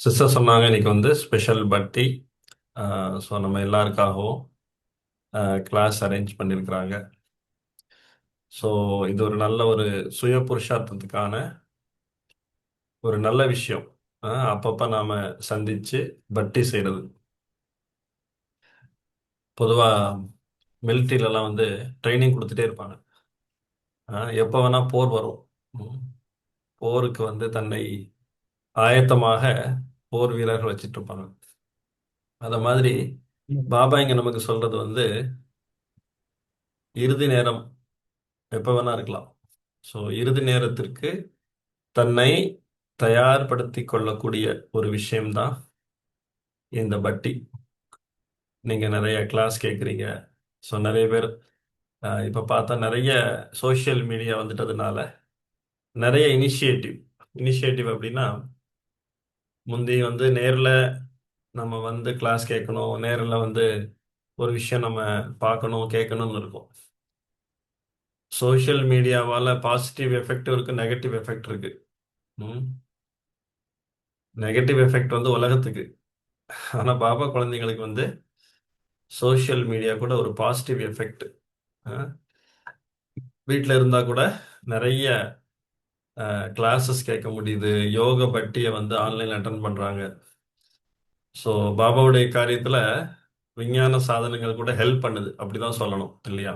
Sister சொன்னாங்க இன்னைக்கு வந்து ஸ்பெஷல் பர்த்டே. ஸோ நம்ம எல்லாருக்காகவும் கிளாஸ் அரேஞ்ச் பண்ணியிருக்கிறாங்க. ஸோ இது ஒரு நல்ல ஒரு சுய புருஷார்த்தத்துக்கான ஒரு நல்ல விஷயம். அப்பப்போ நாம் சந்தித்து பர்த்டே செய்கிறது. பொதுவாக மிலிட்ரியிலலாம் வந்து ட்ரைனிங் கொடுத்துட்டே இருப்பாங்க. எப்போ வேணால் போர் வரும். ம், போருக்கு வந்து தன்னை ஆயத்தமாக போர் வீரர்கள் வச்சிட்டு இருப்பாங்க. அத மாதிரி ம். பாபா இங்க நமக்கு சொல்றது வந்து இறுதி நேரம் எப்போ வேணா இருக்கலாம். ஸோ இறுதி நேரத்திற்கு தன்னை தயார்படுத்திக் கொள்ளக்கூடிய ஒரு விஷயம்தான் இந்த பட்டி. நீங்க நிறைய கிளாஸ் கேட்குறீங்க. ஸோ நிறைய பேர் இப்போ பார்த்தா நிறைய சோஷியல் மீடியா வந்துட்டதுனால நிறைய இனிஷியேட்டிவ் இனிஷியேட்டிவ் அப்படின்னா, முந்தி வந்து நேரில் நம்ம வந்து கிளாஸ் கேட்கணும், நேரில் வந்து ஒரு விஷயம் நம்ம பார்க்கணும் கேட்கணும்னு இருக்கும். சோஷியல் மீடியாவால் பாசிட்டிவ் எஃபெக்ட் இருக்கு, நெகட்டிவ் எஃபெக்ட் இருக்கு. நெகட்டிவ் எஃபெக்ட் வந்து உலகத்துக்கு. ஆனால் பாபா குழந்தைங்களுக்கு வந்து சோஷியல் மீடியா கூட ஒரு பாசிட்டிவ் எஃபெக்ட். வீட்டில் இருந்தால் கூட நிறைய கிளாஸஸ் கேட்க முடியுது. யோக பட்டியை வந்து ஆன்லைன் அட்டன் பண்ணுறாங்க. ஸோ பாபாவுடைய காரியத்தில் விஞ்ஞான சாதனங்கள் கூட ஹெல்ப் பண்ணுது, அப்படிதான் சொல்லணும் இல்லையா?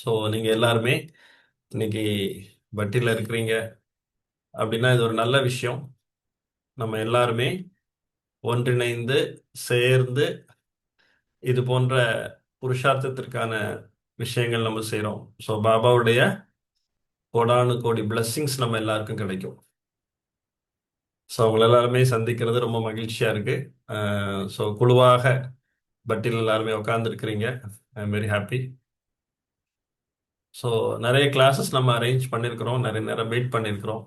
ஸோ நீங்கள் எல்லாருமே இன்னைக்கு பட்டியில் இருக்கிறீங்க அப்படின்னா இது ஒரு நல்ல விஷயம். நம்ம எல்லாருமே ஒன்றிணைந்து சேர்ந்து இது போன்ற புருஷார்த்தத்திற்கான விஷயங்கள் நம்ம செய்கிறோம். ஸோ பாபாவுடைய கோடானு கோடி பிளெஸ்ஸிங்ஸ் நம்ம எல்லாருக்கும் கிடைக்கும். ஸோ அவங்கள எல்லாருமே சந்திக்கிறது ரொம்ப மகிழ்ச்சியா இருக்கு. ஸோ குழுவாக பட்டியல் எல்லாருமே உட்காந்துருக்கிறீங்க. I am very happy. So நிறைய கிளாஸஸ் நம்ம அரேஞ்ச் பண்ணியிருக்கிறோம், நிறைய நேரம் மீட் பண்ணியிருக்கிறோம்.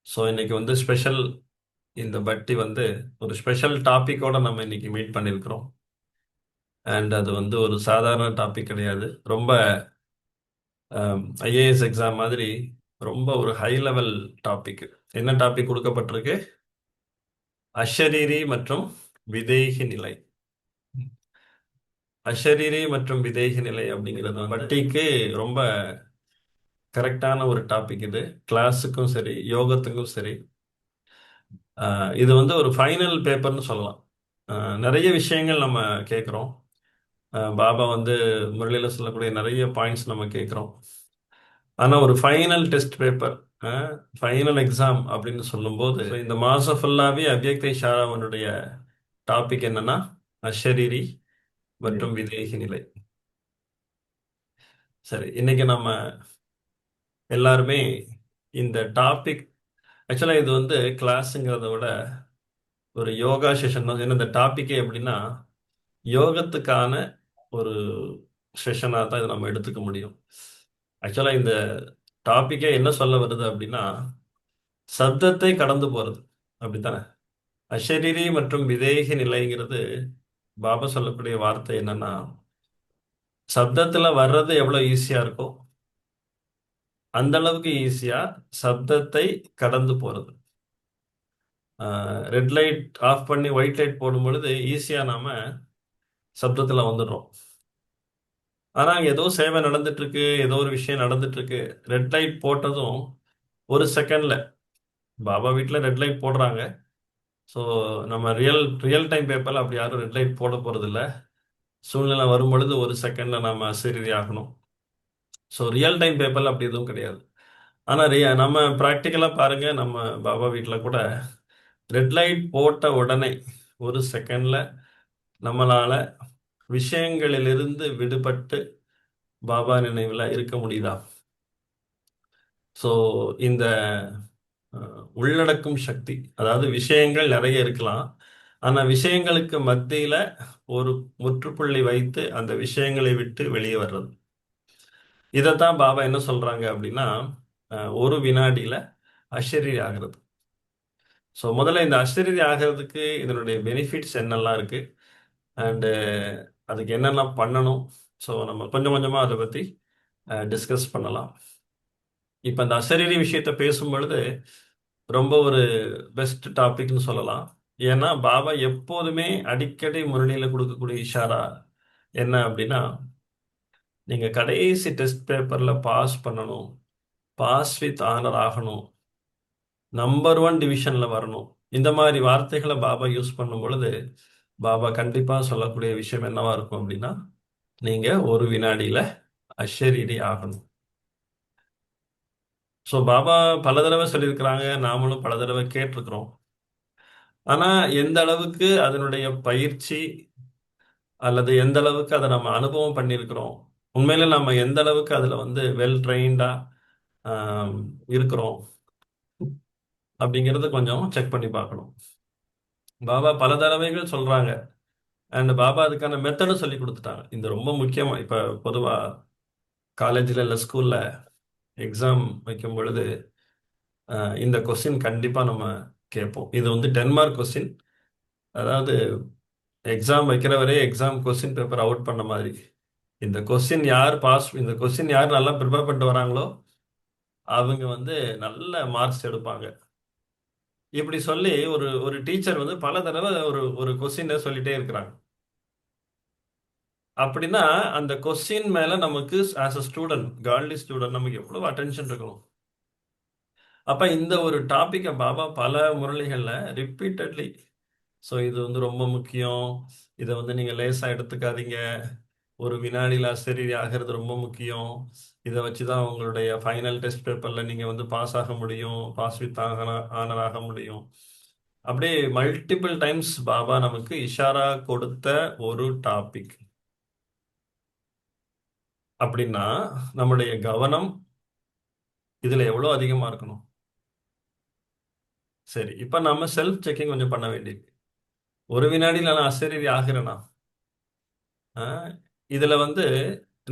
ஸோ இன்னைக்கு வந்து ஸ்பெஷல், இந்த பட்டி வந்து ஒரு ஸ்பெஷல் டாபிக்கோட நம்ம இன்னைக்கு மீட் பண்ணியிருக்கிறோம். அண்ட் அது வந்து ஒரு சாதாரண டாபிக் கிடையாது. ரொம்ப ஐஏஎஸ் எக்ஸாம் மாதிரி ரொம்ப ஒரு ஹை லெவல் டாபிக். என்ன டாபிக் கொடுக்கப்பட்டிருக்கு? அஷரீரி மற்றும் விதேகி நிலை. அஷரீரி மற்றும் விதேகி நிலை அப்படிங்கிறது வந்து வட்டிக்கு ரொம்ப கரெக்டான ஒரு டாபிக். இது கிளாஸுக்கும் சரி, யோகத்துக்கும் சரி. இது வந்து ஒரு ஃபைனல் பேப்பர்னு சொல்லலாம். நிறைய விஷயங்கள் நம்ம கேட்குறோம். பாபா வந்து முரளியில் சொல்லக்கூடிய நிறைய பாயிண்ட்ஸ் நம்ம கேட்குறோம். ஆனால் ஒரு final test paper, final exam அப்படின்னு சொல்லும்போது இந்த மாதம் ஃபுல்லாகவே அவ்யக்தை ஷாராவனுடைய டாபிக் என்னன்னா அஷரீரி மற்றும் விதேகி நிலை. சரி, இன்னைக்கு நம்ம எல்லாருமே இந்த டாபிக், ஆக்சுவலாக இது வந்து கிளாஸுங்கிறத விட ஒரு யோகா செஷன் தான். ஏன்னா இந்த டாப்பிக்கே எப்படின்னா யோகத்துக்கான ஒரு செஷனாக தான் இதை நம்ம எடுத்துக்க முடியும். ஆக்சுவலாக இந்த டாப்பிக்கே என்ன சொல்ல வருது அப்படின்னா, சப்தத்தை கடந்து போகிறது, அப்படித்தானே? அஷரீரி மற்றும் விதேகி நிலைங்கிறது பாபா சொல்லக்கூடிய வார்த்தை என்னன்னா, சப்தத்தில் வர்றது எவ்வளோ ஈஸியாக இருக்கோ அந்த அளவுக்கு ஈஸியா சப்தத்தை கடந்து போறது. ரெட் லைட் ஆஃப் பண்ணி ஒயிட் லைட் போடும் பொழுது ஈஸியா நாம சப்தத்துல வந்துடுறோம். ஆனா அங்க ஏதோ சேவை நடந்துட்டு இருக்கு, ஏதோ ஒரு விஷயம் நடந்துட்டு இருக்கு. ரெட் லைட் போட்டதும் ஒரு செகண்ட்ல, பாபா வீட்டில் ரெட் லைட் போடுறாங்க. ஸோ நம்ம ரியல் ரியல் டைம் பேப்பர்ல அப்படி யாரும் ரெட் லைட் போட போறது இல்ல. சூழ்நிலை வரும் பொழுது ஒரு செகண்ட்ல நாம அசரீரி ஆகணும். ஸோ ரியல் டைம் பேப்பர்ல அப்படி எதுவும் கிடையாது. ஆனா நம்ம ப்ராக்டிக்கலா பாருங்க, நம்ம பாபா வீட்டில் கூட ரெட் லைட் போட்ட உடனே ஒரு செகண்ட்ல நம்மளால விஷயங்களிலிருந்து விடுபட்டு பாபா நினைவில் இருக்க முடியுதா? ஸோ இந்த உள்ளடக்கும் சக்தி, அதாவது விஷயங்கள் நிறைய இருக்கலாம், ஆனா விஷயங்களுக்கு மத்தியில ஒரு முற்றுப்புள்ளி வைத்து அந்த விஷயங்களை விட்டு வெளியே வர்றது. இதைத்தான் பாபா என்ன சொல்றாங்க அப்படின்னா, ஒரு வினாடியில அஷரீரி ஆகிறது. ஸோ முதல்ல இந்த அஷரீரி ஆகிறதுக்கு இதனுடைய பெனிஃபிட்ஸ் என்னெல்லாம் இருக்கு, அண்டு அதுக்கு என்னெல்லாம் பண்ணணும். ஸோ நம்ம கொஞ்சம் கொஞ்சமாக அதை பற்றி டிஸ்கஸ் பண்ணலாம். இப்போ இந்த அசரீரி விஷயத்தை பேசும் பொழுது ரொம்ப ஒரு பெஸ்ட் டாபிக்னு சொல்லலாம். ஏன்னா பாபா எப்போதுமே அடிக்கடி முரளியில கொடுக்கக்கூடிய இஷாரா என்ன அப்படின்னா, நீங்க கடைசி டெஸ்ட் பேப்பர்ல பாஸ் பண்ணணும், பாஸ் வித் ஆனர் ஆகணும், நம்பர் ஒன் டிவிஷன்ல வரணும். இந்த மாதிரி வார்த்தைகளை பாபா யூஸ் பண்ணும் பொழுது பாபா கண்டிப்பா சொல்லக்கூடிய விஷயம் என்னவா இருக்கும் அப்படின்னா, நீங்க ஒரு வினாடியில அஷரீரி ஆகணும். ஸோ பாபா பல தடவை சொல்லியிருக்கிறாங்க, நாமளும் பல தடவை கேட்டிருக்கிறோம். ஆனா எந்த அளவுக்கு அதனுடைய பயிற்சி அல்லது எந்த அளவுக்கு அதை நம்ம அனுபவம் பண்ணியிருக்கிறோம், உண்மையில நம்ம எந்த அளவுக்கு அதுல வந்து வெல் ட்ரெயின்டா இருக்கிறோம் அப்படிங்கறத கொஞ்சம் செக் பண்ணி பார்க்கணும். பாபா பல தடவைகள் சொல்றாங்க, அண்ட் பாபா அதுக்கான மெத்தடும் சொல்லி கொடுத்துட்டாங்க. இது ரொம்ப முக்கியமா இப்ப பொதுவா காலேஜ்ல இல்ல ஸ்கூல்ல எக்ஸாம் வைக்கும் பொழுது இந்த கொஸ்டின் கண்டிப்பா நம்ம கேட்போம். இது வந்து 10 மார்க் கொஸ்டின். அதாவது எக்ஸாம் வைக்கிறவரே எக்ஸாம் கொஸ்டின் பேப்பர் அவுட் பண்ண மாதிரி. இந்த கொஸ்டின் யார் நல்லா ப்ரிப்பேர் பண்ணிட்டு வராங்களோ அவங்க வந்து நல்ல மார்க்ஸ் எடுப்பாங்க. இப்படி சொல்லி ஒரு ஒரு டீச்சர் வந்து பல தடவை ஒரு ஒரு கொஸ்டின் சொல்லிட்டே இருக்கிறாங்க. அப்படின்னா அந்த கொஸ்டின் மேல நமக்கு ஆஸ் அ ஸ்டூடெண்ட், கால்டி ஸ்டூடெண்ட், நமக்கு எவ்வளவு அட்டென்ஷன் இருக்கணும். அப்ப இந்த ஒரு டாபிக்கை பாபா பல முரளிகள்ல ரிப்பீட்டட்லி, ஸோ இது வந்து ரொம்ப முக்கியம், இதை வந்து நீங்க லேசா எடுத்துக்காதீங்க, ஒரு வினாடியில் ஆசிரியர் ஆகிறது ரொம்ப முக்கியம், இதை வச்சுதான் உங்களுடைய ஃபைனல் டெஸ்ட் பேப்பர்ல நீங்க வந்து பாஸ் ஆக முடியும், பாஸ் வித் ஆனர் ஆக முடியும். அப்படியே மல்டிபிள் டைம்ஸ் பாபா நமக்கு இஷாரா கொடுத்த ஒரு டாபிக். அப்படின்னா நம்முடைய கவனம் இதுல எவ்வளவு அதிகமா இருக்கணும். சரி, இப்ப நம்ம செல்ஃப் செக்கிங் கொஞ்சம் பண்ண வேண்டியிருக்கு. ஒரு வினாடியில் நான் ஆசிரியர் ஆகிறேனா? ஆஹ், இதுல வந்து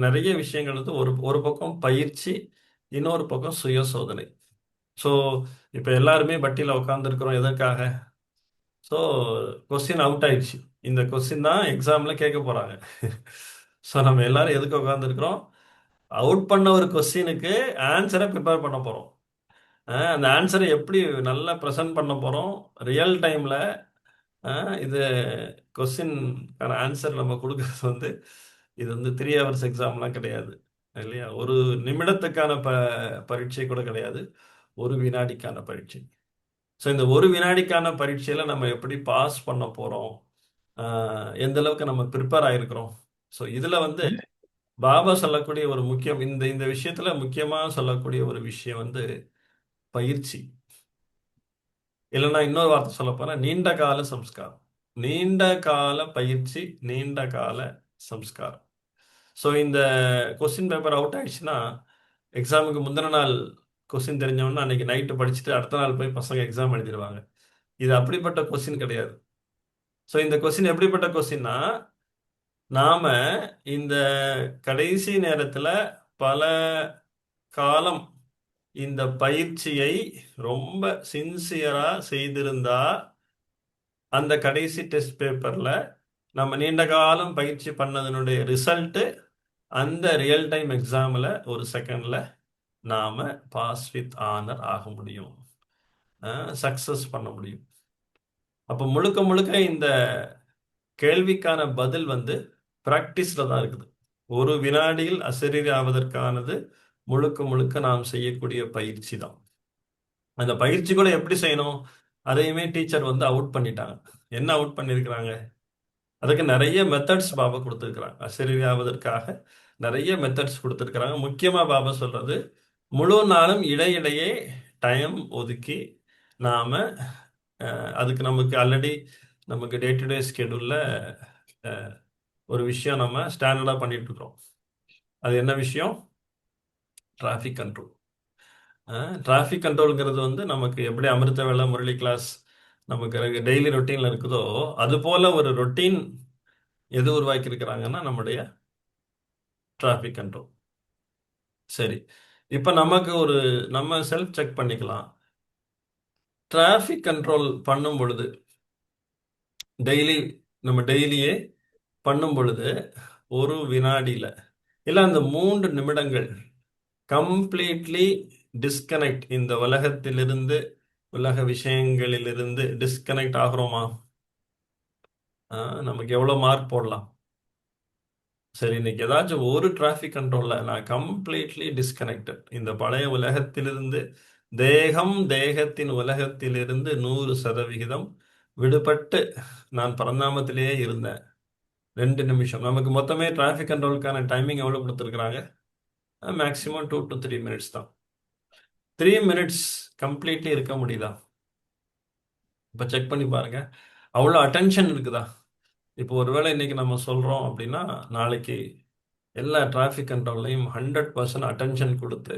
நிறைய விஷயங்கள் வந்து ஒரு ஒரு பக்கம் பயிற்சி, இன்னொரு பக்கம் சுய சோதனை. ஸோ இப்போ எல்லாருமே பட்டியல உட்காந்துருக்கிறோம் எதற்காக? ஸோ கொஸ்டின் அவுட் ஆயிடுச்சு, இந்த கொஸ்டின் தான் எக்ஸாம்ல கேட்க போறாங்க. ஸோ நம்ம எல்லாரும் எதுக்கு உட்காந்துருக்கிறோம்? அவுட் பண்ண ஒரு கொஸ்டினுக்கு ஆன்சரை ப்ரிப்பேர் பண்ண போறோம். அந்த ஆன்சரை எப்படி நல்லா ப்ரெசென்ட் பண்ண போறோம் ரியல் டைம்ல. இது கொஸ்டின் ஆன்சர் நம்ம கொடுக்கறது வந்து இது வந்து 3 ஹவர்ஸ் எக்ஸாம்லாம் கிடையாது இல்லையா? ஒரு நிமிடத்துக்கான பரீட்சை கூட கிடையாது, ஒரு வினாடிக்கான பரீட்சை. ஸோ இந்த ஒரு வினாடிக்கான பரீட்சையில நம்ம எப்படி பாஸ் பண்ண போறோம், எந்த அளவுக்கு நம்ம ப்ரிப்பேர் ஆயிருக்கிறோம். ஸோ இதுல வந்து பாபா சொல்லக்கூடிய ஒரு முக்கியம், இந்த இந்த விஷயத்துல முக்கியமா சொல்லக்கூடிய ஒரு விஷயம் வந்து பயிற்சி. இல்லைன்னா இன்னொரு வார்த்தை சொல்ல போனா நீண்ட கால சம்ஸ்காரம், நீண்ட கால பயிற்சி, நீண்ட கால சம்ஸ்காரம். ஸோ இந்த கொஸ்டின் பேப்பர் அவுட் ஆயிடுச்சுன்னா எக்ஸாமுக்கு முந்தின நாள் கொஸ்டின் தெரிஞ்சவொன்னா அன்னைக்கு நைட்டு படிச்சுட்டு அடுத்த நாள் போய் பசங்க எக்ஸாம் எழுதிடுவாங்க. இது அப்படிப்பட்ட கொஸ்டின் கிடையாது. ஸோ இந்த கொஸ்டின் எப்படிப்பட்ட கொஸ்டின்னா, நாம இந்த கடைசி நேரத்துல பல காலம் இந்த பயிற்சியை ரொம்ப சின்சியரா செய்திருந்தா அந்த கடைசி டெஸ்ட் பேப்பர்ல நம்ம நீண்ட காலம் பயிற்சி பண்ணதனுடைய ரிசல்ட் அந்த ரியல் டைம் எக்ஸாம்ல ஒரு செகண்ட்ல நாம பாஸ் வித் ஆனர் ஆக முடியும், சக்சஸ் பண்ண முடியும். அப்ப முழுக்க முழுக்க இந்த கேள்விக்கான பதில் வந்து பிராக்டிஸ்ல தான் இருக்குது. ஒரு வினாடியில் அசரீரி ஆவதற்கானது முழுக்க முழுக்க நாம் செய்யக்கூடிய பயிற்சி தான். அந்த பயிற்சி கூட எப்படி செய்யணும், அதையுமே டீச்சர் வந்து அவுட் பண்ணிட்டாங்க. என்ன அவுட் பண்ணியிருக்கிறாங்க? அதுக்கு நிறைய மெத்தட்ஸ் பாபா கொடுத்துருக்குறாங்க. அசரீரி ஆவதற்காக நிறைய மெத்தட்ஸ் கொடுத்துருக்குறாங்க. முக்கியமா பாபா சொல்றது, முழு நாளும் இடையிடையே டைம் ஒதுக்கி நாம அதுக்கு நமக்கு ஆல்ரெடி நமக்கு டே டு டே ஸ்கெடியூல்ல ஒரு விஷயம் நம்ம ஸ்டாண்டர்டா பண்ணிட்டு இருக்கிறோம். அது என்ன விஷயம்? Traffic control. டிராஃபிக் கண்ட்ரோல்ங்கிறது வந்து நமக்கு எப்படி அமிர்த வேளை முரளி கிளாஸ் நமக்கு டெய்லி ரொட்டீன்ல இருக்குதோ அது போல ஒரு ரொட்டீன் எது உருவாக்கி இருக்கிறாங்கன்னா நம்முடைய டிராஃபிக் கண்ட்ரோல். சரி, இப்ப நமக்கு ஒரு நம்ம செல்ஃப் செக் பண்ணிக்கலாம். டிராஃபிக் கண்ட்ரோல் பண்ணும் பொழுது டெய்லி நம்ம டெய்லியே பண்ணும் பொழுது ஒரு வினாடியில இல்ல அந்த 3 நிமிடங்கள் கம்ப்ளீட்லி டிஸ்கனெக்ட், இந்த உலகத்திலிருந்து உலக விஷயங்களிலிருந்து டிஸ்கனெக்ட் ஆகுறோமா? நமக்கு எவ்வளோ மார்க் போடலாம்? சரி, இன்னைக்கு ஏதாச்சும் ஒரு டிராஃபிக் கண்ட்ரோல்ல நான் கம்ப்ளீட்லி டிஸ்கனெக்டட், இந்த பழைய உலகத்திலிருந்து, தேகத்தின் உலகத்திலிருந்து 100% விடுபட்டு நான் பரந்தாமத்திலேயே இருந்தேன். 2 நிமிஷம் நமக்கு மொத்தமே டிராஃபிக் கண்ட்ரோலுக்கான டைமிங் எவ்வளோ கொடுத்துருக்குறாங்க? மேக்ஸிமம் 2 to 3 minutes தான். 3 minutes கம்ப்ளீட்லி இருக்க முடியுதா? இப்போ செக் பண்ணி பாருங்க. அவ்வளோ அட்டென்ஷன் இருக்குதா? இப்போ ஒருவேளை இன்னைக்கு நம்ம சொல்றோம் அப்படின்னா, நாளைக்கு எல்லா டிராஃபிக் கண்ட்ரோல்லையும் 100% அட்டென்ஷன் கொடுத்து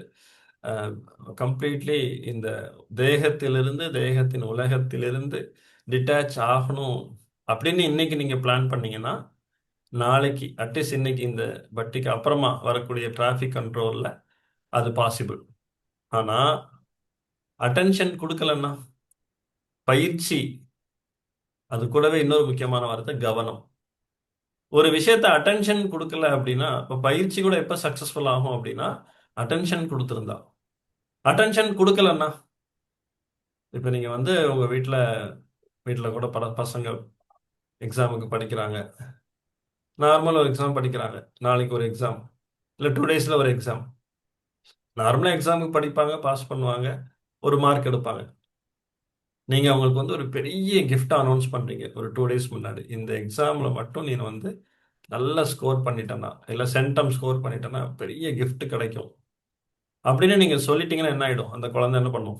கம்ப்ளீட்லி இந்த தேகத்திலிருந்து, தேகத்தின் உலகத்திலிருந்து டிட்டாச் ஆகணும் அப்படின்னு இன்னைக்கு நீங்க பிளான் பண்ணீங்கன்னா, நாளைக்கு அட்லீஸ்ட் இன்னைக்கு இந்த பட்டிக்கு அப்புறமா வரக்கூடிய டிராஃபிக் கண்ட்ரோல்ல அது பாசிபிள். ஆனா அட்டென்ஷன் கொடுக்கலன்னா, பயிற்சி, அது கூடவே இன்னொரு முக்கியமான வார்த்தை கவனம். ஒரு விஷயத்த அட்டென்ஷன் கொடுக்கல அப்படின்னா, இப்போ பயிற்சி கூட எப்போ சக்சஸ்ஃபுல் ஆகும் அப்படின்னா, அட்டென்ஷன் கொடுத்துருந்தா. அட்டென்ஷன் கொடுக்கலன்னா, இப்போ நீங்க வந்து உங்க வீட்டில் வீட்டில் கூட பல பசங்க எக்ஸாமுக்கு படிக்கிறாங்க. நார்மல் ஒரு எக்ஸாம் படிக்கிறாங்க. நாளைக்கு ஒரு எக்ஸாம், இல்லை 2 daysல ஒரு எக்ஸாம். நார்மலாக எக்ஸாமுக்கு படிப்பாங்க, பாஸ் பண்ணுவாங்க, ஒரு மார்க் எடுப்பாங்க. நீங்க அவங்களுக்கு வந்து ஒரு பெரிய கிஃப்ட் அனௌன்ஸ் பண்றீங்க ஒரு 2 days முன்னாடி. இந்த எக்ஸாம்ல மட்டும் நீ வந்து நல்லா ஸ்கோர் பண்ணிட்டேன்னா, இல்லை சென்டம் ஸ்கோர் பண்ணிட்டேன்னா பெரிய gift கிடைக்கும் அப்படின்னு நீங்க சொல்லிட்டீங்கன்னா என்ன ஆயிடும்? அந்த குழந்தை என்ன பண்ணும்?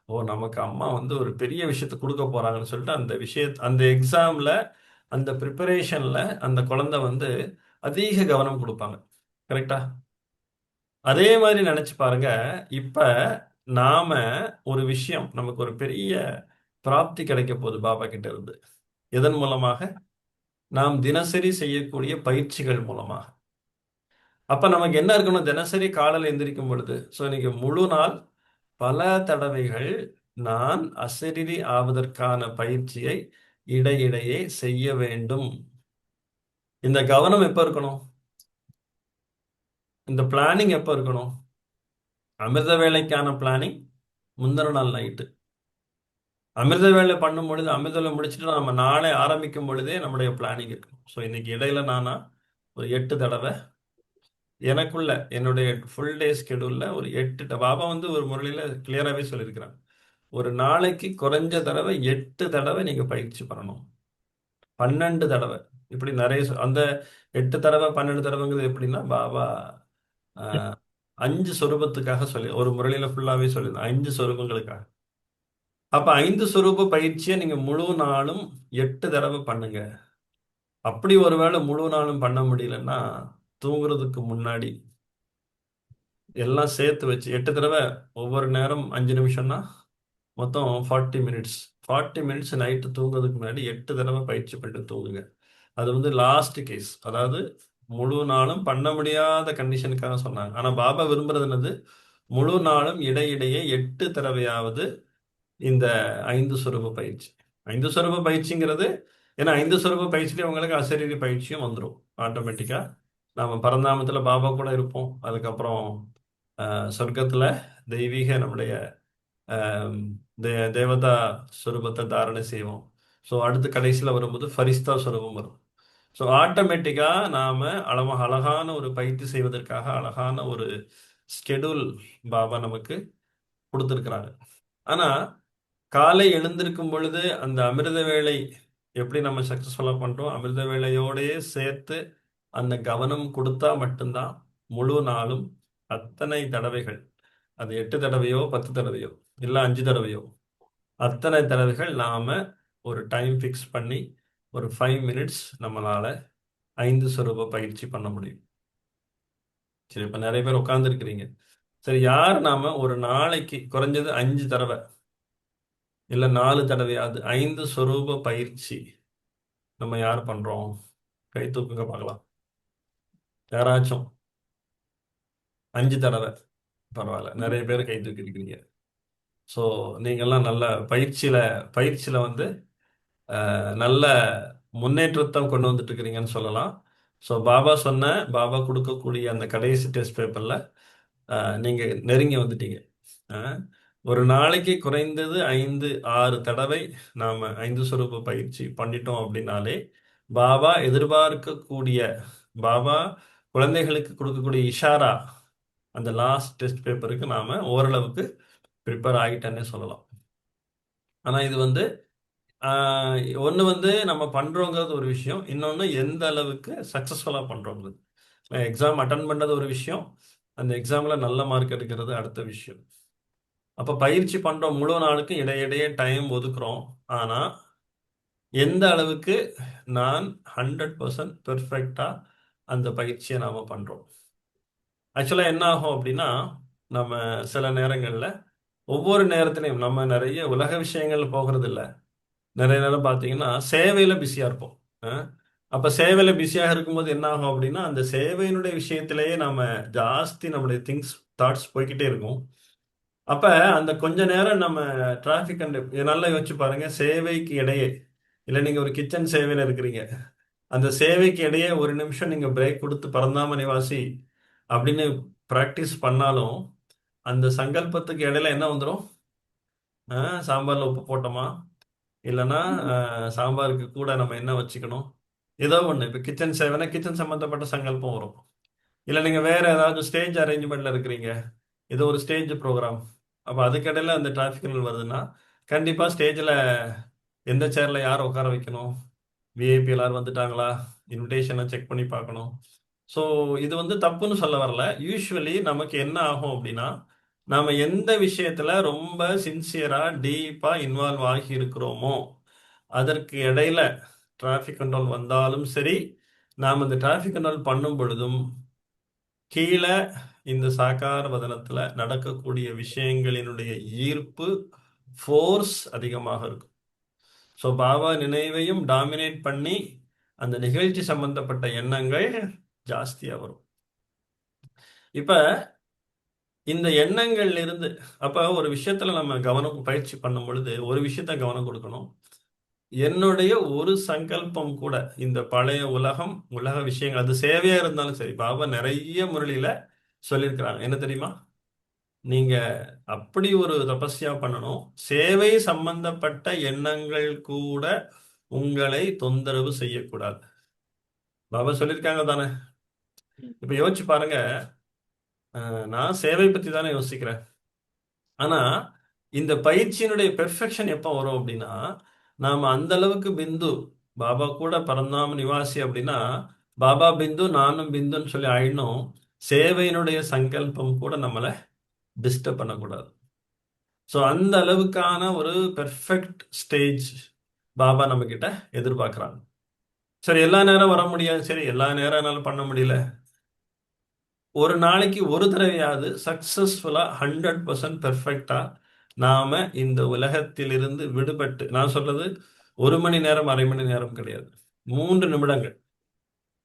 ஓ, நமக்கு அம்மா வந்து ஒரு பெரிய விஷயத்தை கொடுக்க போறாங்கன்னு சொல்லிட்டு அந்த எக்ஸாம்ல, அந்த ப்ரிப்பரேஷன்ல அந்த குழந்தை வந்து அதிக கவனம் கொடுப்பாங்க. கரெக்டா? அதே மாதிரி நினைச்சு பாருங்க. இப்ப நாம ஒரு விஷயம், நமக்கு ஒரு பெரிய பிராப்தி கிடைக்க போகுது பாபா கிட்ட இருந்து. எதன் மூலமாக? நாம் தினசரி செய்யக்கூடிய பயிற்சிகள் மூலமாக. அப்ப நமக்கு என்ன இருக்கணும்? தினசரி காலையில் எந்திரிக்கும் பொழுது, ஸோ இன்னைக்கு முழு நாள் பல தடவைகள் நான் அசரீரி ஆவதற்கான பயிற்சியை இடையிடையே செய்ய வேண்டும். இந்த கவனம் எப்ப இருக்கணும்? இந்த பிளானிங் எப்ப இருக்கணும்? அமிர்த வேலைக்கான பிளானிங் முந்தின நாள் நைட்டு. அமிர்த வேலை பண்ணும் பொழுது, அமிர்த வேலை முடிச்சுட்டு நம்ம நாளை ஆரம்பிக்கும் பொழுதே நம்முடைய பிளானிங் இருக்கும். ஸோ இன்னைக்கு இடையில நானா ஒரு 8 தடவை எனக்குள்ள என்னுடைய ஃபுல் டே ஸ்கெடியூல்ல ஒரு பாபா வந்து ஒரு முறையில் கிளியராகவே சொல்லியிருக்கிறாங்க. ஒரு நாளைக்கு குறைஞ்ச தடவை 8 தடவை நீங்க பயிற்சி பண்ணணும். 12 தடவை, இப்படி நிறைய அந்த 8 தடவை 12 தடவைங்கிறது எப்படின்னா, பாபா ஆஹ், 5 சொரூபத்துக்காக சொல்லி ஒரு முரளியில ஃபுல்லாவே சொல்லியிருந்தேன். 5 சொரூபங்களுக்காக. அப்ப 5 சொரூப பயிற்சியை நீங்க முழு நாளும் 8 தடவை பண்ணுங்க. அப்படி ஒருவேளை முழு நாளும் பண்ண முடியலன்னா, தூங்குறதுக்கு முன்னாடி எல்லாம் சேர்த்து வச்சு 8 தடவை, ஒவ்வொரு நேரம் 5 நிமிஷம்னா மொத்தம் 40 மினிட்ஸ். 40 மினிட்ஸ் நைட்டு தூங்குறதுக்கு முன்னாடி 8 தடவை பயிற்சி பண்ணிட்டு தூங்குங்க. அது வந்து லாஸ்ட் கேஸ், அதாவது முழு நாளும் பண்ண முடியாத கண்டிஷனுக்காக சொன்னாங்க. ஆனா பாபா விரும்புறது என்னது? முழு நாளும் இடையிடையே 8 தடவையாவது இந்த 5 சொரூப பயிற்சி. 5 சொரூப பயிற்சிங்கிறது, ஏன்னா 5 சொரூப பயிற்சியிலே உங்களுக்கு அசரீரி பயிற்சியும் வந்துடும் ஆட்டோமேட்டிக்கா. நாம பரந்தாமத்துல பாபா கூட இருப்போம். அதுக்கப்புறம் சொர்க்கத்துல தெய்வீக நம்முடைய ஆம், தேவதா ஸ்வரூபத்தை தாரணை செய்வோம். ஸோ அடுத்து கடைசியில் வரும்போது ஃபரிஸ்தா ஸ்வரூபம் வரும். ஸோ ஆட்டோமேட்டிக்கா நாம அழகான ஒரு பயிற்சி செய்வதற்காக அழகான ஒரு ஸ்கெடியூல் பாபா நமக்கு கொடுத்துருக்குறாங்க. ஆனா காலை எழுந்திருக்கும் பொழுது அந்த அமிர்த வேளை எப்படி நம்ம சக்சஸ்ஃபுல்லாக பண்றோம்? அமிர்த வேளையோடயே சேர்த்து அந்த கவனம் கொடுத்தா மட்டும்தான் முழு நாளும் அத்தனை தடவைகள், அது 8 தடவையோ 10 தடவையோ இல்லை 5 தடவையோ, அத்தனை தடவைகள் நாம ஒரு டைம் ஃபிக்ஸ் பண்ணி ஒரு 5 மினிட்ஸ் நம்மளால 5 சொரூப பயிற்சி பண்ண முடியும். சரி, இப்ப நிறைய பேர் உட்கார்ந்துருக்கிறீங்க. சரி, யார் நாம ஒரு நாளைக்கு குறைஞ்சது 5 தடவை இல்ல 4 தடவையாவது 5 சொரூப பயிற்சி நம்ம யார் பண்றோம்? கை தூக்குங்க பார்க்கலாம். யாராச்சும் 5 தடவை? பரவாயில்ல, நிறைய பேர் கை தூக்கி இருக்கிறீங்க. ஸோ நீங்கெல்லாம் நல்ல பயிற்சியில பயிற்சியில வந்து நல்ல முன்னேற்றத்தை கொண்டு வந்துட்டு இருக்கிறீங்கன்னு சொல்லலாம். ஸோ பாபா கொடுக்கக்கூடிய அந்த கடைசி டெஸ்ட் பேப்பர்ல நீங்க நெருங்கி வந்துட்டீங்க. அஹ், ஒரு நாளைக்கு குறைந்தது 5, 6 தடவை நாம 5 சுரூப பயிற்சி பண்ணிட்டோம் அப்படின்னாலே, பாபா எதிர்பார்க்கக்கூடிய, பாபா குழந்தைகளுக்கு கொடுக்கக்கூடிய இஷாரா, அந்த லாஸ்ட் டெஸ்ட் பேப்பருக்கு நாம ஓரளவுக்கு ப்ரிப்பேர் ஆகிட்டேன்னே சொல்லலாம். ஆனா இது வந்து ஒன்று வந்து நம்ம பண்றோங்கிறது ஒரு விஷயம், இன்னொன்று எந்த அளவுக்கு சக்ஸஸ்ஃபுல்லாக பண்றோங்கிறது. எக்ஸாம் அட்டன் பண்ணது ஒரு விஷயம், அந்த எக்ஸாம்ல நல்ல மார்க் எடுக்கிறது அடுத்த விஷயம். அப்ப பயிற்சி பண்றோம், முழு நாளுக்கு இடையிடையே டைம் ஒதுக்குறோம். ஆனா எந்த அளவுக்கு நான் 100% பெர்ஃபெக்டா அந்த பயிற்சியை நாம பண்றோம். ஆக்சுவலா என்ன ஆகும் அப்படின்னா, நம்ம சில நேரங்கள்ல ஒவ்வொரு நேரத்திலையும் நம்ம நிறைய உலக விஷயங்கள் போகிறது இல்ல. நிறைய நேரம் பார்த்தீங்கன்னா சேவையில பிஸியா இருப்போம். அஹ் அப்ப சேவையில பிஸியாக இருக்கும்போது என்ன ஆகும் அப்படின்னா, அந்த சேவையினுடைய விஷயத்திலேயே நாம ஜாஸ்தி நம்முடைய திங்ஸ் தாட்ஸ் போய்க்கிட்டே இருக்கும். அப்ப அந்த கொஞ்ச நேரம் நம்ம டிராஃபிக் அண்ட் நல்லா யோசிச்சு பாருங்க. சேவைக்கு இடையே, இல்ல நீங்க ஒரு கிச்சன் சேவையில இருக்கிறீங்க, அந்த சேவைக்கு இடையே ஒரு நிமிஷம் நீங்க பிரேக் கொடுத்து பரந்தாம நிவாசி அப்படின்னு பிராக்டிஸ் பண்ணாலும், அந்த சங்கல்பத்துக்கு இடையில என்ன வந்துடும்? சாம்பார்ல உப்பு போட்டோமா, இல்லைன்னா சாம்பாருக்கு கூட நம்ம என்ன வச்சுக்கணும், ஏதோ ஒன்று. இப்போ கிச்சன் சேவைனா கிச்சன் சம்மந்தப்பட்ட சங்கல்பம் வரும். இல்லை நீங்கள் வேற ஏதாவது ஸ்டேஜ் அரேஞ்ச்மெண்ட்ல இருக்கிறீங்க, ஏதோ ஒரு ஸ்டேஜ் ப்ரோக்ராம், அப்போ அதுக்கிடையில அந்த டிராஃபிக்கள் வருதுன்னா கண்டிப்பாக ஸ்டேஜில் எந்த சேர்ல யார் உட்கார வைக்கணும், விஐபி எல்லாரும் வந்துட்டாங்களா, இன்விடேஷனை செக் பண்ணி பார்க்கணும். ஸோ இது வந்து தப்புன்னு சொல்ல வரல. யூஸ்வலி நமக்கு என்ன ஆகும் அப்படின்னா, நாம எந்த விஷயத்துல ரொம்ப சின்சியரா டீப்பா இன்வால்வ் ஆகி இருக்கிறோமோ, அதற்கு இடையில டிராஃபிக் கண்ட்ரோல் வந்தாலும் சரி, நாம் இந்த டிராஃபிக் கண்ட்ரோல் பண்ணும் பொழுதும் கீழே இந்த சாக்கார வதனத்துல நடக்கக்கூடிய விஷயங்களினுடைய ஈர்ப்பு ஃபோர்ஸ் அதிகமாக இருக்கும். ஸோ பாபா நினைவையும் டாமினேட் பண்ணி அந்த நிகழ்ச்சி சம்பந்தப்பட்ட எண்ணங்கள் ஜாஸ்தியா வரும். இப்ப இந்த எண்ணங்கள்ல இருந்து, அப்ப ஒரு விஷயத்துல நம்ம கவனம் பயிற்சி பண்ணும் பொழுது ஒரு விஷயத்த கவனம் கொடுக்கணும். என்னுடைய ஒரு சங்கல்பம் கூட இந்த பழைய உலகம், உலக விஷயங்கள், அது சேவையா இருந்தாலும் சரி, பாபா நிறைய முரளியில சொல்லியிருக்கிறாங்க. என்ன தெரியுமா? நீங்க அப்படி ஒரு தபஸ்யா பண்ணணும், சேவை சம்பந்தப்பட்ட எண்ணங்கள் கூட உங்களை தொந்தரவு செய்யக்கூடாது. பாபா சொல்லியிருக்காங்க தானே? இப்ப யோசிச்சு பாருங்க. நான் சேவை பத்தி தானே யோசிக்கிறேன். ஆனா இந்த பயிற்சியினுடைய பெர்ஃபெக்ஷன் எப்போ வரும் அப்படின்னா, நாம அந்த அளவுக்கு பிந்து, பாபா கூட பரந்தாம நிவாசி அப்படின்னா, பாபா பிந்து நானும் பிந்துன்னு சொல்லி ஆயிடணும். சேவையினுடைய சங்கல்பம் கூட நம்மளை டிஸ்டர்ப் பண்ணக்கூடாது. ஸோ அந்த அளவுக்கான ஒரு பெர்ஃபெக்ட் ஸ்டேஜ் பாபா நம்ம கிட்ட எதிர்பார்க்குறாங்க. சரி, எல்லா நேரம் வர முடியாது, சரி எல்லா நேரம் என்னால பண்ண முடியல, ஒரு நாளைக்கு ஒரு தடவையாவது சக்சஸ்ஃபுல்லா 100% பெர்ஃபெக்டா நாம இந்த உலகத்திலிருந்து விடுபட்டு, நான் சொல்றது 1 மணி நேரம் 1/2 மணி நேரம் கிடையாது, 3 நிமிடங்கள்,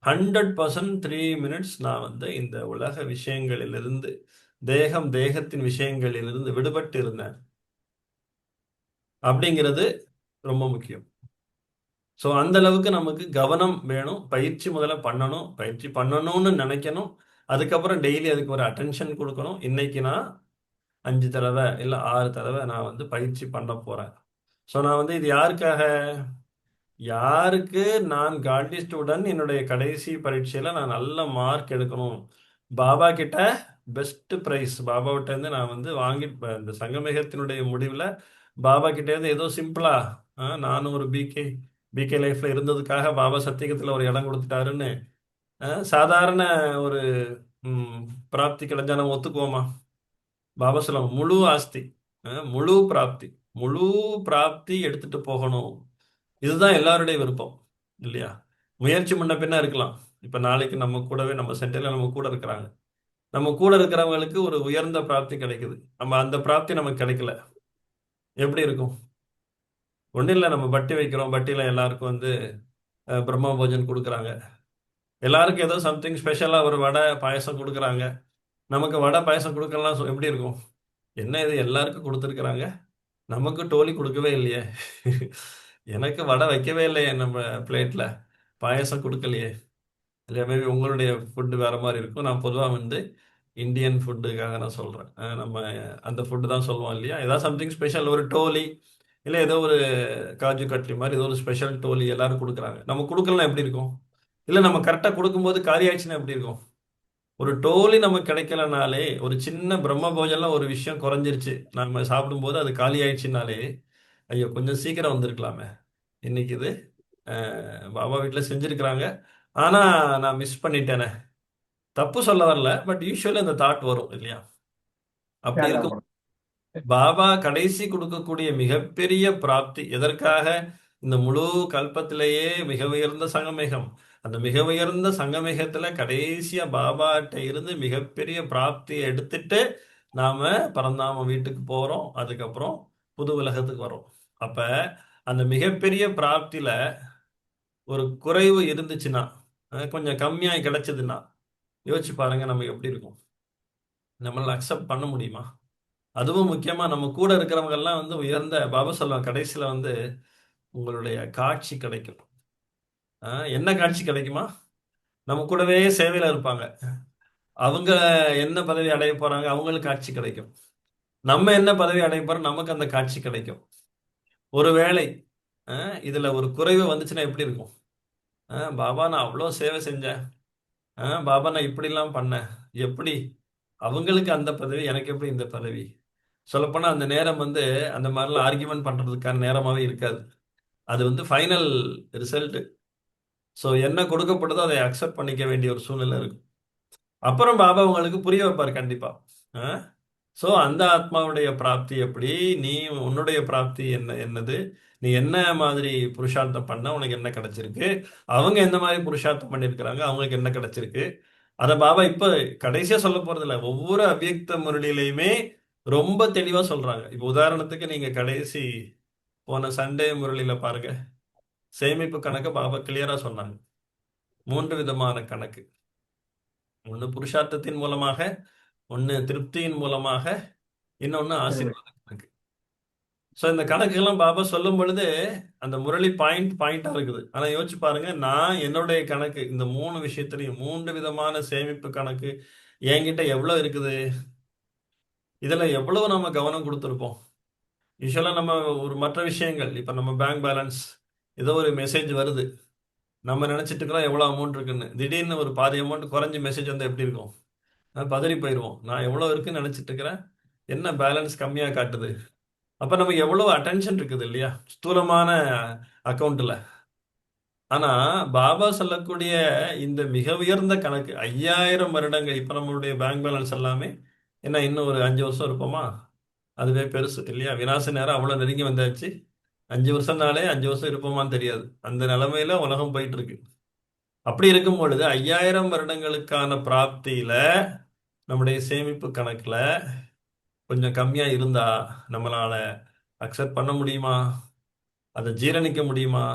100% 3 மினிட்ஸ் நான் வந்து இந்த உலக விஷயங்களிலிருந்து, தேகத்தின் விஷயங்களிலிருந்து விடுபட்டு இருந்தேன் அப்படிங்கிறது ரொம்ப முக்கியம். ஸோ அந்த அளவுக்கு நமக்கு கவனம் வேணும். பயிற்சி முதல்ல பண்ணணும், பயிற்சி பண்ணணும்னு நினைக்கணும். அதுக்கப்புறம் டெய்லி அதுக்கு ஒரு அட்டென்ஷன் கொடுக்கணும். இன்னைக்கு நான் 5 தடவை இல்லை 6 தடவை நான் வந்து பயிற்சி பண்ண போறேன். ஸோ நான் வந்து இது யாருக்காக, யாருக்கு நான் காந்தி ஸ்டூடெண்ட், என்னுடைய கடைசி பரீட்சையில் நான் நல்ல மார்க் எடுக்கணும், பாபா கிட்ட பெஸ்ட் ப்ரைஸ் பாபாவிட்ட இருந்து நான் வந்து வாங்கி, இந்த சங்கமேகத்தினுடைய முடிவில் பாபா கிட்ட இருந்து ஏதோ சிம்பிளா, நானும் ஒரு பிகே லைஃப்ல இருந்ததுக்காக பாபா சத்தியகத்தில் ஒரு இடம் கொடுத்துட்டாருன்னு சாதாரண ஒரு ம், பிராப்தி கிடைஞ்சா நம்ம ஒத்துக்குவோமா? பாபா சொல்லுவாங்க முழு ஆஸ்தி, முழு பிராப்தி, முழு பிராப்தி எடுத்துட்டு போகணும். இதுதான் எல்லாருடைய விருப்பம், இல்லையா? முயற்சி முன்ன பின்ன இருக்கலாம். இப்ப நாளைக்கு நம்ம கூடவே, நம்ம சென்டர்ல நம்ம கூட இருக்கிறாங்க, நம்ம கூட இருக்கிறவங்களுக்கு ஒரு உயர்ந்த பிராப்தி கிடைக்குது, நம்ம அந்த பிராப்தி நமக்கு கிடைக்கல, எப்படி இருக்கும்? ஒன்றும் இல்லை, நம்ம பட்டி வைக்கிறோம், பட்டியில எல்லாருக்கும் வந்து பிரம்மா போஜன் கொடுக்குறாங்க, எல்லாருக்கும் ஏதோ சம்திங் ஸ்பெஷலா ஒரு வடை பாயசம் கொடுக்குறாங்க, நமக்கு வடை பாயசம் கொடுக்கலாம், எப்படி இருக்கும்? என்ன இது எல்லாருக்கும் கொடுத்துருக்குறாங்க, நமக்கு டோலி கொடுக்கவே இல்லையே, எனக்கு வடை வைக்கவே இல்லையே நம்ம பிளேட்ல, பாயசம் கொடுக்கலையே, இல்லையா? மேபி உங்களுடைய ஃபுட்டு வேற மாதிரி இருக்கும். நான் பொதுவாக வந்து இந்தியன் ஃபுட்டுக்காக நான் சொல்றேன். நம்ம அந்த ஃபுட்டு தான் சொல்லுவோம் இல்லையா? ஏதாவது சம்திங் ஸ்பெஷல் ஒரு டோலி, இல்ல ஏதோ ஒரு காஜு கட்லி மாரி ஏதோ ஒரு ஸ்பெஷல் டோலி எல்லாரும் குடுக்குறாங்க. நம்ம குடுக்கலனா எப்படி இருக்கும்? இல்ல நம்ம கரெக்ட்டா குடுக்கும்போது காலி ஆயிடுச்சுன்னா எப்படி இருக்கும்? ஒரு டோலி நமக்கு கிடைக்கலனாலே, ஒரு சின்ன பிரம்ம போஜன்ல ஒரு விஷயம் குறைஞ்சிருச்சு. நம்ம சாப்பிடும்போது அது காலி ஆயிடுச்சுனாலே, ஐயோ! கொஞ்சம் சீக்கிரம் வந்திருக்கலாமே! இன்னைக்கு இது பாபா வீட்ல செஞ்சிருக்கிறாங்க. ஆனா நான் மிஸ் பண்ணிட்டேனே! தப்பு சொல்ல வரல. பட் யூசுவலி அந்த தாட் வரும் இல்லையா? அப்படி இருக்கும் பாபா கடைசி கொடுக்கக்கூடிய மிகப்பெரிய பிராப்தி எதற்காக இந்த முழு கல்பத்திலேயே மிக உயர்ந்த சங்கமேகம் அந்த மிக உயர்ந்த சங்கமேகத்துல கடைசியா பாபாட்ட இருந்து மிகப்பெரிய பிராப்தியை எடுத்துட்டு நாம பரந்தாம வீட்டுக்கு போறோம். அதுக்கப்புறம் புது உலகத்துக்கு வரோம். அப்ப அந்த மிகப்பெரிய பிராப்தியில ஒரு குறைவு இருந்துச்சுன்னா, கொஞ்சம் கம்மியாய் கிடைச்சதுன்னா யோசிச்சு பாருங்க நமக்கு எப்படி இருக்கும்? நம்மளால அக்செப்ட் பண்ண முடியுமா? அதுவும் முக்கியமா நம்ம கூட இருக்கிறவங்க எல்லாம் வந்து உயர்ந்த பாபா சொல்லுவாங்க கடைசியில வந்து உங்களுடைய காட்சி கிடைக்கும். என்ன காட்சி கிடைக்குமா? நம்ம கூடவே சேவையில இருப்பாங்க. அவங்க என்ன பதவி அடைய போறாங்க, அவங்களுக்கு காட்சி கிடைக்கும். நம்ம என்ன பதவி அடைய போறோம், நமக்கு அந்த காட்சி கிடைக்கும். ஒருவேளை இதுல ஒரு குறைவு வந்துச்சுன்னா எப்படி இருக்கும்? பாபா நான் அவ்வளோ சேவை செஞ்சேன். பாபா நான் இப்படிலாம் பண்ணேன். எப்படி? அவங்களுக்கு அந்த பதவி, எனக்கு எப்படி இந்த பதவி? சொல்லப்போனா அந்த நேரம் வந்து அந்த மாதிரிலாம் ஆர்கியூமெண்ட் பண்றதுக்கான நேரமாவே இருக்காது. அது வந்து ஃபைனல் ரிசல்ட். ஸோ என்ன கொடுக்கப்படுதோ அதை அக்செப்ட் பண்ணிக்க வேண்டிய ஒரு சூழ்நிலை இருக்கும். அப்புறம் பாபா உங்களுக்கு புரிய வைப்பார் கண்டிப்பா. ஸோ அந்த ஆத்மாவுடைய பிராப்தி எப்படி, நீ உன்னுடைய பிராப்தி என்னது, நீ என்ன மாதிரி புருஷார்த்தம் பண்ண உனக்கு என்ன கிடைச்சிருக்கு, அவங்க எந்த மாதிரி புருஷார்த்தம் பண்ணியிருக்கிறாங்க அவங்களுக்கு என்ன கிடைச்சிருக்கு. அத பாபா இப்ப கடைசியா சொல்ல போறது இல்ல, ஒவ்வொரு அவ்வியக்த முரளிலையுமே ரொம்ப தெளிவா சொல்றாங்க. இப்ப உதாரணத்துக்கு நீங்க கடைசி போன சண்டே முரளியில பாருங்க, சேமிப்பு கணக்க பாபா கிளியரா சொன்னாங்க. 3 விதமான கணக்கு. ஒண்ணு புருஷார்த்தத்தின் மூலமாக, ஒண்ணு திருப்தியின் மூலமாக, இன்னொன்னு ஆசீர்வாத கணக்கு. சோ இந்த கணக்குகள்லாம் பாபா சொல்லும் பொழுது அந்த முரளி பாயிண்டா இருக்குது. ஆனா யோசிச்சு பாருங்க, நான் என்னுடைய கணக்கு இந்த 3 விஷயத்திலையும் 3 விதமான சேமிப்பு கணக்கு என்கிட்ட எவ்வளவு இருக்குது? இதுல எவ்வளவு நம்ம கவனம் கொடுத்திருப்போம்? யூசுவலா நம்ம ஒரு மற்ற விஷயங்கள், இப்ப நம்ம பேங்க் பேலன்ஸ் ஏதோ ஒரு மெசேஜ் வருது. நம்ம நினைச்சிட்டு இருக்கிறோம் எவ்வளவு அமௌண்ட் இருக்குன்னு. திடீர்னு ஒரு பாதி அமௌண்ட் குறைஞ்சு மெசேஜ் வந்தா எப்படி இருக்கும்? பதறி போயிருவோம். நான் எவ்வளவு இருக்குன்னு நினைச்சிட்டு இருக்கிறேன். என்ன பேலன்ஸ் கம்மியா காட்டுது? அப்ப நமக்கு எவ்வளவு அட்டென்ஷன் இருக்குது இல்லையா? ஸ்தூலமான அக்கவுண்ட்ல. ஆனா பாபா சொல்லக்கூடிய இந்த மிக உயர்ந்த கணக்கு 5000 வருடங்கள் இப்ப நம்மளுடைய பேங்க் பேலன்ஸ் எல்லாமே என்ன இன்னும் ஒரு 5 வருஷம் இருப்போமா? அதுவே பெருசு இல்லையா? விநாச நேரம் அவ்வளவு நெருங்கி வந்தாச்சு. 5 வருஷம்னாலே 5 வருஷம் இருப்போமான்னு தெரியாது. அந்த நிலைமையில உலகம் போயிட்டு இருக்கு. அப்படி இருக்கும் பொழுது 5000 வருடங்களுக்கான பிராப்தியில நம்முடைய சேமிப்பு கணக்குல கொஞ்சம் கம்மியா இருந்தா நம்மளால அக்செப்ட் பண்ண முடியுமா? அதை ஜீரணிக்க முடியுமா?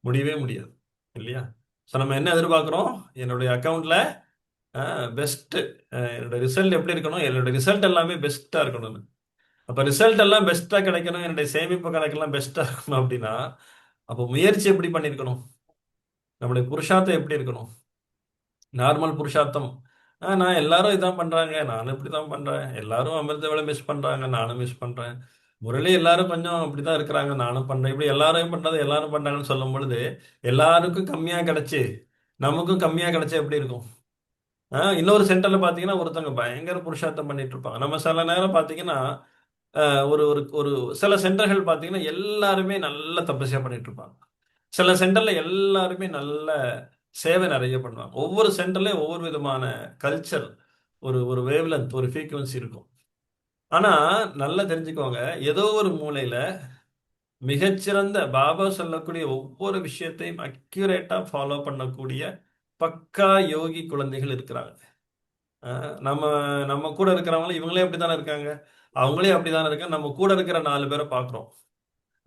முடியவே முடியாது இல்லையா? ஸோ நம்ம என்ன எதிர்பார்க்குறோம்? என்னுடைய அக்கவுண்ட்ல பெஸ்ட் என்னோட ரிசல்ட் எப்படி இருக்கணும்? என்னோட ரிசல்ட் எல்லாமே பெஸ்டா இருக்கணும்னு. அப்ப ரிசல்ட் எல்லாம் பெஸ்டா கிடைக்கணும், என்னுடைய சேமிப்பு கணக்கெல்லாம் பெஸ்டா இருக்கணும் அப்படின்னா அப்போ முயற்சி எப்படி பண்ணியிருக்கணும்? நம்முடைய புருஷார்த்தம் எப்படி இருக்கணும்? நார்மல் புருஷார்த்தம். நான் எல்லாரும் இதான் பண்றாங்க. நானும் இப்படிதான் பண்றேன். எல்லாரும் அமிர்த வேலை மிஸ் பண்றாங்க. நானும் மிஸ் பண்றேன். முரளி எல்லாரும் கொஞ்சம் இப்படிதான் இருக்கிறாங்க. நானும் பண்றேன். இப்படி எல்லாரும் பண்றது எல்லாரும் பண்றாங்கன்னு சொல்லும் பொழுது, எல்லாருக்கும் கம்மியா கிடைச்சு, நமக்கும் கம்மியா கிடைச்சா எப்படி இருக்கும்? இன்னொரு சென்டர்ல பாத்தீங்கன்னா, ஒருத்தவங்க பயங்கர புருஷார்த்தம் பண்ணிட்டு இருப்பாங்க. நம்ம சில நேரம் பாத்தீங்கன்னா, ஒரு ஒரு ஒரு சில சென்டர்கள் பாத்தீங்கன்னா, எல்லாருமே நல்ல தபஸ்யா பண்ணிட்டு இருப்பாங்க. சில சென்டர்ல எல்லாருமே நல்ல சேவை நிறைய பண்ணுவாங்க. ஒவ்வொரு சென்டர்லயும் ஒவ்வொரு விதமான கல்ச்சர், ஒரு ஒரு வேவ்லென்த், ஒரு ஃப்ரீக்வன்சி இருக்கும். ஆனா நல்லா தெரிஞ்சுக்கோங்க, ஏதோ ஒரு மூலையில மிகச்சிறந்த பாபா சொல்லக்கூடிய ஒவ்வொரு விஷயத்தையும் அக்யூரேட்டா ஃபாலோ பண்ணக்கூடிய பக்கா யோகி குழந்தைகள் இருக்கிறாங்க. நம்ம நம்ம கூட இருக்கிறவங்களும் இவங்களே அப்படித்தானே இருக்காங்க. அவங்களே அப்படித்தானே இருக்காங்க. நம்ம கூட இருக்கிற 4 பேரை பார்க்கிறோம்.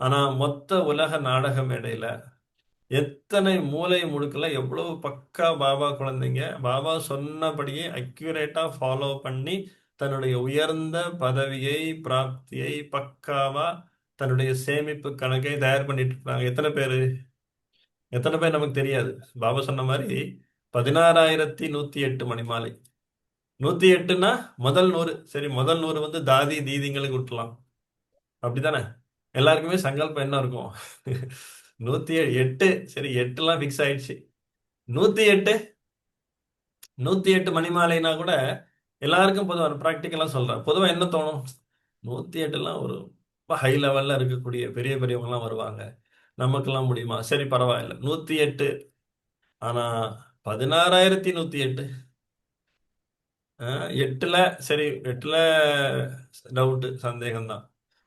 ஆனா மொத்த உலக நாடக மேடையில எத்தனை மூலை முடுக்குல எவ்வளவு பக்கா பாபா குழந்தைங்க பாபா சொன்னபடியே அக்யூரேட்டா ஃபாலோ பண்ணி தன்னுடைய உயர்ந்த பதவியை பிராப்தியை பக்காவா தன்னுடைய சேமிப்பு கணக்கை தயார் பண்ணிட்டு இருக்காங்க. எத்தனை பேர் நமக்கு தெரியாது. பாபா சொன்ன மாதிரி 16,108 மணிமாலை. 108ன்னா முதல் 100. சரி, முதல் 100 வந்து தாதி தீதிங்களுக்கு விட்டுலாம். அப்படித்தானே? எல்லாருக்குமே சங்கல்பம் என்ன இருக்கும்? 108. சரி, 8லாம் ஃபிக்ஸ் ஆயிடுச்சு. 108, 108 மணிமாலைனா கூட எல்லாருக்கும் பொதுவா ப்ராக்டிக்கலா சொல்றேன். பொதுவா என்ன தோணும்? 108லாம் ஒரு ஹை லெவல்ல இருக்கக்கூடிய பெரிய பெரியவங்கலாம் வருவாங்க. நமக்கெல்லாம் முடியுமா? சரி, பரவாயில்ல. 108. ஆனா 16,108. 8ல சரி, 8ல டவுட், சந்தேகம் தான்.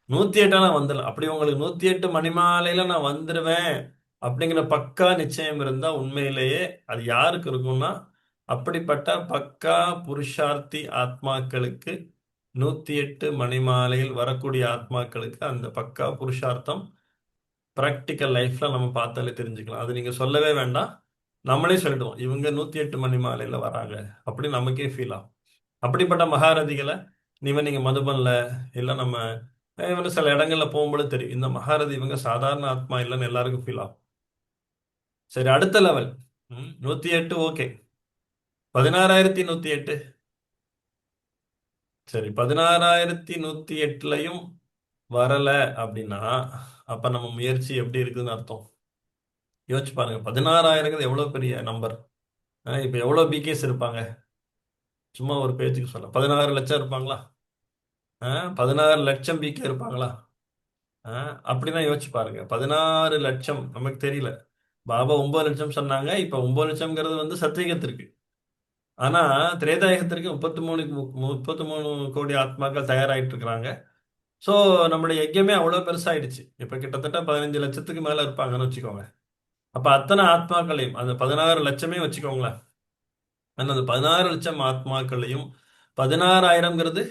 108 நான் வந்துடலாம். அப்படி உங்களுக்கு 108 மணிமாலையில நான் வந்துருவேன் அப்படிங்கிற பக்கா நிச்சயம் இருந்தா உண்மையிலேயே அது யாருக்கு இருக்கும்னா, அப்படிப்பட்ட பக்கா புருஷார்த்தி ஆத்மாக்களுக்கு, 108 மணிமாலையில் வரக்கூடிய ஆத்மாக்களுக்கு அந்த பக்கா புருஷார்த்தம் பிராக்டிக்கல் லைஃப்ல நம்ம பார்த்தாலே தெரிஞ்சுக்கலாம். அது நீங்க சொல்லவே வேண்டாம். நம்மளே சொல்லிடுவோம். இவங்க 108 மணிமாலையில வராங்க. அப்படி நமக்கே ஃபீல் ஆகும். அப்படிப்பட்ட மகாரதிகளை நீங்க மதுபன்ல இல்ல நம்ம இவங்க சில இடங்கள்ல போகும்போது தெரியும். இந்த மகாரதி இவங்க சாதாரண ஆத்மா இல்லைன்னு எல்லாருக்கும் ஃபீல் ஆகும். சரி, அடுத்த லெவல். 108 ஓகே. 16,108. சரி, 16,108லயும் வரல அப்படின்னா அப்ப நம்ம முயற்சி எப்படி இருக்குதுன்னு அர்த்தம். யோசிச்சு பாருங்க. 16,000 எவ்வளவு பெரிய நம்பர். இப்ப எவ்வளவு பிகேஸ் இருப்பாங்க? சும்மா ஒரு பேச்சுக்கு சொல்ல 16 லட்சம் இருப்பாங்களா? 16 லட்சம் பிகே இருப்பாங்களா? அப்படின்னா யோசிச்சு பாருங்க. 16 லட்சம் நமக்கு தெரியல. பாபா 9 லட்சம் சொன்னாங்க. இப்ப 9 லட்சம்ங்கிறது வந்து சத்தியகத்திற்கு. ஆனா திரேதாயுகத்திற்கு 33 கோடி ஆத்மாக்கள் தயாராயிட்டு இருக்கிறாங்க. சோ நம்மளுடைய யஜ்யமே அவ்வளவு பெருசாயிடுச்சு. இப்ப கிட்டத்தட்ட 15 லட்சத்துக்கு மேல இருப்பாங்கன்னு வச்சுக்கோங்க. அப்ப அத்தனை ஆத்மாக்களையும் அந்த 16 லட்சமே வச்சுக்கோங்களேன். ஆனா அந்த 16 லட்சம் ஆத்மாக்களையும் 16,000ங்கிறது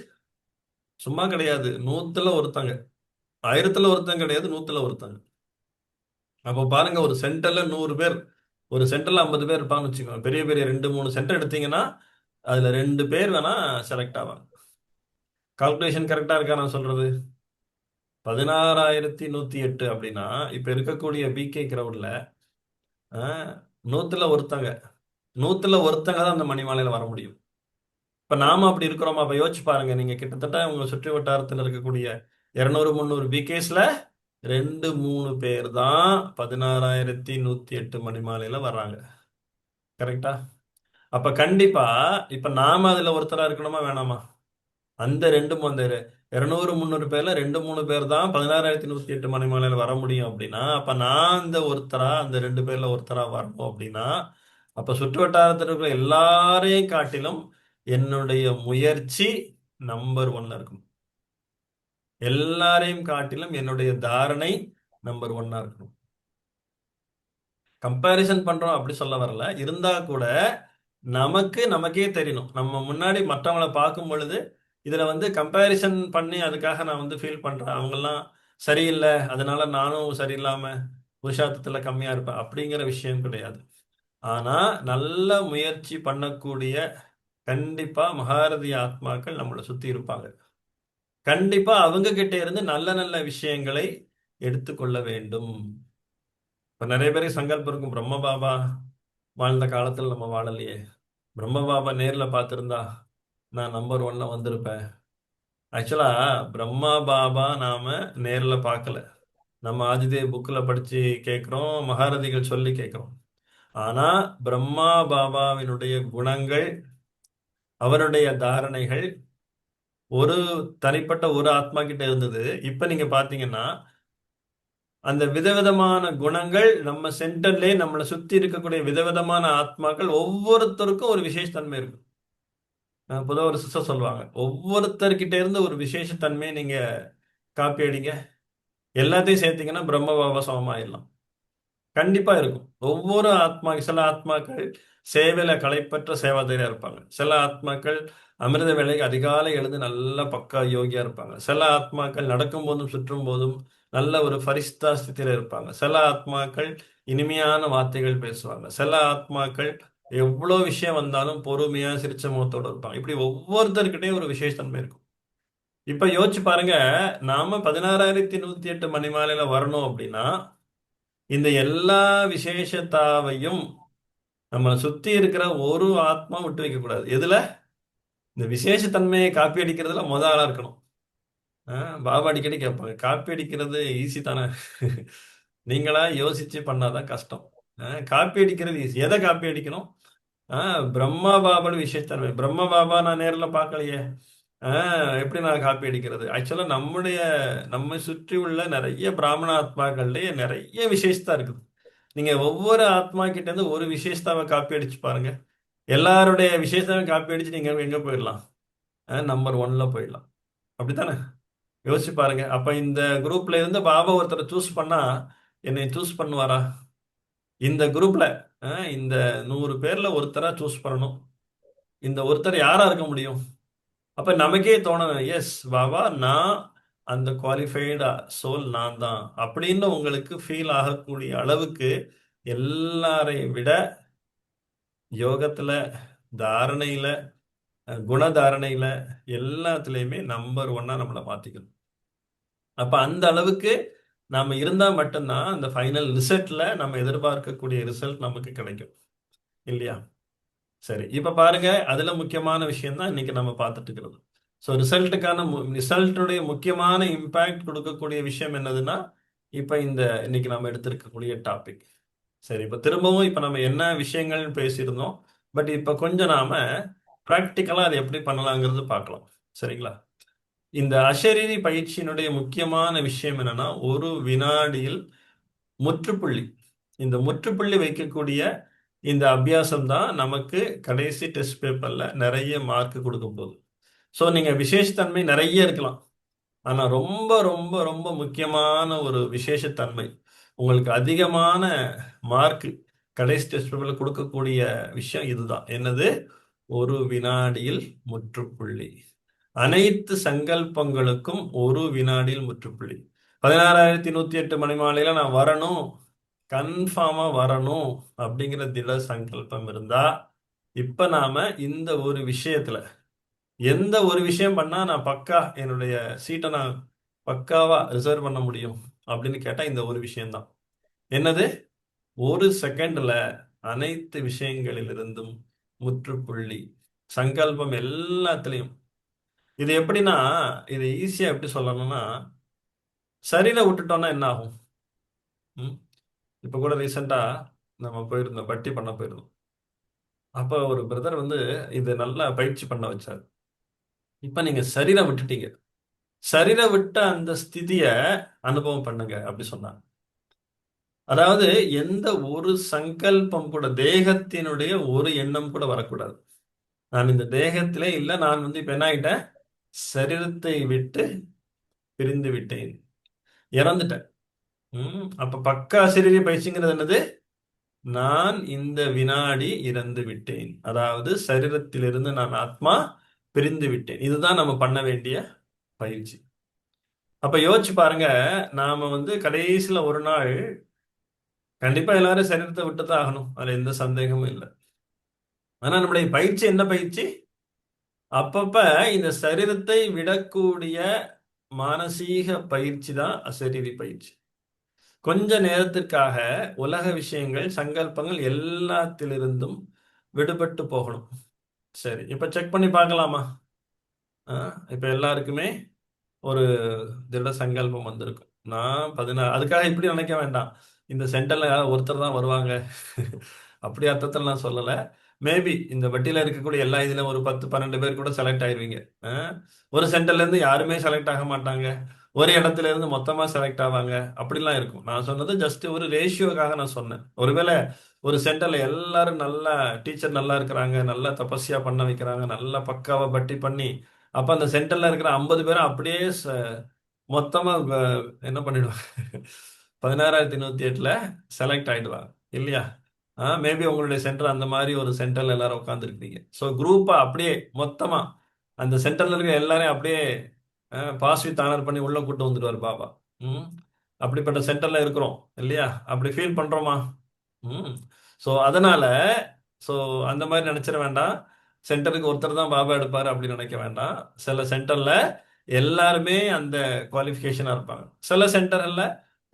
சும்மா கிடையாது. 100ல ஒருத்தங்க. 1000ல ஒருத்தங்க கிடையாது. 100ல ஒருத்தங்க. அப்ப பாருங்க, ஒரு சென்டர்ல 100 பேர், ஒரு சென்டர்ல 50 பேர் இருப்பாங்கன்னு வச்சுக்கோங்க. பெரிய பெரிய 2 3 சென்டர் எடுத்தீங்கன்னா அதுல 2 பேர் வேணா செலக்ட் ஆவாங்க. கால்குலேஷன் கரெக்டா இருக்கா நான் சொல்றது? 16,108 அப்படின்னா இப்ப இருக்கக்கூடிய பிகே கிரவுட்ல 100ல ஒருத்தங்க, 100ல ஒருத்தங்க தான் அந்த மணிமாலையில வர முடியும். இப்ப நாம அப்படி இருக்கிறோமா? அப்ப யோசிச்சு பாருங்க. நீங்க கிட்டத்தட்ட உங்க சுற்று வட்டாரத்தில் இருக்கக்கூடிய 200 300 பிகேஸ்ல 2 3 பேர் தான் 16,108 மணிமாலையில வர்றாங்க. கரெக்டா? அப்ப கண்டிப்பா இப்ப நாம அதுல ஒருத்தரா இருக்கணுமா வேணாமா? அந்த 200 300 பேர்ல 2 3 பேர் தான் 16,108 மணிமாலையில வர முடியும் அப்படின்னா, அப்ப நான் அந்த ஒருத்தரா, அந்த 2 பேர்ல ஒருத்தரா வரணும் அப்படின்னா, அப்ப சுற்று வட்டாரத்தில் இருக்கிற எல்லாரையும் காட்டிலும் என்னுடைய முயற்சி நம்பர் ஒன்ல இருக்கும். எல்லாரையும் காட்டிலும் என்னுடைய தாரணை நம்பர் ஒன்னா இருக்கணும். கம்பேரிசன் பண்றோம் அப்படி சொல்ல வரல. இருந்தா கூட நமக்கே தெரியணும். நம்ம முன்னாடி மற்றவங்கள பார்க்கும் பொழுது இதுல வந்து கம்பேரிசன் பண்ணி அதுக்காக நான் வந்து ஃபீல் பண்றேன். அவங்கெல்லாம் சரியில்லை, அதனால நானும் சரியில்லாம புருஷார்த்தத்துல கம்மியா இருப்பேன் அப்படிங்கிற விஷயம் கிடையாது. ஆனா நல்ல முயற்சி பண்ணக்கூடிய கண்டிப்பா மகாரதி ஆத்மாக்கள் நம்மளை சுத்தி இருப்பாங்க. கண்டிப்பா அவங்க கிட்ட இருந்து நல்ல நல்ல விஷயங்களை எடுத்துக்கொள்ள வேண்டும். இப்ப நிறைய பேருக்கு சங்கல்பம் இருக்கும், பிரம்ம பாபா வாழ்ந்த காலத்துல நம்ம வாழலையே, பிரம்ம பாபா நேர்ல பார்த்திருந்தா நான் நம்பர் ஒன்ல வந்திருப்பேன். ஆக்சுவலா பிரம்மா பாபா நாம நேர்ல பார்க்கல. நம்ம ஆதிதேவ் புக்ல படிச்சு கேட்கிறோம், மகாரதிகள் சொல்லி கேட்கிறோம். ஆனா பிரம்மா பாபாவினுடைய குணங்கள், அவருடைய தாரணைகள் ஒரு தனிப்பட்ட ஒரு ஆத்மா கிட்ட இருந்தது. இப்ப நீங்க பாத்தீங்கன்னா அந்த விதவிதமான குணங்கள் நம்ம சென்டர்லயே நம்மளை சுத்தி இருக்கக்கூடிய விதவிதமான ஆத்மாக்கள் ஒவ்வொருத்தருக்கும் ஒரு விசேஷத்தன்மை இருக்கு. பொதுவாக ஒரு சிஸ்டர் சொல்லுவாங்க, ஒவ்வொருத்தர்கிட்ட இருந்து ஒரு விசேஷத்தன்மையை நீங்க காப்பி அடிங்க, எல்லாத்தையும் சேர்த்தீங்கன்னா பிரம்ம பாபா சமமாயிடலாம். கண்டிப்பா இருக்கும். ஒவ்வொரு ஆத்மா, சில ஆத்மாக்கள் சேவையில களைப்பற்ற சேவாதாரியா இருப்பாங்க. சில ஆத்மாக்கள் அமிர்த வேளைக்கு அதிகாலை எழுந்து நல்ல பக்கா யோகியா இருப்பாங்க. சில ஆத்மாக்கள் நடக்கும் போதும் சுற்றும் போதும் நல்ல ஒரு ஃபரிஸ்தா ஸ்திதியில இருப்பாங்க. சில ஆத்மாக்கள் இனிமையான வார்த்தைகள் பேசுவாங்க. சில ஆத்மாக்கள் எவ்வளவு விஷயம் வந்தாலும் பொறுமையா சிரிச்ச முகத்தோட இருப்பாங்க. இப்படி ஒவ்வொருத்தருக்கிட்டையும் ஒரு விசேஷத்தன்மை இருக்கும். இப்ப யோசிச்சு பாருங்க, நாம 16,108 மணிமாலையில வரணும் அப்படின்னா இந்த எல்லா விசேஷத்தாவையும் நம்ம சுத்தி இருக்கிற ஒரு ஆத்மா விட்டு வைக்க கூடாது. எதுல? இந்த விசேஷத்தன்மையை காப்பி அடிக்கிறதுல ஆளா இருக்கணும். பாபா அடிக்கடி கேட்பாங்க, காப்பி அடிக்கிறது ஈஸி தானே? நீங்களா யோசிச்சு பண்ணாதான் கஷ்டம். காப்பி அடிக்கிறது ஈஸி. எதை காப்பி அடிக்கணும்? பிரம்மா பாபாவோட விசேஷத்தன்மை. பிரம்ம பாபா நான் நேர்ல பார்க்கலையே. எப்படி நான் காப்பி அடிக்கிறது? ஆக்சுவலா நம்மை சுற்றி உள்ள நிறைய பிராமண ஆத்மாக்கள்லயே நிறைய விசேஷத்தா இருக்குது. நீங்க ஒவ்வொரு ஆத்மா கிட்ட இருந்து ஒரு விசேஷத்தாவை காப்பி அடிச்சு பாருங்க. எல்லாருடைய விசேஷத்தாவை காப்பி அடிச்சு நீங்க எங்க போயிடலாம்? நம்பர் ஒன்ல போயிடலாம். அப்படித்தானே? யோசிச்சு பாருங்க. அப்ப இந்த குரூப்ல இருந்து பாபா ஒருத்தரை சூஸ் பண்ணா என்னை சூஸ் பண்ணுவாரா? இந்த குரூப்ல இந்த 100 பேர்ல ஒருத்தரா சூஸ் பண்ணணும். இந்த ஒருத்தர் யாரா இருக்க முடியும்? அப்ப நமக்கே தோணணும், எஸ் பாபா, நான் அந்த குவாலிஃபைடு சோல் நான் தான் அப்படின்னு உங்களுக்கு ஃபீல் ஆகக்கூடிய அளவுக்கு எல்லாரையும் விட யோகத்துல, தாரணையில, குணதாரணையில எல்லாத்துலயுமே நம்பர் ஒன்னா நம்மளை மாத்திக்கணும். அப்ப அந்த அளவுக்கு நாம இருந்தா மட்டும்தான் அந்த ஃபைனல் ரிசல்ட்ல நம்ம எதிர்பார்க்கக்கூடிய ரிசல்ட் நமக்கு கிடைக்கும், இல்லையா? சரி, இப்ப பாருங்க, அதுல முக்கியமான விஷயம் தான் இன்னைக்கு நம்ம பார்த்துட்டு இருக்கிறது. ஸோ ரிசல்ட்டுடைய முக்கியமான இம்பாக்ட் கொடுக்கக்கூடிய விஷயம் என்னதுன்னா, இப்ப இன்னைக்கு நம்ம எடுத்திருக்கக்கூடிய டாபிக். சரி, இப்ப திரும்பவும் இப்ப நம்ம என்ன விஷயங்கள் பேசியிருந்தோம், பட் இப்ப கொஞ்சம் நாம ப்ராக்டிக்கலா அதை எப்படி பண்ணலாங்கிறது பார்க்கலாம். சரிங்களா? இந்த அஷரீரி பயிற்சியினுடைய முக்கியமான விஷயம் என்னன்னா, ஒரு வினாடியில் முற்றுப்புள்ளி. இந்த முற்றுப்புள்ளி வைக்கக்கூடிய இந்த அபியாசம் தான் நமக்கு கடைசி டெஸ்ட் பேப்பர்ல நிறைய மார்க் கொடுக்க போகுது. ஸோ நீங்க விசேஷத்தன்மை நிறைய இருக்கலாம், ஆனா ரொம்ப ரொம்ப ரொம்ப முக்கியமான ஒரு விசேஷத்தன்மை, உங்களுக்கு அதிகமான மார்க் கடைசி டெஸ்ட் பேப்பர்ல கொடுக்கக்கூடிய விஷயம் இதுதான். என்னது? ஒரு வினாடியில் முற்றுப்புள்ளி. அனைத்து சங்கல்பங்களுக்கும் ஒரு வினாடியில் முற்றுப்புள்ளி. 16,108 மணிமாலையில நான் வரணும், கன்ஃபார்மா வரணும் அப்படிங்கிற திட சங்கல்பம் இருந்தா, இப்ப நாம இந்த ஒரு விஷயத்துல எந்த ஒரு விஷயம் பண்ணா நான் பக்கா என்னுடைய சீட்டை நான் பக்காவா ரிசர்வ் பண்ண முடியும் அப்படின்னு கேட்டா இந்த ஒரு விஷயம்தான். என்னது? ஒரு செகண்ட்ல அனைத்து விஷயங்களிலிருந்தும் முற்றுப்புள்ளி. சங்கல்பம் எல்லாத்துலயும். இது எப்படின்னா, இது ஈஸியா எப்படி சொல்லணும்னா, சரியில விட்டுட்டோம்னா என்ன ஆகும்? ம்? இப்ப கூட ரீசெண்டா நம்ம போயிருந்தோம், பட்டி பண்ண போயிருந்தோம். அப்ப ஒரு பிரதர் வந்து இது நல்லா பயிற்சி பண்ண வச்சார். இப்ப நீங்க சரீரை விட்டுட்டீங்க, சரீரை விட்ட அந்த ஸ்திதிய அனுபவம் பண்ணுங்க அப்படி சொன்னாங்க. அதாவது எந்த ஒரு சங்கல்பம் கூட, தேகத்தினுடைய ஒரு எண்ணம் கூட வரக்கூடாது. நான் இந்த தேகத்திலே இல்ல, நான் வந்து இப்ப என்ன ஆயிட்டேன்? சரீரத்தை விட்டு பிரிந்து விட்டேன், இறந்துட்டேன். அப்ப பக்கா சரீர பயிற்சிங்கிறது என்னது? நான் இந்த வினாடி இறந்து விட்டேன், அதாவது சரீரத்திலிருந்து நான் ஆத்மா பிரிந்து விட்டேன். இதுதான் நம்ம பண்ண வேண்டிய பயிற்சி. அப்ப யோசிச்சு பாருங்க, நாம வந்து கடைசியில ஒரு நாள் கண்டிப்பா எல்லாரும் சரீரத்தை விட்டுதான் ஆகணும், அதுல எந்த சந்தேகமும் இல்லை. ஆனா நம்முடைய பயிற்சி என்ன பயிற்சி? அப்பப்ப இந்த சரீரத்தை விடக்கூடிய மானசீக பயிற்சி தான் அசரீரி பயிற்சி. கொஞ்ச நேரத்திற்காக உலக விஷயங்கள், சங்கல்பங்கள் எல்லாத்திலிருந்தும் விடுபட்டு போகணும். சரி, இப்ப செக் பண்ணி பார்க்கலாமா? இப்ப எல்லாருக்குமே ஒரு திட சங்கல்பம் வந்திருக்கும். நான் 16, அதுக்காக இப்படி நினைக்க வேண்டாம், இந்த சென்டர்ல ஒருத்தர் தான் வருவாங்க அப்படி அர்த்தத்தில் நான் சொல்லல. மேபி இந்த வட்டியில இருக்கக்கூடிய எல்லா இதுல ஒரு 10-12 பேர் கூட செலக்ட் ஆயிருவீங்க. ஒரு சென்டர்ல இருந்து யாருமே செலக்ட் ஆக மாட்டாங்க, ஒரு இடத்துல இருந்து மொத்தமா செலக்ட் ஆவாங்க, அப்படிலாம் இருக்கும். நான் சொன்னது ஜஸ்ட் ஒரு ரேஷியோக்காக நான் சொன்னேன். ஒருவேளை ஒரு சென்டர்ல எல்லாரும் நல்லா, டீச்சர் நல்லா இருக்கிறாங்க, நல்லா தபஸ்யா பண்ண வைக்கிறாங்க, நல்லா பக்காவா பட்டி பண்ணி, அப்ப அந்த சென்டர்ல இருக்கிற 50 பேரும் அப்படியே மொத்தமா என்ன பண்ணிடுவாங்க? 16,108ல செலக்ட் ஆயிடுவாங்க, இல்லையா? மேபி உங்களுடைய சென்டர் அந்த மாதிரி ஒரு சென்டர்ல எல்லாரும் உட்காந்துருக்கீங்க. ஸோ குரூப்பா அப்படியே மொத்தமா அந்த சென்டர்ல இருக்க எல்லாரையும் அப்படியே பாஸ் வித் ஆனர் பண்ணி உள்ள கூட்டு வந்துடுவார் பாபா. ம் அப்படிப்பட்ட சென்டர்ல இருக்கிறோம், இல்லையா? அப்படி ஃபீல் பண்றோமா? ம் ஸோ அதனால, ஸோ அந்த மாதிரி நினைச்சிட வேண்டாம், சென்டருக்கு ஒருத்தர் தான் பாபா எடுப்பாரு அப்படி நினைக்க வேண்டாம். சில சென்டர்ல எல்லாருமே அந்த குவாலிஃபிகேஷனா இருப்பாங்க, சில சென்டர்ல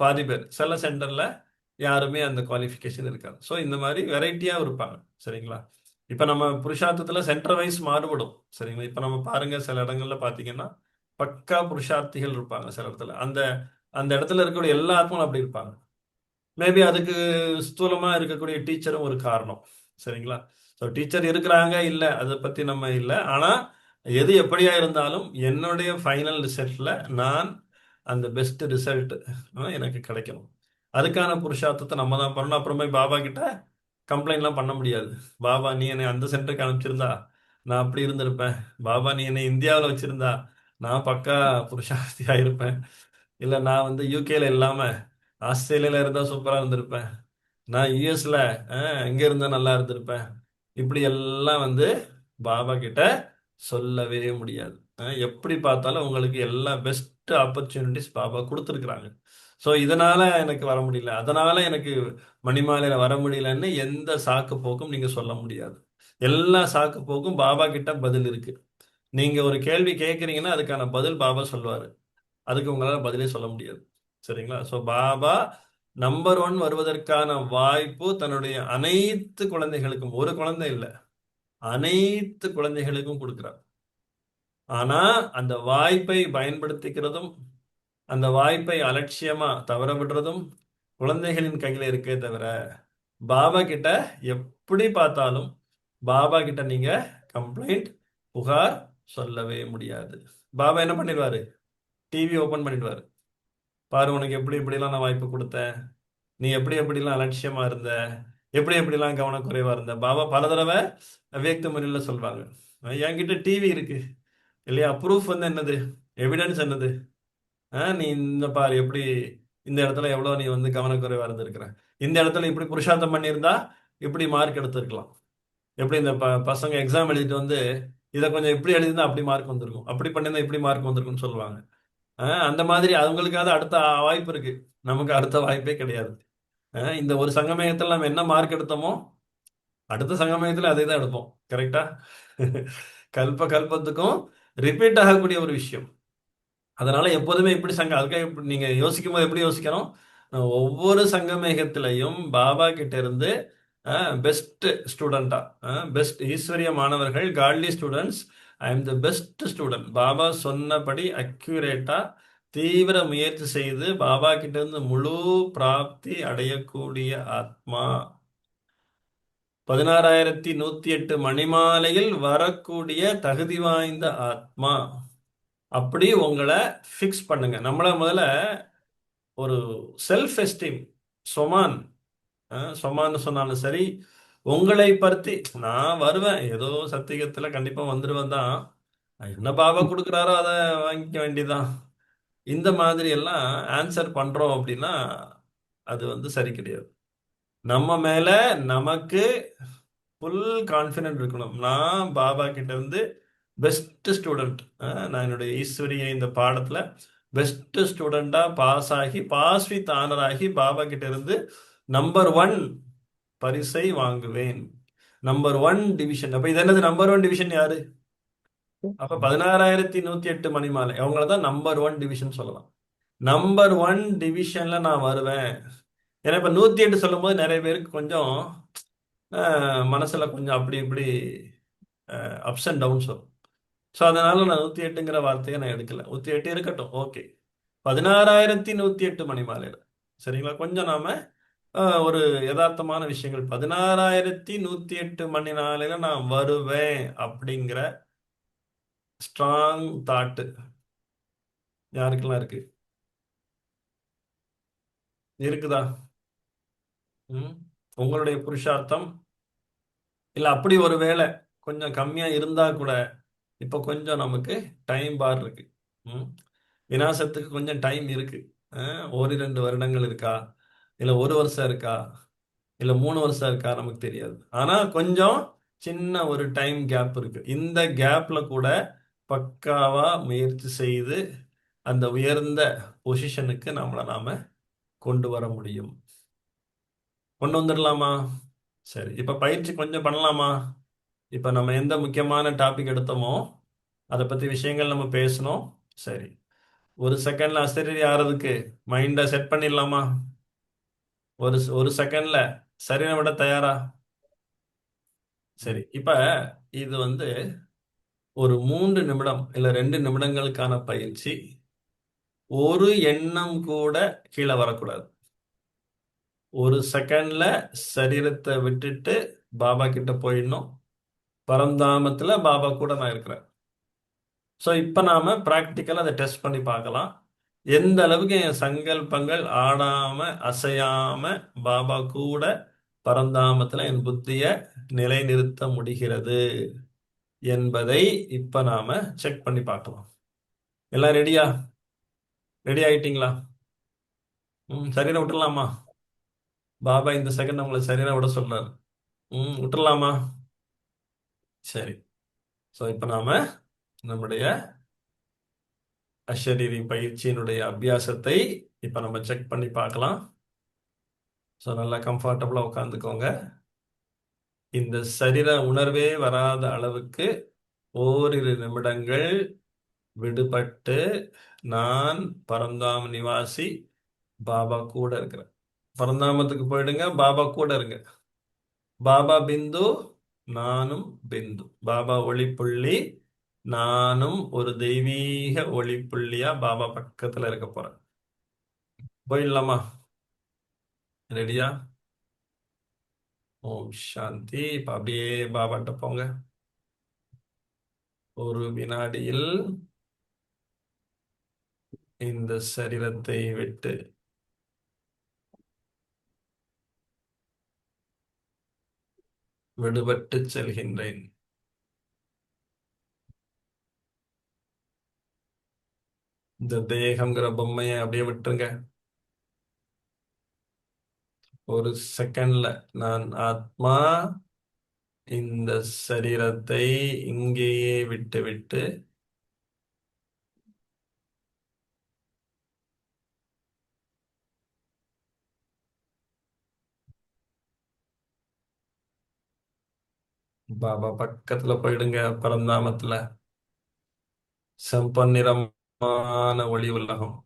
பாதி பேர், சில சென்டர்ல யாருமே அந்த குவாலிஃபிகேஷன் இருக்காது. ஸோ இந்த மாதிரி வெரைட்டியா இருப்பாங்க, சரிங்களா? இப்ப நம்ம புருஷார்த்தத்துல சென்டர் வைஸ் மாறுபடும். சரிங்களா? இப்ப நம்ம பாருங்க, சில இடங்கள்ல பாத்தீங்கன்னா பக்கா புருஷார்த்திகள் இருப்பாங்க சில இடத்துல. அந்த அந்த இடத்துல இருக்கக்கூடிய எல்லா ஆத்மாவும் அப்படி இருப்பாங்க. மேபி அதுக்கு ஸ்தூலமா இருக்கக்கூடிய டீச்சரும் ஒரு காரணம். சரிங்களா? ஸோ டீச்சர் இருக்கிறாங்க, இல்ல அதை பத்தி நம்ம இல்லை. ஆனா எது எப்படியா இருந்தாலும் என்னுடைய ஃபைனல் ரிசல்ட்ல நான் அந்த பெஸ்ட் ரிசல்ட் எனக்கு கிடைக்கணும். அதுக்கான புருஷார்த்தத்தை நம்ம தான் பண்ணணும். அப்புறம் போய் பாபா கிட்ட கம்ப்ளைண்ட்லாம் பண்ண முடியாது. பாபா நீ என்னை அந்த சென்டருக்கு அனுப்பிச்சிருந்தா நான் அப்படி இருந்திருப்பேன். பாபா நீ என்னை இந்தியாவில் வச்சிருந்தா நான் பக்கா புருஷார்த்தியா இருப்பேன். இல்ல நான் வந்து யூகேல இல்லாம ஆஸ்திரேலியால இருந்தா சூப்பரா இருந்திருப்பேன். நான் யூஎஸ்ல இங்க இருந்தா நல்லா இருந்திருப்பேன். இப்படி எல்லாம் வந்து பாபா கிட்ட சொல்லவே முடியாது. எப்படி பார்த்தாலும் உங்களுக்கு எல்லா பெஸ்ட் ஆப்பர்ச்சுனிட்டிஸ் பாபா கொடுத்துருக்குறாங்க. ஸோ இதனால எனக்கு வர முடியல, அதனால எனக்கு மணிமாலையில வர முடியலன்னு எந்த சாக்கு போக்கும் நீங்க சொல்ல முடியாது. எல்லா சாக்கு போக்கும் பாபா கிட்ட பதில் இருக்கு. நீங்க ஒரு கேள்வி கேட்குறீங்கன்னா அதுக்கான பதில் பாபா சொல்லுவாரு. அதுக்கு உங்களால பதிலே சொல்ல முடியாது. சரிங்களா? ஸோ பாபா நம்பர் ஒன் வருவதற்கான வாய்ப்பு தன்னுடைய அனைத்து குழந்தைகளுக்கும், ஒரு குழந்தை இல்லை, அனைத்து குழந்தைகளுக்கும் கொடுக்கிறார். ஆனா அந்த வாய்ப்பை பயன்படுத்திக்கிறதும், அந்த வாய்ப்பை அலட்சியமா தவற விடுறதும் குழந்தைகளின் கையில இருக்கே தவிர, பாபா கிட்ட எப்படி பார்த்தாலும் பாபா கிட்ட நீங்க கம்ப்ளைண்ட், புகார் சொல்லவே முடியாது. பாபா என்ன பண்ணிடுவாரு? டிவி ஓபன் பண்ணிடுவாரு. பாரு உனக்கு எப்படி எப்படிலாம் நான் வாய்ப்பு கொடுத்தேன், நீ எப்படி எப்படிலாம் அலட்சியமா இருந்த, எப்படி எப்படிலாம் கவனக்குறைவா இருந்த. பாபா பல தடவை அவ்வியக்த முறையில சொல்றாங்க. என்கிட்ட டிவி இருக்கு இல்லையா, ப்ரூஃப் வந்து என்னது, எவிடன்ஸ் என்னது? நீ இந்த பாரு எப்படி இந்த இடத்துல எவ்வளவு நீ வந்து கவனக்குறைவா இருந்திருக்கிற, இந்த இடத்துல இப்படி புருஷார்த்தம் பண்ணியிருந்தா இப்படி மார்க் எடுத்திருக்கலாம். எப்படி இந்த பசங்க எக்ஸாம் எழுதிட்டு வந்து இதை கொஞ்சம் இப்படி எழுதிருந்தா அப்படி மார்க் வந்திருக்கும், அப்படி பண்ணியிருந்தா இப்படி மார்க் வந்திருக்கும்னு சொல்லுவாங்க. அந்த மாதிரி அவங்களுக்காவது அடுத்த வாய்ப்பு இருக்கு, நமக்கு அடுத்த வாய்ப்பே கிடையாது. இந்த ஒரு சங்கமயத்தில் நம்ம என்ன மார்க் எடுத்தோமோ அடுத்த சங்கமயத்தில் அதே தான் எடுப்போம். கரெக்டா? கல்ப கல்பத்துக்கும் ரிப்பீட் ஆகக்கூடிய ஒரு விஷயம். அதனால எப்போதுமே இப்படி அதுக்காக நீங்க யோசிக்கும் போது எப்படி யோசிக்கணும்? ஒவ்வொரு சங்கமேகத்திலையும் பாபா கிட்ட இருந்து பெஸ்ட் ஸ்டூடெண்டா, பெஸ்ட் ஈஸ்வரிய மாணவர்கள், godly students, I am the best student, Baba சொன்னபடி அக்யூரேட்டா தீவிர முயற்சி செய்து பாபா கிட்ட இருந்து முழு பிராப்தி அடையக்கூடிய ஆத்மா, 16,108 மணிமாலையில் வரக்கூடிய தகுதி வாய்ந்த ஆத்மா. அப்படி உங்களை ஃபிக்ஸ் பண்ணுங்க. நம்மள முதல்ல ஒரு செல்ஃப் எஸ்டீம், சொமான், சொமான்னு சொன்னாலும் சரி, உங்களை பற்றி நான் வருவேன், ஏதோ சத்தியத்துல கண்டிப்பா வந்துருவேன் தான், என்ன பாபா கொடுக்குறாரோ அதை வாங்கிக்க வேண்டியதான், இந்த மாதிரி எல்லாம் ஆன்சர் பண்றோம் அப்படின்னா அது வந்து சரி கிடையாது. நம்ம மேல நமக்கு ஃபுல் கான்ஃபிடென்ட் இருக்கணும். நான் பாபா கிட்ட இருந்து பெஸ்ட் ஸ்டூடெண்ட், நான் என்னுடைய ஈஸ்வரிய இந்த பாடத்துல பெஸ்ட் ஸ்டூடெண்டா பாஸ் ஆகி, பாஸ் வித் ஆனர் ஆகி பாபா கிட்ட இருந்து நம்பர் ஒன் பரிசை வாங்குவேன். Number one division. அப்ப இது என்னது? நம்பர் ஒன் டிவிஷன் யாரு? அப்ப 16,108 மணிமாலை அவங்கள தான் நம்பர் ஒன் டிவிஷன் சொல்லலாம். நம்பர் ஒன் டிவிஷன்ல நான் வருவேன். ஏன்னா இப்ப 108 சொல்லும் போது நிறைய பேருக்கு கொஞ்சம் மனசுல கொஞ்சம் அப்படி இப்படி அப்ஸ் அண்ட் டவுன்ஸ் வரும். ஸோ அதனால நான் 108ங்கிற வார்த்தையை நான் எடுக்கல. 108 இருக்கட்டும், ஓகே. 16,108 மணிமாலையில், சரிங்களா? கொஞ்சம் நாம ஒரு யதார்த்தமான விஷயங்கள், 16,108 மணி நாளையில நான் வருவேன் அப்படிங்கிற ஸ்ட்ராங் தாட்டு யாருக்கெல்லாம் இருக்கு? இருக்குதா? ம்? உங்களுடைய புருஷார்த்தம் இல்ல அப்படி ஒரு வேளை கொஞ்சம் கம்மியா இருந்தா கூட இப்ப கொஞ்சம் நமக்கு டைம் பார் இருக்கு. ம்? விநாசத்துக்கு கொஞ்சம் டைம் இருக்கு. ஓரிரண்டு வருடங்கள் இருக்கா, இல்ல ஒரு வருஷம் இருக்கா, இல்ல 3 வருஷம் இருக்கா, நமக்கு தெரியாது. ஆனா கொஞ்சம் சின்ன ஒரு டைம் கேப் இருக்கு. இந்த கேப்ல கூட பக்காவா முயற்சி செய்து அந்த உயர்ந்த பொசிஷனுக்கு நாம கொண்டு வர முடியும். கொண்டு வந்துடலாமா? சரி, இப்ப பயிற்சி கொஞ்சம் பண்ணலாமா? இப்ப நம்ம எந்த முக்கியமான டாபிக் எடுத்தோமோ அதை பத்தி விஷயங்கள் நம்ம பேசணும். சரி, ஒரு செகண்ட்ல அசரீரி ஆறதுக்கு மைண்ட செட் பண்ணிடலாமா? ஒரு ஒரு செகண்ட்ல சரீரம் விட தயாரா? சரி. இப்ப இது வந்து ஒரு 3 நிமிடம் இல்ல 2 நிமிடங்களுக்கான பயிற்சி. ஒரு எண்ணம் கூட கீழே வரக்கூடாது. ஒரு செகண்ட்ல சரீரத்தை விட்டுட்டு பாபா கிட்ட போயிடணும். பரந்தாமத்துல பாபா கூட நான் இருக்கிறேன். ஸோ இப்போ நாம பிராக்டிக்கலா அதை டெஸ்ட் பண்ணி பார்க்கலாம். எந்த அளவுக்கு என் சங்கல்பங்கள் ஆடாம அசையாம பாபா கூட பரந்தாமத்துல என் புத்திய நிலைநிறுத்த முடிகிறது என்பதை இப்ப நாம செக் பண்ணி பார்க்கலாம். எல்லாம் ரெடியா? ரெடி ஆயிட்டீங்களா? சரீரம் விட்டுறலாமா? பாபா இந்த செகண்ட் உங்களை சரீரம் விட சொல்றாரு. விட்டுறலாமா? சரி. ஸோ இப்போ நாம நம்முடைய அஷரீரி பயிற்சியினுடைய அபியாசத்தை இப்ப நம்ம செக் பண்ணி பார்க்கலாம். ஸோ நல்லா கம்ஃபர்டபுளா உட்காந்துக்கோங்க. இந்த சரீர உணர்வே வராத அளவுக்கு ஓரிரு நிமிடங்கள் விடுபட்டு நான் பரந்தாம நிவாசி பாபா கூட இருக்கிறேன். பரந்தாமத்துக்கு போயிடுங்க, பாபா கூட இருங்க. பாபா பிந்து, நானும் பிந்து. பாபா ஒளிப்புள்ளி, நானும் ஒரு தெய்வீக ஒளிப்புள்ளியா பாபா பக்கத்துல இருக்க போறேன். போயிடலாமா? ரெடியா? ஓம் சாந்தி. இப்ப அப்படியே பாபாட்ட போங்க. ஒரு வினாடியில் இந்த சரீரத்தை விட்டு விடுபட்டு செல்கின்றேன். இந்த தேகம்ங்கிற பொம்மையை அப்படியே விட்டுருங்க. ஒரு செகண்ட்ல நான் ஆத்மா இந்த சரீரத்தை இங்கேயே விட்டு பாபா பக்கத்துல போயிடுங்க. பரந்தாமத்துல செம்பன்னிறமான ஒளி உலகம்.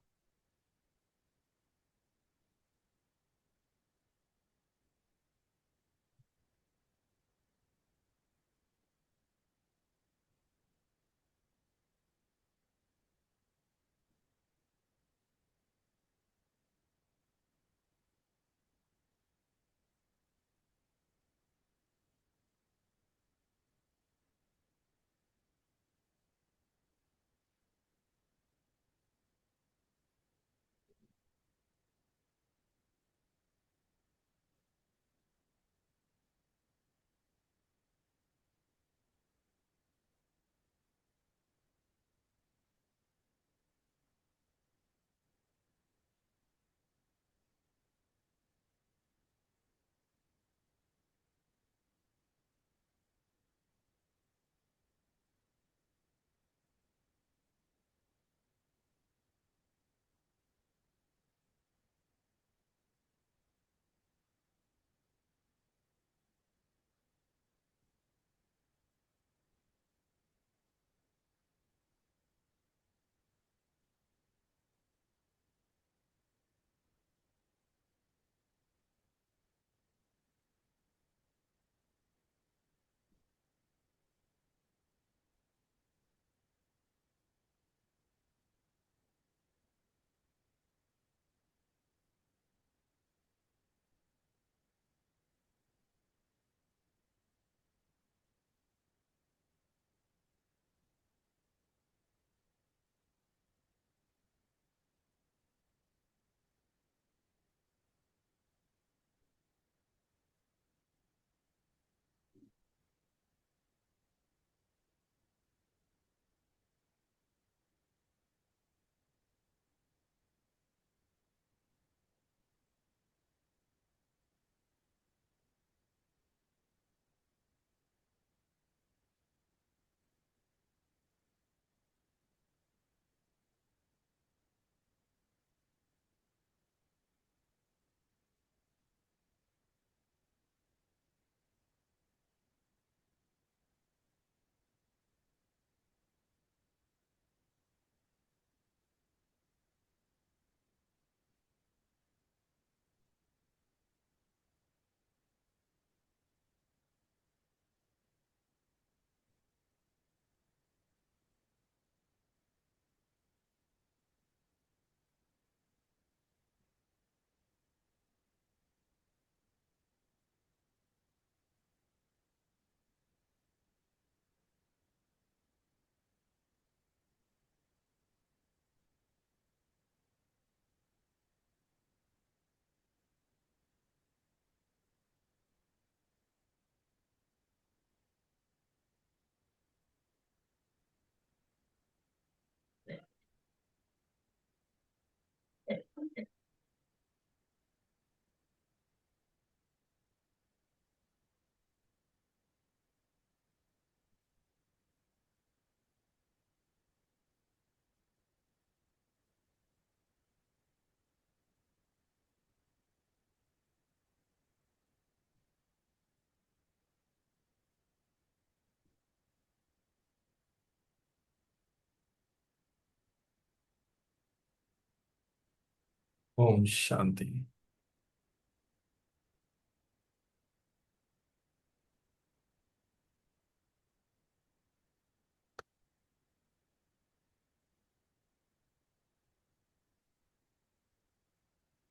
ஓம் சாந்தி.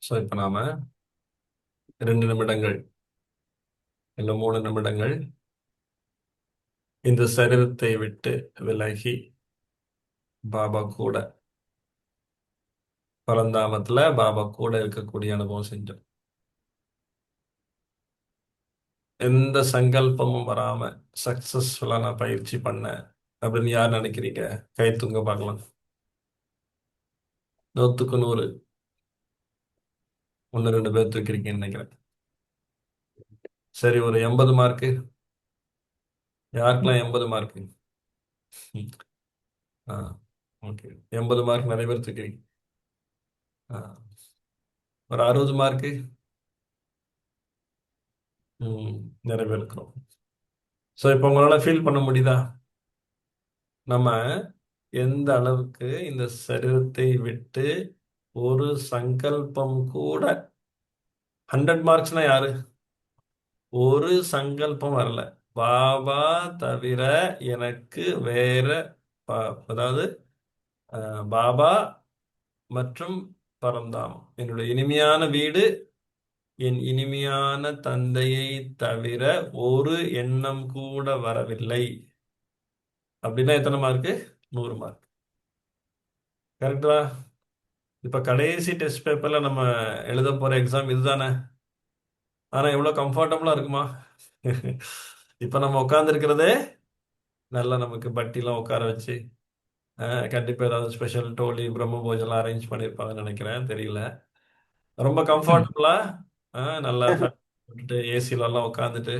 ஸோ இப்போ நாம 2 நிமிடங்கள் இல்லை 3 நிமிடங்கள் இந்த சரீரத்தை விட்டு விலகி பாபா கூட, பரந்தாமத்துல பாபா கூட இருக்கக்கூடிய அனுபவம் செஞ்சோம். எந்த சங்கல்பமும் வராம சக்சஸ்ஃபுல்லா நான் பயிற்சி பண்ணேன் அப்படின்னு யார் நினைக்கிறீங்க? கை தூங்க பார்க்கலாம். 100க்கு 100. 1 2 பேர் தூக்கிறீங்கன்னு நினைக்கிறேன். சரி, ஒரு 80 மார்க்கு. யாருக்கெல்லாம் 80 மார்க்கு? ஆ, ஓகே. 80 மார்க் நிறைய பேர் தூக்கிறீங்க. ஆ, ஒரு 60 மார்க்கு. நிறைய பேர் இருக்கிறோம். ஸோ இப்போ உங்களால ஃபீல் பண்ண முடியுதா நம்ம எந்த அளவுக்கு இந்த சரீரத்தை விட்டு ஒரு சங்கல்பம் கூட? 100 மார்க்ஸ்னா யாரு? ஒரு சங்கல்பம் வரல. பாபா தவிர எனக்கு வேற அதாவது பாபா மற்றும் பரந்தாமம், என்னுடைய இனிமையான வீடு, என் இனிமையான தந்தையை தவிர ஒரு எண்ணம் கூட வரவில்லை. அப்படின்னா எத்தனை மார்க்கு? 100 மார்க். கரெக்டா? இப்ப கடைசி டெஸ்ட் பேப்பர்ல நம்ம எழுத போற எக்ஸாம் இதுதானே. ஆனா எவ்வளவு கம்ஃபர்டபுளா இருக்குமா? இப்ப நம்ம உட்கார்ந்து இருக்கிறதே நல்லா நமக்கு பட்டிலாம் உட்கார வச்சு, கண்டிப்பா ஏதாவது ஸ்பெஷல் டோலி பிரம்ம போஜெல்லாம் அரேஞ்ச் பண்ணியிருப்பாங்கன்னு நினைக்கிறேன், தெரியல. ரொம்ப கம்ஃபர்டபுளா நல்லா போட்டுட்டு ஏசில எல்லாம் உட்காந்துட்டு,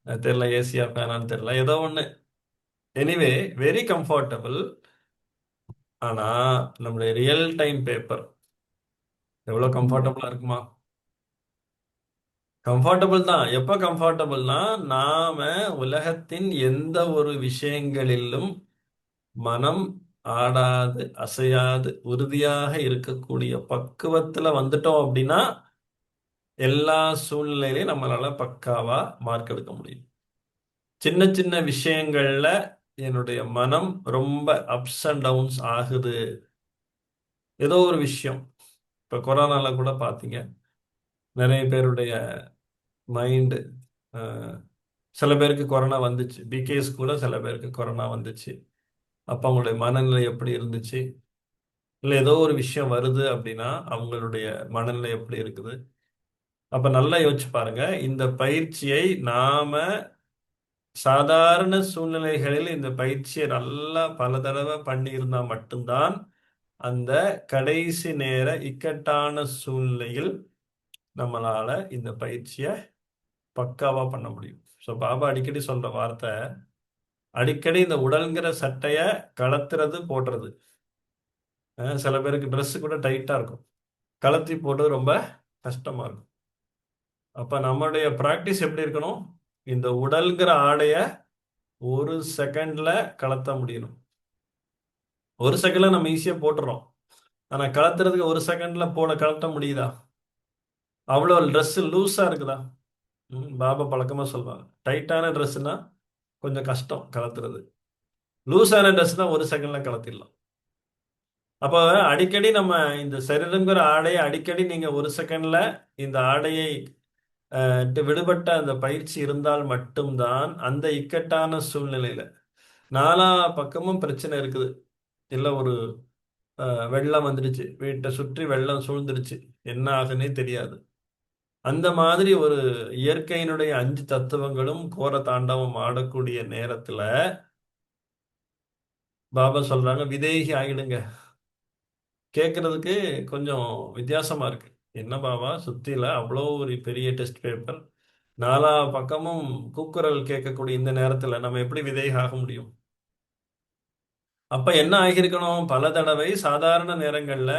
தெரியல ஏசியா ஃபேனான்னு தெரியல, ஏதோ ஒண்ணு. Anyway, very comfortable. ஆனா நம்மளுடைய ரியல் டைம் பேப்பர் எவ்வளவு கம்ஃபர்டபுளா இருக்குமா? கம்ஃபர்டபுள் தான். எப்ப கம்ஃபர்டபுள்னா, நாம உலகத்தின் எந்த ஒரு விஷயங்களிலும் மனம் ஆடாது அசையாது உறுதியாக இருக்கக்கூடிய பக்குவத்துல வந்துட்டோம் அப்படின்னா, எல்லா சூழ்நிலையிலையும் நம்மளால பக்காவா மார்க் எடுக்க முடியும். சின்ன சின்ன விஷயங்கள்ல என்னுடைய மனம் ரொம்ப அப்ஸ் அண்ட் டவுன்ஸ் ஆகுது. ஏதோ ஒரு விஷயம். இப்ப கொரோனால கூட பாத்தீங்க, நிறைய பேருடைய மைண்டு, சில பேருக்கு கொரோனா வந்துச்சு. பிகேஎஸ் கூட சில பேருக்கு கொரோனா வந்துச்சு. அப்ப அவங்களுடைய மனநிலை எப்படி இருந்துச்சு? இல்ல ஏதோ ஒரு விஷயம் வருது அப்படின்னா அவங்களுடைய மனநிலை எப்படி இருக்குது? அப்ப நல்லா யோசிச்சு பாருங்க. இந்த பயிற்சியை நாம சாதாரண சூழ்நிலைகளில் இந்த பயிற்சியை நல்லா பல தடவை பண்ணியிருந்தா மட்டும்தான் அந்த கடைசி நேர இக்கட்டான சூழ்நிலையில் நம்மளால இந்த பயிற்சியை பக்காவா பண்ண முடியும். ஸோ பாபா அடிக்கடி சொல்ற வார்த்தை, அடிக்கடி இந்த உடல்ங்கிற சட்டைய கலத்துறது போடுறது. சில பேருக்கு Dress கூட டைட்டா இருக்கும், கலத்தி போடுறது ரொம்ப கஷ்டமா இருக்கும். அப்ப நம்மளுடைய பிராக்டிஸ் எப்படி இருக்கணும்? இந்த உடல்ங்கிற ஆடைய 1 செகண்ட்ல கலத்த முடியணும். 1 செகண்ட்ல நம்ம ஈஸியா போட்டுறோம். ஆனா கலத்துறதுக்கு 1 செகண்ட்ல போட கலட்ட முடியுதா? அவ்வளவு Dress லூஸா இருக்குதா? பாபா பழக்கமா சொல்லுவாங்க, டைட்டான ட்ரெஸ்னா கொஞ்சம் கஷ்டம் கலத்துறது, லூஸான ட்ரெஸ்னா 1 செகண்ட்ல கலத்திடலாம். அப்ப அடிக்கடி நம்ம இந்த சரீரங்கிற ஆடையை அடிக்கடி நீங்க 1 செகண்ட்ல இந்த ஆடையை விடுபட்ட அந்த பயிற்சி இருந்தால் மட்டும்தான் அந்த இக்கட்டான சூழ்நிலையில, நாலா பக்கமும் பிரச்சனை இருக்குது, இல்ல ஒரு வெள்ளம் வந்துடுச்சு, வீட்டை சுற்றி வெள்ளம் சூழ்ந்துடுச்சு, என்ன ஆகுன்னே தெரியாது. அந்த மாதிரி ஒரு இயற்கையினுடைய 5 தத்துவங்களும் கோர தாண்டவம் ஆடக்கூடிய நேரத்துல பாபா சொல்றாங்க, விதேகி ஆகிடுங்க. கேட்கறதுக்கு கொஞ்சம் வித்தியாசமா இருக்கு. என்ன பாபா, சுத்தில அவ்வளோ ஒரு பெரிய டெஸ்ட் பேப்பர், நாலா பக்கமும் கூக்குரல் கேட்கக்கூடிய இந்த நேரத்துல நம்ம எப்படி விதேகி ஆக முடியும்? அப்ப என்ன ஆகியிருக்கணும்? பல தடவை சாதாரண நேரங்கள்ல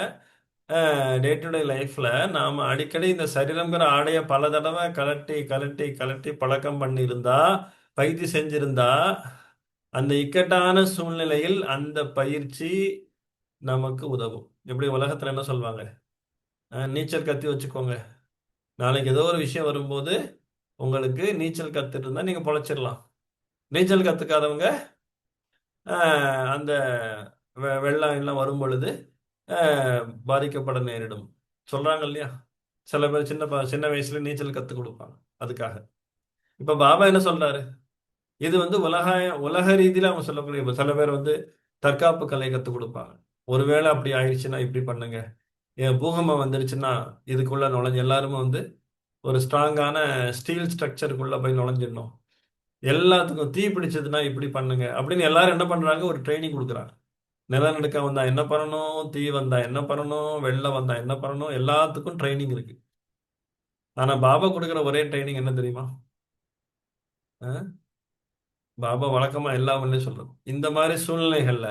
டே டு டே லைஃப்ல நாம அடிக்கடி இந்த சரீரங்கிற ஆடைய பல தடவை கலட்டி கலட்டி கலட்டி பழக்கம் பண்ணியிருந்தா, பயிற்சி செஞ்சிருந்தா, அந்த இக்கட்டான சூழ்நிலையில் அந்த பயிற்சி நமக்கு உதவும். எப்படி உலகத்துல என்ன சொல்வாங்க? நீச்சல் கத்தி வச்சுக்கோங்க. நாளைக்கு ஏதோ ஒரு விஷயம் வரும்போது உங்களுக்கு நீச்சல் கத்துட்டு இருந்தா நீங்க பொழைச்சிடலாம். நீச்சல் கத்துக்காதவங்க அந்த வெள்ளம் எல்லாம் வரும் பொழுது பாதிக்கப்பட நேரிடும். சொல்றாங்க இல்லையா? சில பேர் சின்ன வயசுல நீச்சல் கத்து கொடுப்பாங்க அதுக்காக. இப்ப பாபா என்ன சொல்றாரு? இது வந்து உலக ரீதியில அவங்க சொல்லக்கூடிய இப்ப சில பேர் வந்து தற்காப்பு கலை கத்து கொடுப்பாங்க. ஒருவேளை அப்படி ஆயிடுச்சுன்னா இப்படி பண்ணுங்க. ஏன் பூகம்பம் வந்துருச்சுன்னா இதுக்குள்ள நுழைஞ்சு எல்லாருமே வந்து ஒரு ஸ்ட்ராங்கான ஸ்டீல் ஸ்ட்ரக்சருக்குள்ள போய் நுழைஞ்சிடணும். எல்லாத்துக்கும் தீ பிடிச்சதுன்னா இப்படி பண்ணுங்க அப்படின்னு எல்லாரும் என்ன பண்றாங்க? ஒரு ட்ரைனிங் கொடுக்குறாங்க. நிலநடுக்கம் வந்தா என்ன பண்ணணும், தீ வந்தா என்ன பண்ணணும், வெள்ளம் வந்தா என்ன பண்ணணும், எல்லாத்துக்கும் ட்ரைனிங் இருக்கு. ஆனா பாபா கொடுக்குற ஒரே ட்ரைனிங் என்ன தெரியுமா? அஹ்? பாபா வழக்கமா எல்லா ஒன்றையும் சொல்றது. இந்த மாதிரி சூழ்நிலைகள்ல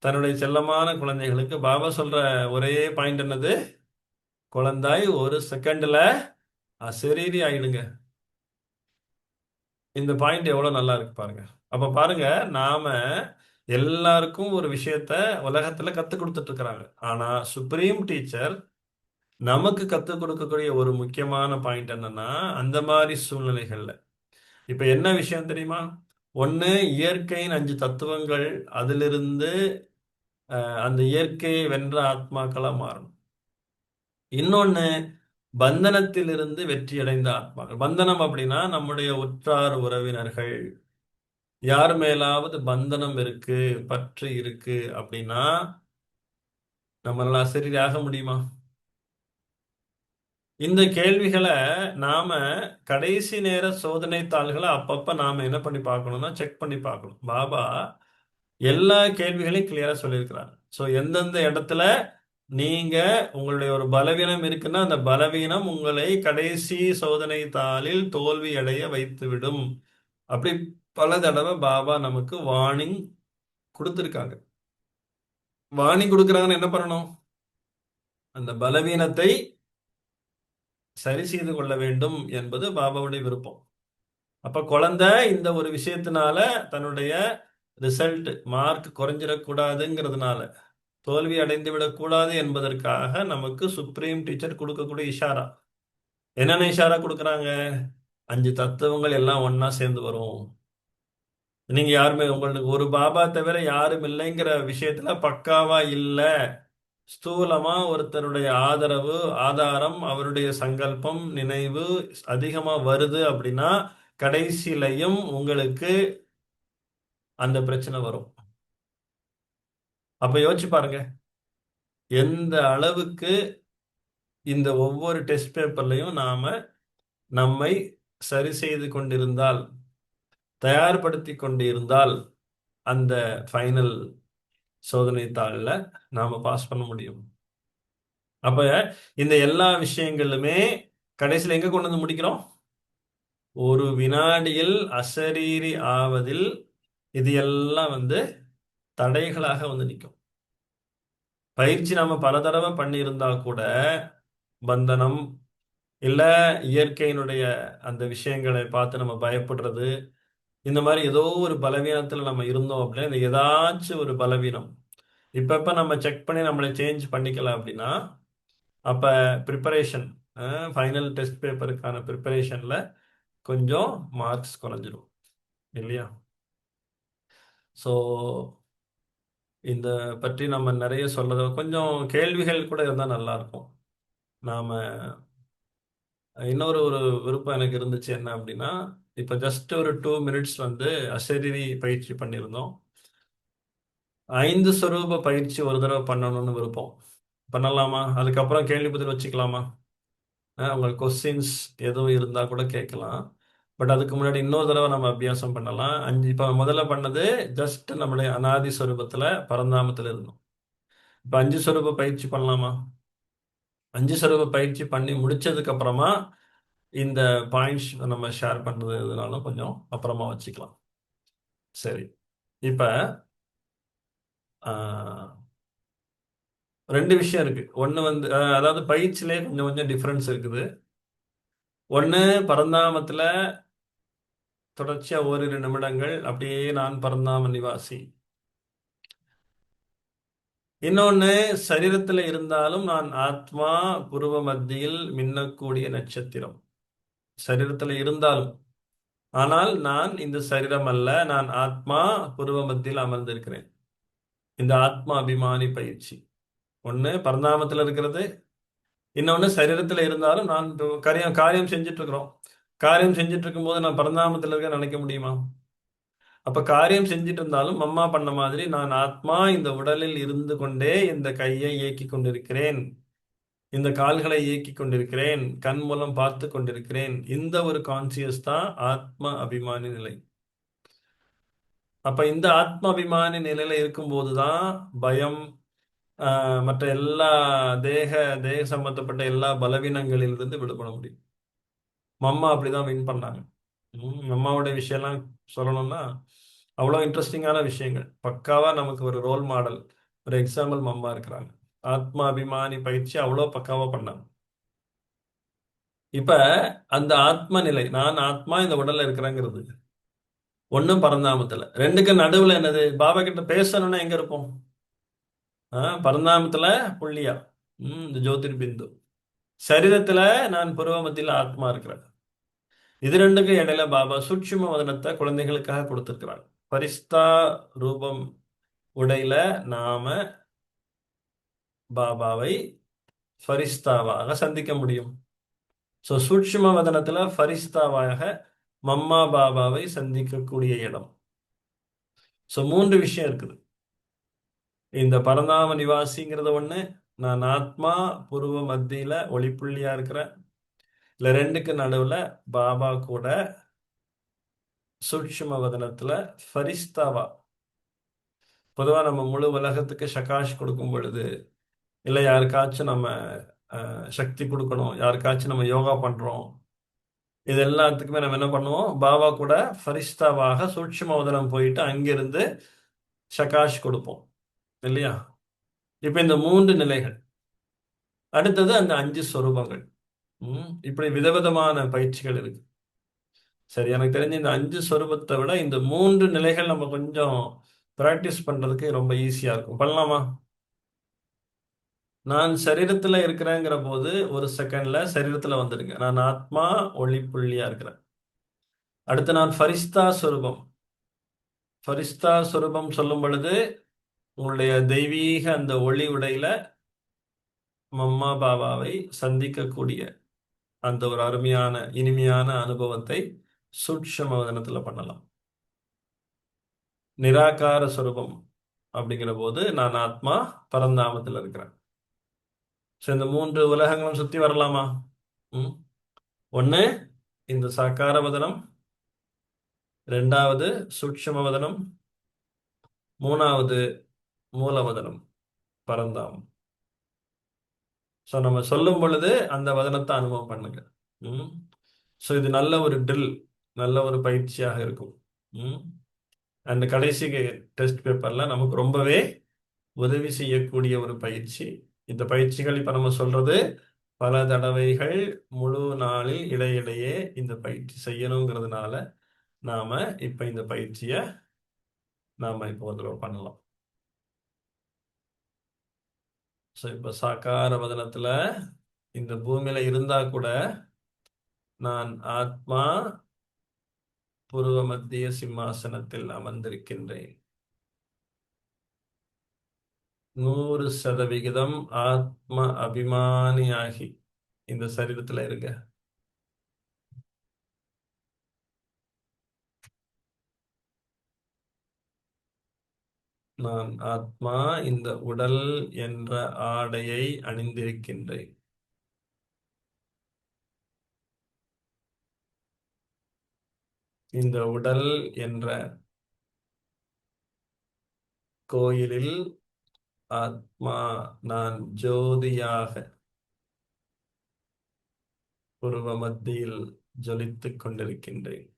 தன்னுடைய செல்லமான குழந்தைகளுக்கு பாபா சொல்ற ஒரே பாயிண்ட் என்னது? குழந்தாய் ஒரு செகண்ட்ல அசரீரி ஆயிடுங்க. இந்த பாயிண்ட் எவ்வளவு நல்லா இருக்கு பாருங்க. அப்ப பாருங்க, நாம எல்லாருக்கும் ஒரு விஷயத்த உலகத்துல கத்துக் கொடுத்துட்டு இருக்கிறாங்க. ஆனா சுப்ரீம் டீச்சர் நமக்கு கத்துக் கொடுக்கக்கூடிய ஒரு முக்கியமான பாயிண்ட் என்னன்னா, அந்த மாதிரி சூழ்நிலைகள்ல இப்ப என்ன விஷயம் தெரியுமா? ஒண்ணு, இயற்கையின் 5 தத்துவங்கள், அதிலிருந்து அந்த இயற்கையை வென்ற ஆத்மாக்களா மாறணும். இன்னொன்னு, பந்தனத்திலிருந்து வெற்றி அடைந்த ஆத்மாக்கள். பந்தனம் அப்படின்னா நம்முடைய உற்றார் உறவினர்கள், யார் மேலாவது பந்தனம் இருக்கு, பற்று இருக்கு அப்படின்னா நம்மளால அசரீரியாக முடியுமா? இந்த கேள்விகளை நாம கடைசி நேர சோதனை தாள்களை அப்பப்ப நாம என்ன பண்ணி பார்க்கணும்னா செக் பண்ணி பார்க்கணும். பாபா எல்லா கேள்விகளையும் கிளியரா சொல்லியிருக்கிறாங்க. ஸோ எந்தெந்த இடத்துல நீங்க உங்களுடைய ஒரு பலவீனம் இருக்குன்னா அந்த பலவீனம் உங்களை கடைசி சோதனை தாளில் தோல்வி அடைய வைத்துவிடும். அப்படி பல தடவை பாபா நமக்கு வார்னிங் கொடுத்துருக்காங்க. வார்னிங் கொடுக்குறாங்கன்னு என்ன பண்ணணும்? அந்த பலவீனத்தை சரி செய்து கொள்ள வேண்டும் என்பது பாபாவுடைய விருப்பம். அப்ப குழந்தை இந்த ஒரு விஷயத்தினால தன்னுடைய ரிசல்ட் மார்க் குறைஞ்சிடக்கூடாதுங்கிறதுனால, தோல்வி அடைந்து விடக்கூடாது என்பதற்காக நமக்கு சுப்ரீம் டீச்சர் கொடுக்கக்கூடிய இஷாரா. என்னென்ன இஷாரா கொடுக்குறாங்க? 5 தத்துவங்கள் எல்லாம் ஒண்ணா சேர்ந்து வரும். நீங்க யாருமே உங்களுக்கு ஒரு பாபா தவிர யாரும் இல்லைங்கிற விஷயத்துல பக்காவா இல்ல. ஸ்தூலமா ஒருத்தருடைய ஆதரவு, ஆதாரம், அவருடைய சங்கல்பம், நினைவு அதிகமா வருது அப்படின்னா கடைசியிலையும் உங்களுக்கு அந்த பிரச்சனை வரும். அப்ப யோசிச்சு பாருங்க, எந்த அளவுக்கு இந்த ஒவ்வொரு டெஸ்ட் பேப்பர்லையும் நாம நம்மை சரி செய்து கொண்டிருந்தால், தயார்படுத்தி கொண்டிருந்தால் அந்த ஃபைனல் சோதனை தாளில் நாம பாஸ் பண்ண முடியும். அப்ப இந்த எல்லா விஷயங்களுமே கடைசியில் எங்க கொண்டு வந்து முடிக்கிறோம்? ஒரு வினாடியில் அசரீரி ஆவதில் இது எல்லாம் வந்து தடைகளாக வந்து நிற்கும். பயிற்சி நம்ம பல தடவை பண்ணியிருந்தா கூட பந்தனம் இல்ல இயற்கையினுடைய அந்த விஷயங்களை பார்த்து நம்ம பயப்படுறது, இந்த மாதிரி ஏதோ ஒரு பலவீனத்துல நம்ம இருந்தோம் அப்படின்னா, இந்த ஏதாச்சும் ஒரு பலவீனம் இப்ப நம்ம செக் பண்ணி நம்மளை சேஞ்ச் பண்ணிக்கலாம் அப்படின்னா, அப்ப ப்ரிப்பரேஷன் ஃபைனல் டெஸ்ட் பேப்பருக்கான ப்ரிப்பரேஷன்ல கொஞ்சம் மார்க்ஸ் குறைஞ்சிரும் இல்லையா? ஸோ இந்த பற்றி நம்ம நிறைய சொல்றது, கொஞ்சம் கேள்விகள் கூட இருந்தால் நல்லா இருக்கும். நாம இன்னொரு ஒரு விருப்பம் எனக்கு இருந்துச்சு என்ன அப்படின்னா, இப்போ ஜஸ்ட் ஒரு 2 மினிட்ஸ் வந்து அசரீரி பயிற்சி பண்ணியிருந்தோம். 5 ஸ்வரூப பயிற்சி ஒரு தடவை பண்ணணும்னு விருப்பம். பண்ணலாமா? அதுக்கப்புறம் கேள்வி பதில் வச்சுக்கலாமா? உங்களுக்கு கொஸ்டின்ஸ் எதுவும் இருந்தால் கூட கேட்கலாம். பட் அதுக்கு முன்னாடி இன்னொரு தடவை நம்ம அபியாசம் பண்ணலாம். இப்போ முதல்ல பண்ணது ஜஸ்ட் நம்முடைய அனாதி ஸ்வரூபத்தில் பரந்தாமத்தில் இருந்தோம். இப்போ 5 ஸ்வரூப பயிற்சி பண்ணலாமா? 5 ஸ்வரூப பயிற்சி பண்ணி முடிச்சதுக்கு அப்புறமா இந்த பாயிண்ட்ஸ் நம்ம ஷேர் பண்றது எதுனாலும் கொஞ்சம் அப்புறமா வச்சுக்கலாம். சரி. இப்ப ஆஹ், 2 விஷயம் இருக்கு. ஒண்ணு வந்து அதாவது பயிற்சியிலே கொஞ்சம் கொஞ்சம் டிஃபரன்ஸ் இருக்குது. ஒண்ணு, பரந்தாமத்துல தொடர்ச்சியா ஓரிரு நிமிடங்கள் அப்படியே நான் பரந்தாம நிவாசி, இன்னொன்னு, சரீரத்துல இருந்தாலும் நான் ஆத்மா, புருவ மத்தியில் மின்னக்கூடிய நட்சத்திரம். சரீரத்துல இருந்தாலும், ஆனால் நான் இந்த சரீரம் அல்ல, நான் ஆத்மா, புருவ மத்தியில் அமர்ந்திருக்கிறேன். இந்த ஆத்மா அபிமானி பயிற்சி ஒண்ணு பரந்தாமத்துல இருக்கிறது. இன்னொன்னு, சரீரத்துல இருந்தாலும் நான் இப்போ காரியம் காரியம் செஞ்சுட்டு இருக்கிறோம். காரியம் செஞ்சுட்டு இருக்கும்போது நான் பரந்தாமத்துல இருக்க நினைக்க முடியுமா? அப்ப காரியம் செஞ்சுட்டு இருந்தாலும் அம்மா பண்ண மாதிரி நான் ஆத்மா இந்த உடலில் இருந்து கொண்டே இந்த கையை இயக்கி கொண்டிருக்கிறேன், இந்த கால்களை இயக்கி கொண்டிருக்கிறேன், கண் மூலம் பார்த்து கொண்டிருக்கிறேன். இந்த ஒரு கான்சியஸ் தான் ஆத்ம அபிமானி நிலை. அப்ப இந்த ஆத்ம அபிமானி நிலையில இருக்கும்போது தான் பயம், மற்ற எல்லா தேக தேக சம்பந்தப்பட்ட எல்லா பலவீனங்களிலிருந்து விடுபட முடியும். மம்மா அப்படிதான் வின் பண்ணாங்க. மம்மாவோட விஷயம்லாம் சொல்லணும்னா அவ்வளோ இன்ட்ரெஸ்டிங்கான விஷயங்கள். பக்காவா நமக்கு ஒரு ரோல் மாடல், ஒரு எக்ஸாம்பிள் மம்மா இருக்கிறாங்க. ஆத்மா அபிமானி பயிற்சி அவ்வளோ பக்காவா பண்ணாங்க. இப்ப அந்த ஆத்ம நிலை, நான் ஆத்மா இந்த உடல்ல இருக்கிறேங்கிறது ஒண்ணும் பரந்தாமத்துல, ரெண்டுக்கு நடுவுல என்னது? பாபா கிட்ட பேசணும்னா எங்க இருப்போம்? பரந்தாமத்துல புள்ளியா, இந்த ஜோதிர் பிந்து. சரீரத்துல நான் புருவ மத்தியில ஆத்மா இருக்கிறேன். இது ரெண்டுக்கும் இடையில பாபா சூட்சும வதனத்தை குழந்தைகளுக்காக கொடுத்திருக்கிறாங்க. பரிஸ்தா ரூபம் உடையில நாம பாபாவை ஃபரிஸ்தாவாக சந்திக்க முடியும். ஸோ சூட்சும வதனத்துல ஃபரிஸ்தாவாக மம்மா பாபாவை சந்திக்கக்கூடிய இடம். ஸோ மூன்று விஷயம் இருக்குது. இந்த பரந்தாம நிவாசிங்கிறது ஒண்ணு, நான் ஆத்மா புருவ மத்தியில ஒளிப்புள்ளியா இருக்கிறேன். இல்ல ரெண்டுக்கு நடுவுல பாபா கூட சூட்சும வதனத்துல ஃபரிஸ்தாவா. பொதுவா நம்ம முழு உலகத்துக்கு சகாஷ் கொடுக்கும் பொழுது, இல்லை யாருக்காச்சும் நம்ம சக்தி கொடுக்கணும், யாருக்காச்சும் நம்ம யோகா பண்றோம், இது எல்லாத்துக்குமே நம்ம என்ன பண்ணுவோம்? பாபா கூட ஃபரிஸ்தாவாக சூட்சும உதனம் போயிட்டு அங்கிருந்து சகாஷ் கொடுப்போம், இல்லையா? இப்ப இந்த மூன்று நிலைகள். அடுத்தது அந்த 5 சொரூபங்கள். இப்படி விதவிதமான பயிற்சிகள் இருக்கு. சரி, எனக்கு தெரிஞ்ச இந்த 5 சொரூபத்தை விட இந்த மூன்று நிலைகள் நம்ம கொஞ்சம் பிராக்டிஸ் பண்றதுக்கு ரொம்ப ஈஸியா இருக்கும். பண்ணலாமா? நான் சரீரத்துல இருக்கிறேங்கிற போது ஒரு செகண்ட்ல சரீரத்துல வந்துடுங்க. நான் ஆத்மா ஒளி புள்ளியா இருக்கிறேன். அடுத்து நான் ஃபரிஸ்தா சொரூபம். ஃபரிஸ்தா சொரூபம் சொல்லும் பொழுது உங்களுடைய தெய்வீக அந்த ஒளி உடையில மம்மா பாபாவை சந்திக்கக்கூடிய அந்த ஒரு அருமையான இனிமையான அனுபவத்தை சூட்சும வதனத்துல பண்ணலாம். நிராகார சொரூபம் அப்படிங்கிற போது நான் ஆத்மா பரந்தாமத்தில் இருக்கிறேன். ஸோ இந்த மூன்று உலகங்களும் சுத்தி வரலாமா? ம் ஒண்ணு இந்த சாக்கார வதனம், ரெண்டாவது சூட்சும வதனம், மூணாவது மூலவதனம் பரந்தாமம். ஸோ நம்ம சொல்லும் பொழுது அந்த வதனத்தை அனுபவம் பண்ணுங்க. ம் ஸோ இது நல்ல ஒரு ட்ரில், நல்ல ஒரு பயிற்சியாக இருக்கும். ம் அண்ட் கடைசி டெஸ்ட் பேப்பர்ல நமக்கு ரொம்பவே உதவி செய்யக்கூடிய ஒரு பயிற்சி. இந்த பயிற்சிகள் இப்ப நம்ம சொல்றது பல தடவைகள் முழு நாளில் இடையிடையே இந்த பயிற்சி செய்யணுங்கிறதுனால நாம இப்ப இந்த பயிற்சியை நாம இப்போ ஒரு தடவை பண்ணலாம். ஸோ இப்ப சாக்கார வதனத்துல இந்த பூமியில இருந்தா கூட நான் ஆத்மா புருவ மத்திய சிம்மாசனத்தில் அமர்ந்திருக்கின்றேன். 100% ஆத்ம அபிமானியாகி இந்த சரீரத்துல இருக்க. நான் ஆத்மா இந்த உடல் என்ற ஆடையை அணிந்திருக்கின்றேன். இந்த உடல் என்ற கோயிலில் ஆத்மா நான் ஜோதியாக புருவ மத்தியில் ஜொலித்துக் கொண்டிருக்கின்றேன்.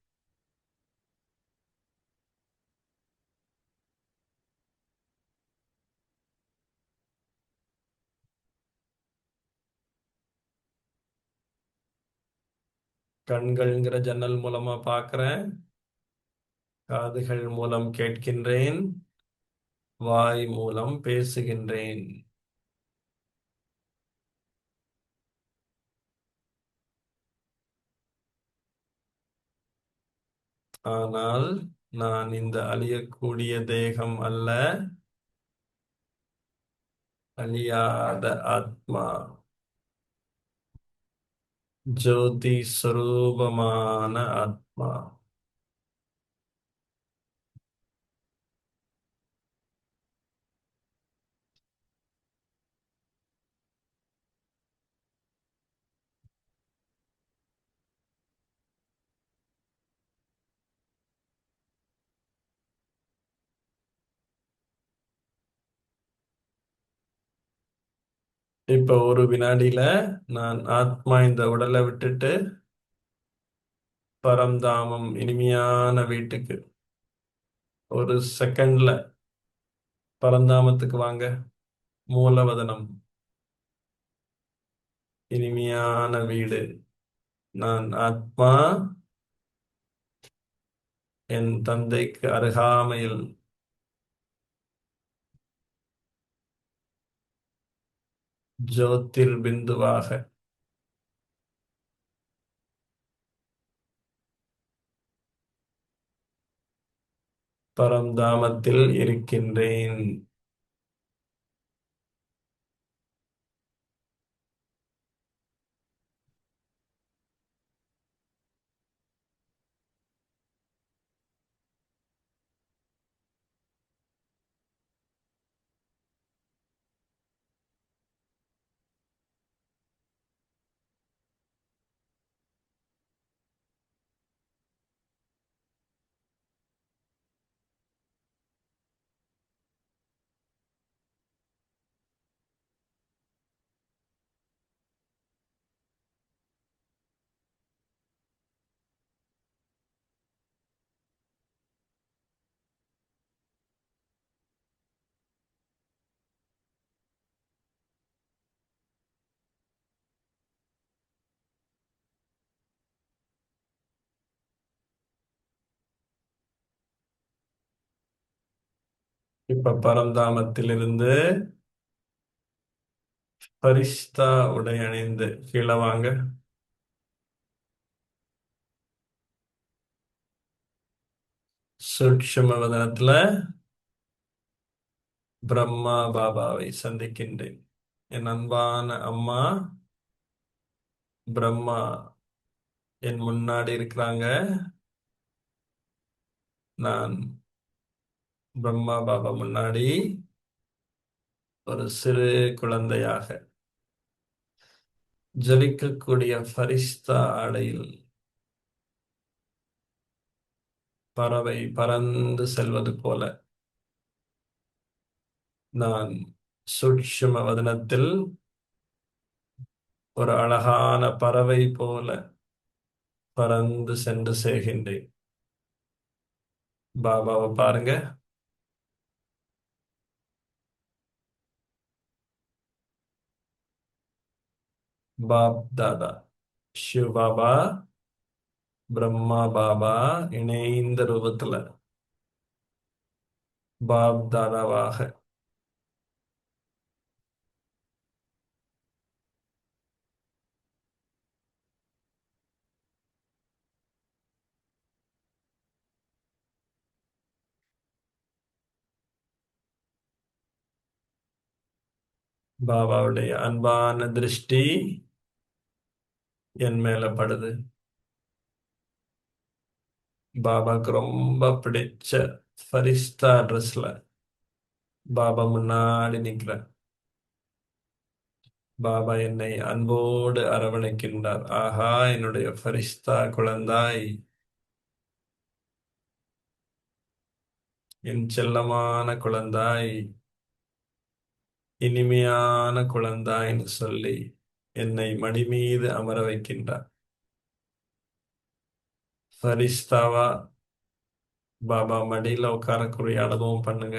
கண்கள்ங்கிற ஜன்னல் மூலமா பார்க்கிறேன், காதுகள் மூலம் கேட்கின்றேன், வாய் மூலம் பேசுகின்றேன். ஆனால் நான் இந்த அழியக்கூடிய தேகம் அல்ல, அழியாத ஆத்மா, ஜோதி ஸ்வரூபமான ஆத்மா. இப்ப ஒரு வினாடியில நான் ஆத்மா இந்த உடலை விட்டுட்டு பரந்தாமம் இனிமையான வீட்டுக்கு, ஒரு செகண்ட்ல பரந்தாமத்துக்கு வாங்க. மூலவதனம், இனிமையான வீடு. நான் ஆத்மா என் தந்தைக்கு அருகாமையில் ஜோதிர் பிந்துவாக பரந்தாமத்தில் இருக்கின்றேன். இப்ப பரந்தாமத்திலிருந்து பரிஷ்தா உடை அணிந்து கீழே வாங்க. சூட்சும வதனத்துல பிரம்மா பாபாவை சந்திக்கின்றேன். என் அன்பான அம்மா பிரம்மா என் முன்னாடி இருக்கிறாங்க. நான் பிரம்மா பாபா முன்னாடி ஒரு சிறு குழந்தையாக ஜொலிக்கக்கூடிய ஃபரிஸ்தா ஆடையில், பறவை பறந்து செல்வது போல நான் சூட்சும வதனத்தில் ஒரு அழகான பறவை போல பறந்து சென்று சேர்கின்றேன். பாபாவை பாருங்க. பாப் தாதா, சிவ பாபா, பிரம்மா பாபா இணைந்த ரூபத்துல பாப் தாதாவாக பாபாவுடைய அன்பான திருஷ்டி என் மேல படுது. பாபாக்கு ரொம்ப பிடிச்ச ஃபரிஸ்தா ட்ரெஸ்ல பாபா முன்னாடி நிக்கிறேன். பாபா என்னை அன்போடு அரவணைக்கின்றார். ஆஹா, என்னுடைய ஃபரிஸ்தா குழந்தாய், என் செல்லமான குழந்தாய், இனிமையான குழந்தாய்ன்னு சொல்லி என்னை மடி மீது அமர வைக்கின்றார். ஃபரிஸ்தாவா பாபா மடியில உட்காரக்கூடிய அனுபவம் பண்ணுங்க.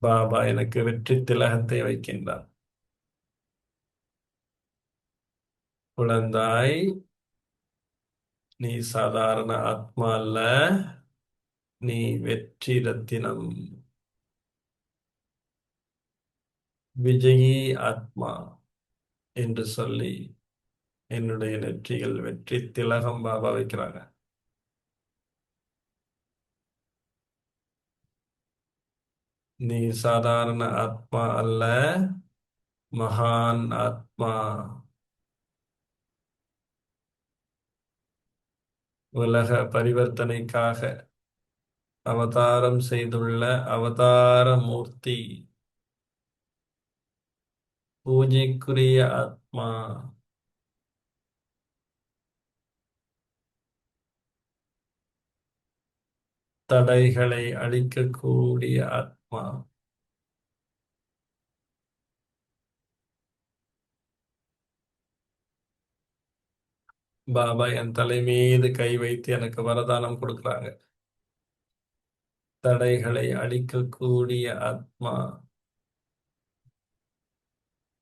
பாபா எனக்கு வெற்றி திலகத்தை வைக்கின்றார். குழந்தாய், நீ சாதாரண ஆத்மா அல்ல, நீ வெற்றி ரத்தினம், விஜயி ஆத்மா என்று சொல்லி என்னுடைய நெற்றியில் வெற்றி திலகம் பாபா வைக்கிறாங்க. நீ சாதாரண ஆத்மா அல்ல, மகான் ஆத்மா. உலக பரிவர்த்தனைக்காக அவதாரம் செய்துள்ள அவதார மூர்த்தி, பூஜைக்குரிய ஆத்மா. தடைகளை அழிக்கக்கூடிய ஆத்மா. பாபா என் தலை மீது கை வைத்து எனக்கு வரதானம் கொடுக்குறாங்க. தடைகளை அழிக்கக்கூடிய ஆத்மா.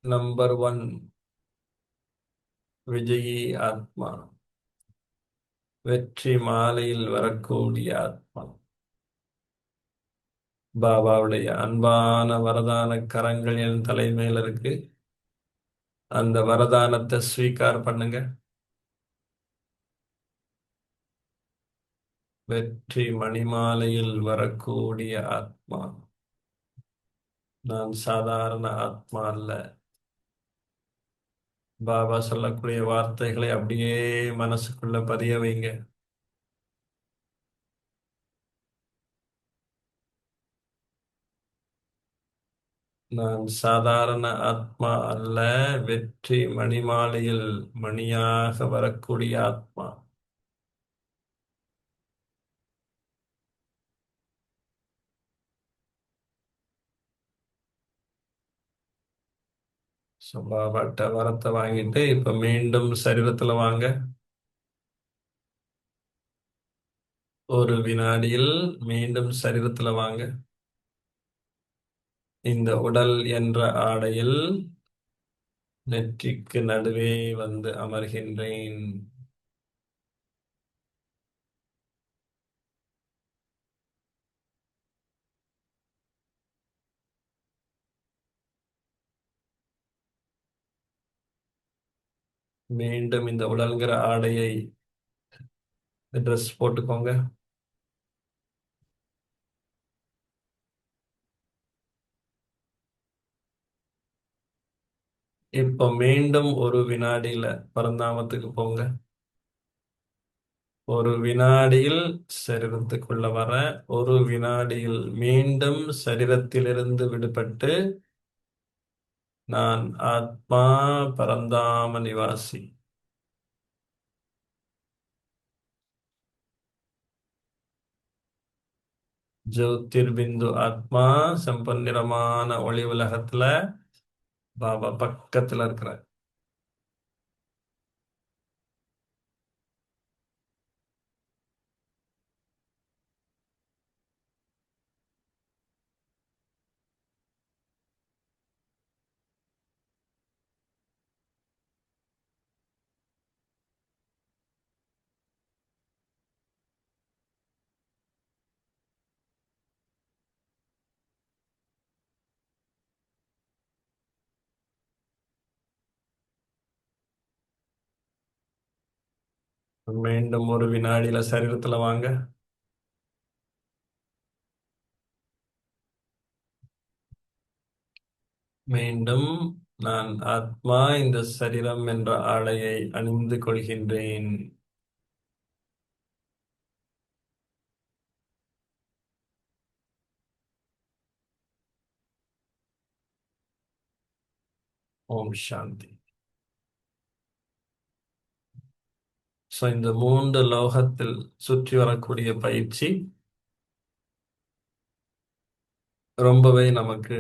நம்பர் 1 விஜயி ஆத்மா. வெற்றி மாலையில் வரக்கூடிய ஆத்மா. பாபாவுடைய அன்பான வரதான கரங்கள் என் தலைமையில் இருக்கு. அந்த வரதானத்தை ஸ்வீகார் பண்ணுங்க. வெற்றி மணிமாலையில் வரக்கூடிய ஆத்மா. நான் சாதாரண ஆத்மா அல்ல. பாபா சொல்லக்கூடிய வார்த்தைகளை அப்படியே மனசுக்குள்ள பதிய வைங்க. நான் சாதாரண ஆத்மா அல்ல, வெற்றி மணிமாலையில் மணியாக வரக்கூடிய ஆத்மா. பாபாட்ட வரத்தை வாங்கிட்டு இப்ப மீண்டும் சரீரத்துல வாங்க. ஒரு வினாடியில் மீண்டும் சரீரத்துல வாங்க. இந்த உடல் என்ற ஆடையில் நெற்றிக்கு நடுவே வந்து அமர்கின்றேன். மீண்டும் இந்த உடல்கிற ஆடையை ட்ரெஸ் போட்டுக்கோங்க. இப்ப மீண்டும் ஒரு வினாடியில பரந்தாமத்துக்கு போங்க. ஒரு வினாடியில் சரீரத்துக்குள்ள வர, ஒரு வினாடியில் மீண்டும் சரீரத்திலிருந்து விடுபட்டு நான் ஆத்மா பரந்தாம நிவாசி. ஜோதிர்பிந்து ஆத்மா செம்பன்னிறமான ஒளி உலகத்துல பாபா பக்கத்துல இருக்கிற. மீண்டும் ஒரு வினாடியில சரீரத்துல வாங்க. மீண்டும் நான் ஆத்மா இந்த சரீரம் என்ற ஆடையை அணிந்து கொள்கின்றேன். ஓம் சாந்தி. இந்த 3 லோகத்தில் சுற்றி வரக்கூடிய பயிற்சி ரொம்பவே நமக்கு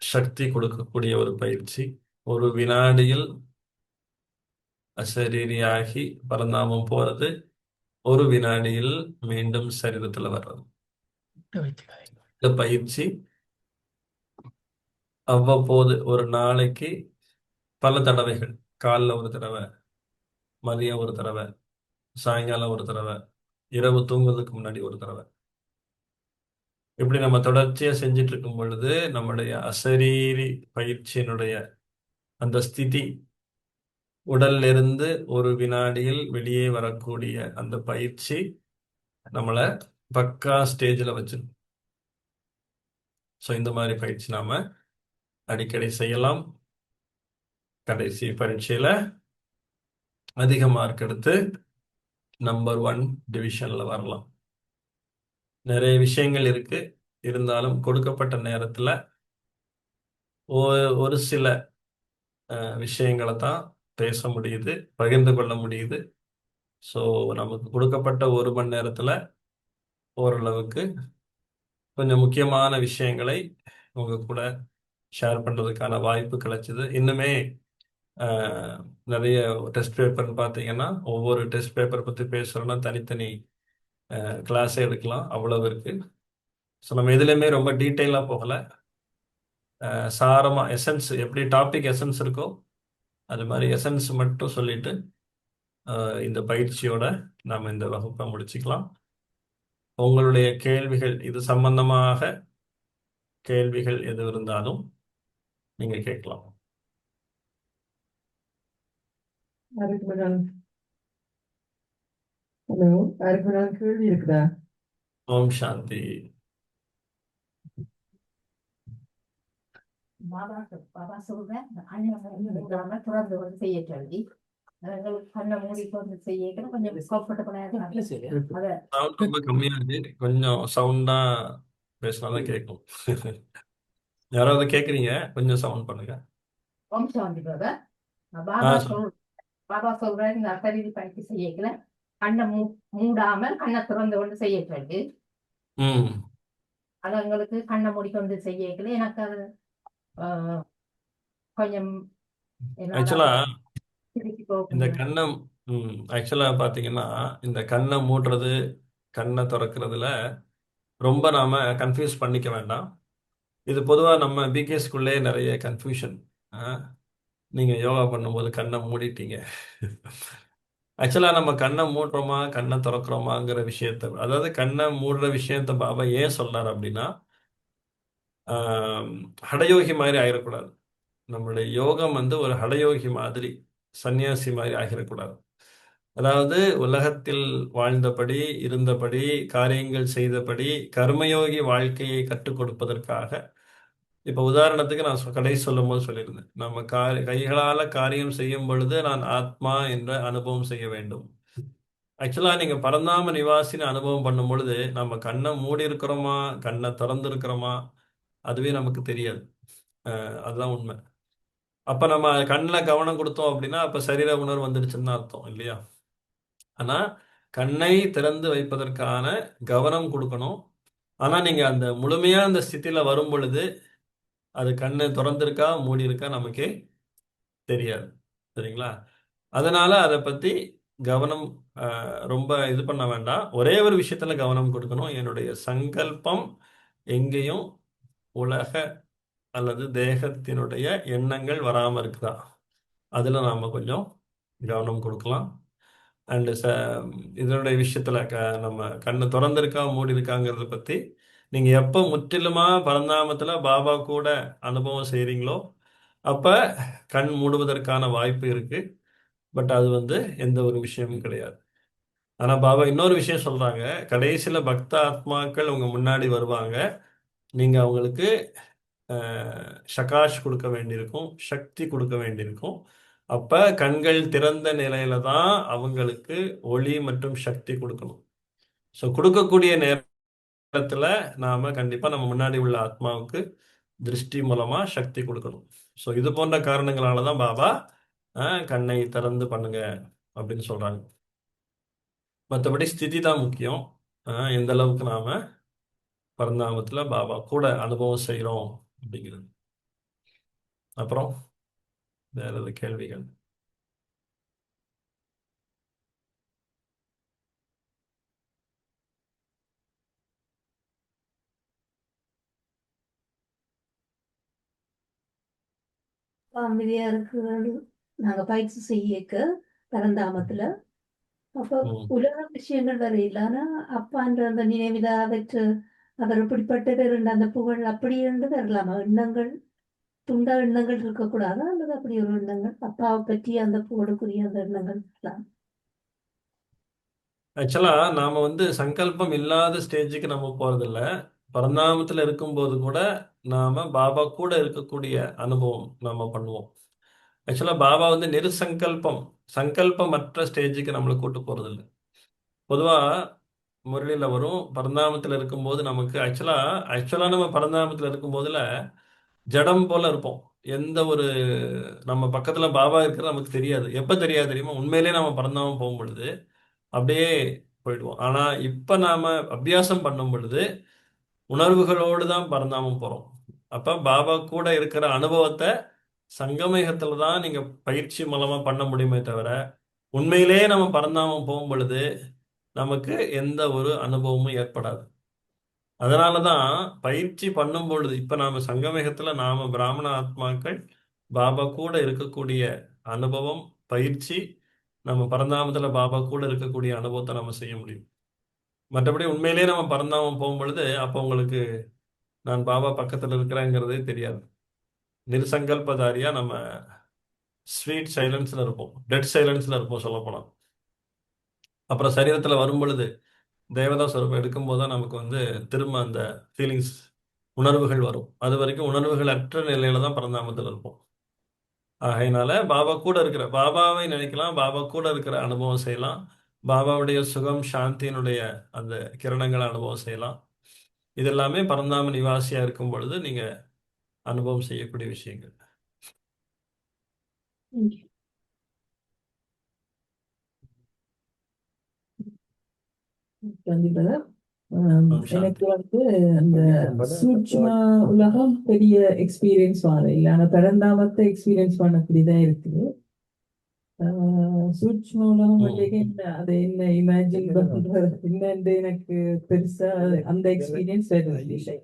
சக்தி கொடுக்கக்கூடிய ஒரு பயிற்சி. ஒரு வினாடியில் அசரீரியாகி பரந்தாமம் போறது, ஒரு வினாடியில் மீண்டும் சரீரத்துல வர்றது. இந்த பயிற்சி அவ்வப்போது ஒரு நாளைக்கு பல தடவைகள், காலைல ஒரு தடவை, மதியம் ஒரு தடவை, சாயங்காலம் ஒரு தடவை, இரவு தூங்குவதற்கு முன்னாடி ஒரு தடவை, இப்படி நம்ம தொடர்ச்சியா செஞ்சுட்டு இருக்கும் பொழுது நம்முடைய அசரீரி பயிற்சியினுடைய அந்த ஸ்திதி, உடல்ல இருந்து ஒரு வினாடியில் வெளியே வரக்கூடிய அந்த பயிற்சி நம்மளை பக்கா ஸ்டேஜில் வச்சிருக்கும். ஸோ இந்த மாதிரி பயிற்சி நாம அடிக்கடி செய்யலாம். கடைசி பரீட்சையில அதிக மார்க் எடுத்து நம்பர் 1 டிவிஷன்ல வரலாம். நிறைய விஷயங்கள் இருக்கு. இருந்தாலும் கொடுக்கப்பட்ட நேரத்துல ஒரு சில விஷயங்களை தான் பேச முடியுது, பகிர்ந்து கொள்ள முடியுது. ஸோ நமக்கு கொடுக்கப்பட்ட 1 மணி நேரத்துல ஓரளவுக்கு கொஞ்சம் முக்கியமான விஷயங்களை உங்க கூட ஷேர் பண்றதுக்கான வாய்ப்பு கிடைச்சது. இன்னுமே அஹ், நிறைய டெஸ்ட் பேப்பர்னு பார்த்தீங்கன்னா ஒவ்வொரு டெஸ்ட் பேப்பர் பத்தி பேசுறோம்னா தனித்தனி கிளாஸே எடுக்கலாம், அவ்வளவு இருக்கு. ஸோ நம்ம எதுலையுமே ரொம்ப டீட்டெயிலாக போகல. சாரமா எசன்ஸ், எப்படி டாபிக் எசன்ஸ் இருக்கோ அது மாதிரி எசன்ஸ் மட்டும் சொல்லிட்டு இந்த பயிற்சியோட நாம் இந்த வகுப்பை முடிச்சுக்கலாம். உங்களுடைய கேள்விகள், இது சம்பந்தமாக கேள்விகள் எது இருந்தாலும் நீங்க கேட்கலாம். அதுக்கு மேடம், ஹலோ, அதுக்கு மேடம் கேள்வி இருக்குதா? ஓம் சாந்தி. பாபா பாபா சொல்றேன் அண்ணன் தொடர்ந்து வந்து செய்ய சொல்லி கண்ணை மூடிக்கொண்டு செய்ய கொஞ்சம் கம்ஃபர்டபுளா இருக்கு. அத சவுண்ட் ரொம்ப கம்மியா இருக்கு, கொஞ்சம் சவுண்டா பேசினாதான் கேட்கும். யாராவது கேட்குறீங்க? கொஞ்சம் சவுண்ட் பண்ணுங்க. வம்சம் வந்து ஆ பாபா சொல்லுங்க. பாபா சொல்றேன் இந்த அசரீரி பயிற்சி செய்யக்கல கண்ணை மூடாமல் கண்ணை திறந்து கொண்டு செய்ய சொல்லி ம் அது எங்களுக்கு கண்ணை மூடிக்கொண்டு செய்யக்கல எனக்கு அது ஆஹ், கொஞ்சம் என்னால ஆக்சுவலா அது திருப்பி இந்த போக கண்ணை ஆக்சுவலா பாத்தீங்கன்னா இந்த கண்ணை மூடுறது, கண்ணை திறக்கிறதுல ரொம்ப நாம கன்ஃபியூஸ் பண்ணிக்க வேண்டாம். இது பொதுவா நம்ம பிகேஸ்குள்ளே நிறைய கன்ஃபியூஷன். நீங்க யோகா பண்ணும்போது கண்ணை மூடிட்டீங்க. ஆக்சுவலா நம்ம கண்ணை மூடுறோமா கண்ணை திறக்கிறோமாங்கிற விஷயத்த, அதாவது கண்ணை மூடுற விஷயத்த பாபா ஏன் சொல்றாரு அப்படின்னா, ஆஹ், ஹடயோகி மாதிரி ஆயிடக்கூடாது. நம்மளுடைய யோகம் வந்து ஒரு ஹடயோகி மாதிரி, சன்னியாசி மாதிரி ஆகிடக்கூடாது. அதாவது உலகத்தில் வாழ்ந்தபடி, இருந்தபடி, காரியங்கள் செய்தபடி கர்மயோகி வாழ்க்கையை கற்றுக் கொடுப்பதற்காக. இப்ப உதாரணத்துக்கு நான் கடைசி சொல்லும் போது சொல்லியிருந்தேன், நம்ம கைகளால காரியம் செய்யும் பொழுது நான் ஆத்மா என்ற அனுபவம் செய்ய வேண்டும். ஆக்சுவலா நீங்க பரந்தாம நிவாசின்னு அனுபவம் பண்ணும் பொழுது நம்ம கண்ணை மூடி இருக்கிறோமா கண்ணை திறந்து இருக்கிறோமா அதுவே நமக்கு தெரியாது. அதுதான் உண்மை. அப்ப நம்ம கண்ணில் கவனம் கொடுத்தோம் அப்படின்னா அப்ப சரீர உணர்வு வந்துடுச்சுன்னு அர்த்தம் இல்லையா? ஆனா கண்ணை திறந்து வைப்பதற்கான கவனம் கொடுக்கணும். ஆனா நீங்க அந்த முழுமையா அந்த ஸ்திதியில வரும் பொழுது அது கண்ணு திறந்திருக்கா மூடி இருக்கா நமக்கே தெரியாது. சரிங்களா? அதனால அதை பத்தி கவனம் ரொம்ப இது பண்ண வேண்டாம். ஒரே ஒரு விஷயத்துல கவனம் கொடுக்கணும், என்னுடைய சங்கல்பம் எங்கேயும் உலக அல்லது தேகத்தினுடைய எண்ணங்கள் வராம இருக்குதா, அதுல நாம கொஞ்சம் கவனம் கொடுக்கலாம். அண்டு இதனுடைய விஷயத்துல நம்ம கண்ணு திறந்திருக்கா மூடி இருக்காங்கிறத பத்தி நீங்க எப்போ முற்றிலுமா பரந்தாமத்துல பாபா கூட அனுபவம் செய்றீங்களோ அப்ப கண் மூடுவதற்கான வாய்ப்பு இருக்கு. பட் அது வந்து எந்த ஒரு விஷயமும் கிடையாது. ஆனா பாபா இன்னொரு விஷயம் சொல்றாங்க, கடைசியில பக்த ஆத்மாக்கள் உங்க முன்னாடி வருவாங்க. நீங்க அவங்களுக்கு ஷகாஷ் கொடுக்க வேண்டியிருக்கும், சக்தி கொடுக்க வேண்டியிருக்கும். அப்ப கண்கள் திறந்த நிலையில தான் அவங்களுக்கு ஒளி மற்றும் சக்தி கொடுக்கணும். ஸோ கொடுக்கக்கூடிய நேரத்துல நாம கண்டிப்பா நம்ம முன்னாடி உள்ள ஆத்மாவுக்கு திருஷ்டி மூலமா சக்தி கொடுக்கணும். ஸோ இது போன்ற காரணங்களால தான் பாபா கண்ணை திறந்து பண்ணுங்க அப்படின்னு சொல்றாங்க. மற்றபடி ஸ்திதி தான் முக்கியம். எந்த அளவுக்கு நாம பரந்தாமத்துல பாபா கூட அனுபவம் செய்றோம் அப்படிங்கிறது. அப்புறம் வேற எது கேள்விகள்? அமைதியா இருக்கிறது. நாங்க பயிற்சி செய்யக்க பரந்தாமத்துல அப்ப ம். உலக விஷயங்கள் வரையில ஆனா அப்பான்ற அந்த நினைவில அவற்று அவர் இப்படிப்பட்டவர் என்ற அந்த புகழ் அப்படி இருந்து வரலாமா எண்ணங்கள் துண்டா எண்ணங்கள் இருக்கக்கூடாதா அல்லது அப்படி ஒரு எண்ணங்கள் அப்பாவை பற்றி அந்த புகழுக்குரிய அந்த எண்ணங்கள் இருக்கலாம். ஆக்சுவலா நாம வந்து சங்கல்பம் இல்லாத ஸ்டேஜுக்கு நம்ம போறதில்ல. பரந்தாமத்துல இருக்கும்போது கூட நாம பாபா கூட இருக்கக்கூடிய அனுபவம் நாம பண்ணுவோம். ஆக்சுவலா பாபா வந்து நிருசங்கல்பம் சங்கல்பமற்ற ஸ்டேஜுக்கு நம்மளை கூட்டு போறதில்ல. பொதுவா முரளியில வரும் பரந்தாமத்துல இருக்கும்போது நமக்கு ஆக்சுவலா நம்ம பரந்தாமத்துல இருக்கும்போதுல ஜடம் போல இருப்போம். எந்த ஒரு நம்ம பக்கத்துல பாபா இருக்கிறது நமக்கு தெரியாது. எப்ப தெரியாது தெரியுமா? உண்மையிலேயே நம்ம பரந்தாமம் போகும் பொழுது அப்படியே போயிடுவோம். ஆனா இப்ப நாம அபியாசம் பண்ணும் பொழுது உணர்வுகளோடு தான் பரந்தாமம் போறோம். அப்ப பாபா கூட இருக்கிற அனுபவத்தை சங்கமேகத்துல தான் நீங்க பயிற்சி மூலமா பண்ண முடியுமே தவிர உண்மையிலேயே நம்ம பரந்தாமம் போகும் பொழுது நமக்கு எந்த ஒரு அனுபவமும் ஏற்படாது. அதனாலதான் பயிற்சி பண்ணும் பொழுது இப்ப நாம சங்கமேகத்துல நாம பிராமண ஆத்மாக்கள் பாபா கூட இருக்கக்கூடிய அனுபவம் பயிற்சி நம்ம பரந்தாமத்துல பாபா கூட இருக்கக்கூடிய அனுபவத்தை நம்ம செய்ய முடியும். மற்றபடி உண்மையிலேயே நம்ம பரந்தாமம் போகும் பொழுது அப்போ உங்களுக்கு நான் பாபா பக்கத்துல இருக்கிறேங்கிறதே தெரியாது. நிர்சங்கல்பதாரியா நம்ம ஸ்வீட் சைலன்ஸ்ல இருப்போம், டெட் சைலன்ஸ்ல இருப்போம் சொல்ல போனா. அப்புறம் சரீரத்துல வரும் பொழுது தேவதா ஸ்வரூபம் எடுக்கும்போது தான் நமக்கு வந்து திரும்ப அந்த ஃபீலிங்ஸ் உணர்வுகள் வரும். அது வரைக்கும் உணர்வுகள் அற்ற நிலையில தான் பரந்தாமத்தில் இருப்போம். ஆகையினால பாபா கூட இருக்கிற பாபாவை நினைக்கலாம், பாபா கூட இருக்கிற அனுபவம் செய்யலாம், பாபாவுடைய சுகம் சாந்தியினுடைய அந்த கிரணங்களை அனுபவம் செய்யலாம். இது எல்லாமே பரந்தாம நிவாசியா இருக்கும் பொழுது நீங்க அனுபவம் செய்யக்கூடிய விஷயங்கள். கண்டிப்பா. ஓம் சாந்தி. எனக்கு வந்து அந்த சூட்சும உலகம் பெரிய எக்ஸ்பீரியன்ஸ் வாங்க இல்லை, ஆனா பரந்தாமத்தை எக்ஸ்பீரியன்ஸ் பண்ணக்கூடியதான் இருக்குது. சூட்சும உலகம் ம். என்ன அதை என்ன இமேஜின் பண்றது என்னன்னு எனக்கு பெருசா அந்த எக்ஸ்பீரியன்ஸ் வருது இல்லை.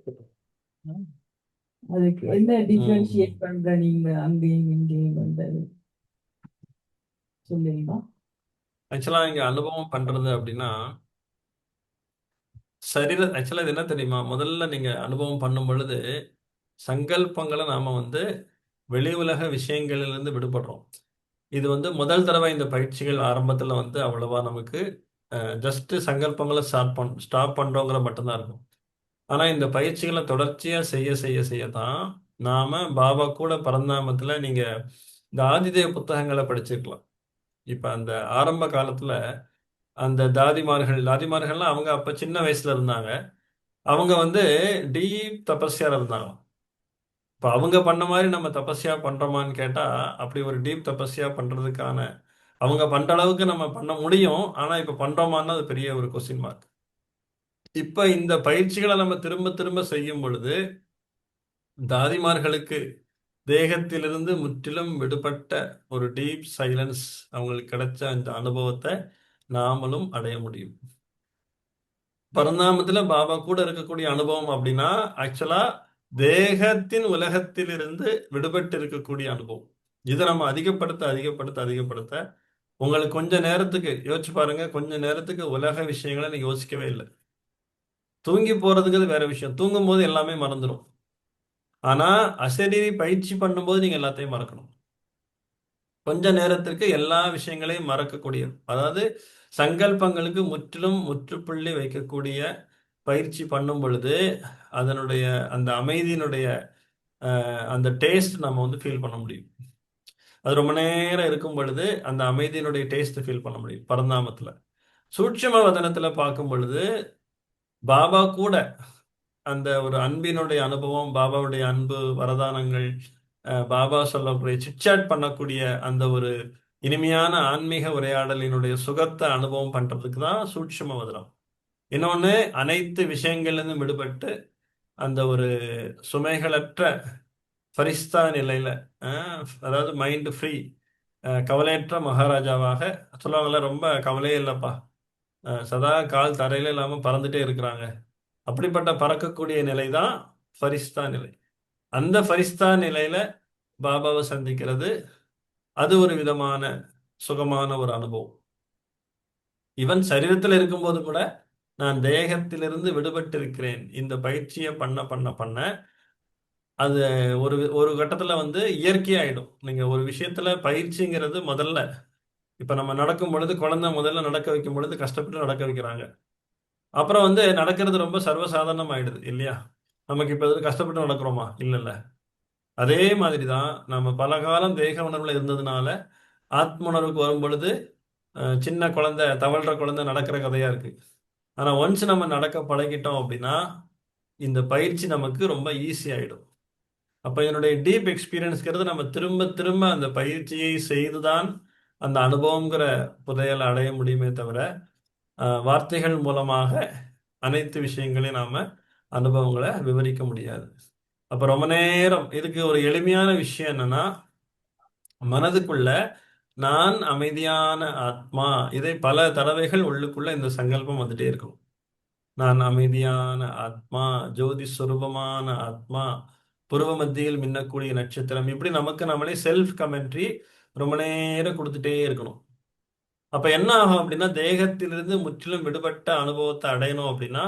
அதுக்கு என்ன ம். டிஃபரன்ஷியேட் பண்ற நீங்க அங்கேயும் இங்கேயும் வந்தது சொல்லுவீங்களா? ஆக்சுவலா இங்க அனுபவம் பண்றது அப்படின்னா ஆக்சுவலா இது என்ன தெரியுமா? முதல்ல நீங்க அனுபவம் பண்ணும் பொழுது சங்கல்பங்களை நாம வந்து வெளி உலக விஷயங்களிலிருந்து விடுபடுறோம். இது வந்து முதல் தடவை இந்த பயிற்சிகள் ஆரம்பத்துல வந்து அவ்வளவா நமக்கு ஜஸ்ட் சங்கல்பங்களை ஸ்டாப் பண்றோங்கிற மட்டும்தான் இருக்கும். ஆனா இந்த பயிற்சிகளை தொடர்ச்சியா செய்ய செய்ய செய்ய தான் நாம பாபா கூட பரந்தாமத்துல நீங்க இந்த ஆதிதேவ புத்தகங்களை படிச்சிருக்கலாம். இப்ப அந்த ஆரம்ப காலத்துல அந்த தாதிமார்கள்லாம் அவங்க அப்ப சின்ன வயசுல இருந்தாங்க. அவங்க வந்து டீப் தபஸ்யால இருந்தாங்க. இப்ப அவங்க பண்ண மாதிரி நம்ம தபஸ்யா பண்றோமான்னு கேட்டா அப்படி ஒரு டீப் தபஸ்யா பண்றதுக்கான அவங்க பண்ற அளவுக்கு நம்ம பண்ண முடியும். ஆனா இப்ப பண்றோமான்னு அது பெரிய ஒரு கொஸ்டின் மார்க். இப்ப இந்த பயிற்சிகளை நம்ம திரும்ப திரும்ப செய்யும் பொழுது தாதிமார்களுக்கு தேகத்திலிருந்து முற்றிலும் விடுபட்ட ஒரு டீப் சைலன்ஸ் அவங்களுக்கு கிடைச்ச அந்த அனுபவத்தை நாமளும் அடைய முடியும். பரந்தாமத்துல பாபா கூட இருக்கக்கூடிய அனுபவம் அப்படின்னா ஆக்சுவலா தேகத்தின் உலகத்திலிருந்து விடுபட்டு இருக்கக்கூடிய அனுபவம். இதை நம்ம அதிகப்படுத்த அதிகப்படுத்த அதிகப்படுத்த உங்களுக்கு கொஞ்ச நேரத்துக்கு யோசிச்சு பாருங்க, கொஞ்ச நேரத்துக்கு உலக விஷயங்களை நீங்க யோசிக்கவே இல்லை. தூங்கி போறதுக்கு அது வேற விஷயம், தூங்கும் போது எல்லாமே மறந்துடும். ஆனா அசரீரி பயிற்சி பண்ணும்போது நீங்க எல்லாத்தையும் மறக்கணும். கொஞ்ச நேரத்திற்கு எல்லா விஷயங்களையும் மறக்கக்கூடியது, அதாவது சங்கல்பங்களுக்கு முற்றிலும் முற்றுப்புள்ளி வைக்கக்கூடிய பயிற்சி பண்ணும் பொழுது அதனுடைய அந்த அமைதியினுடைய அந்த டேஸ்ட் நம்ம வந்து ஃபீல் பண்ண முடியும். அது ரொம்ப நேரம் இருக்கும் பொழுது அந்த அமைதியினுடைய டேஸ்ட் ஃபீல் பண்ண முடியும் பரந்தாமத்துல. சூட்சும வதனத்துல பார்க்கும் பொழுது பாபா கூட அந்த ஒரு அன்பினுடைய அனுபவம், பாபாவுடைய அன்பு வரதானங்கள், பாபா சொல்லக்கூடிய சிட்சாட் பண்ணக்கூடிய அந்த ஒரு இனிமையான ஆன்மீக உரையாடலினுடைய சுகத்தை அனுபவம் பண்றதுக்கு தான் சூட்சும வதனம். இன்னொன்னு அனைத்து விஷயங்கள்லேருந்து விடுபட்டு அந்த ஒரு சுமைகளற்ற ஃபரிஸ்தா நிலையில, அதாவது மைண்ட் ஃப்ரீ, கவலையற்ற மகாராஜாவாக சொல்லுவாங்கல்ல, ரொம்ப கவலையே இல்லப்பா, சதா கால் தரையில இல்லாம பறந்துட்டே இருக்கிறாங்க. அப்படிப்பட்ட பறக்கக்கூடிய நிலை தான் ஃபரிஸ்தா நிலை. அந்த ஃபரிஸ்தா நிலையில பாபாவை சந்திக்கிறது அது ஒரு விதமான சுகமான ஒரு அனுபவம். ஈவன் சரீரத்தில் இருக்கும்போது கூட நான் தேகத்திலிருந்து விடுபட்டு இருக்கிறேன். இந்த பயிற்சியை பண்ண பண்ண பண்ண அது ஒரு ஒரு கட்டத்துல வந்து இயற்கையாயிடும். நீங்க ஒரு விஷயத்துல பயிற்சிங்கிறது முதல்ல இப்ப நம்ம நடக்கும் பொழுது குழந்தை முதல்ல நடக்க வைக்கும் பொழுது கஷ்டப்பட்டு நடக்க வைக்கிறாங்க. அப்புறம் வந்து நடக்கிறது ரொம்ப சர்வசாதாரணம் ஆயிடுது இல்லையா? நமக்கு இப்ப எதுவும் கஷ்டப்பட்டு நடக்கிறோமா? இல்லைல்ல. அதே மாதிரி தான் நம்ம பல காலம் தேக உணர்வுல இருந்ததுனால ஆத்ம உணர்வுக்கு வரும் பொழுது சின்ன குழந்தை தவழ்ற குழந்தை நடக்கிற கதையா இருக்கு. ஆனா ஒன்ஸ் நம்ம நடக்க பழகிட்டோம் அப்படின்னா இந்த பயிற்சி நமக்கு ரொம்ப ஈஸி ஆயிடும். அப்ப என்னுடைய டீப் எக்ஸ்பீரியன்ஸ்ங்கிறது நம்ம திரும்ப திரும்ப அந்த பயிற்சியை செய்துதான் அந்த அனுபவங்கிற புதையலை அடைய முடியுமே தவிர வார்த்தைகள் மூலமாக அனைத்து விஷயங்களையும் நாம அனுபவங்களை விவரிக்க முடியாது. அப்ப ரொம்ப நேரம் இதுக்கு ஒரு எளிமையான விஷயம் என்னன்னா, மனதுக்குள்ள நான் அமைதியான ஆத்மா, இதை பல தடவைகள் உள்ளுக்குள்ள இந்த சங்கல்பம் வந்துட்டே இருக்கும். நான் அமைதியான ஆத்மா, ஜோதி சுரூபமான ஆத்மா, புருவ மத்தியில் மின்னக்கூடிய நட்சத்திரம், இப்படி நமக்கு நம்மளே செல்ஃப் கமெண்ட்ரி ரொம்ப நேரம் கொடுத்துட்டே இருக்கணும். அப்ப என்ன ஆகும் அப்படின்னா, தேகத்திலிருந்து முற்றிலும் விடுபட்ட அனுபவத்தை அடையணும் அப்படின்னா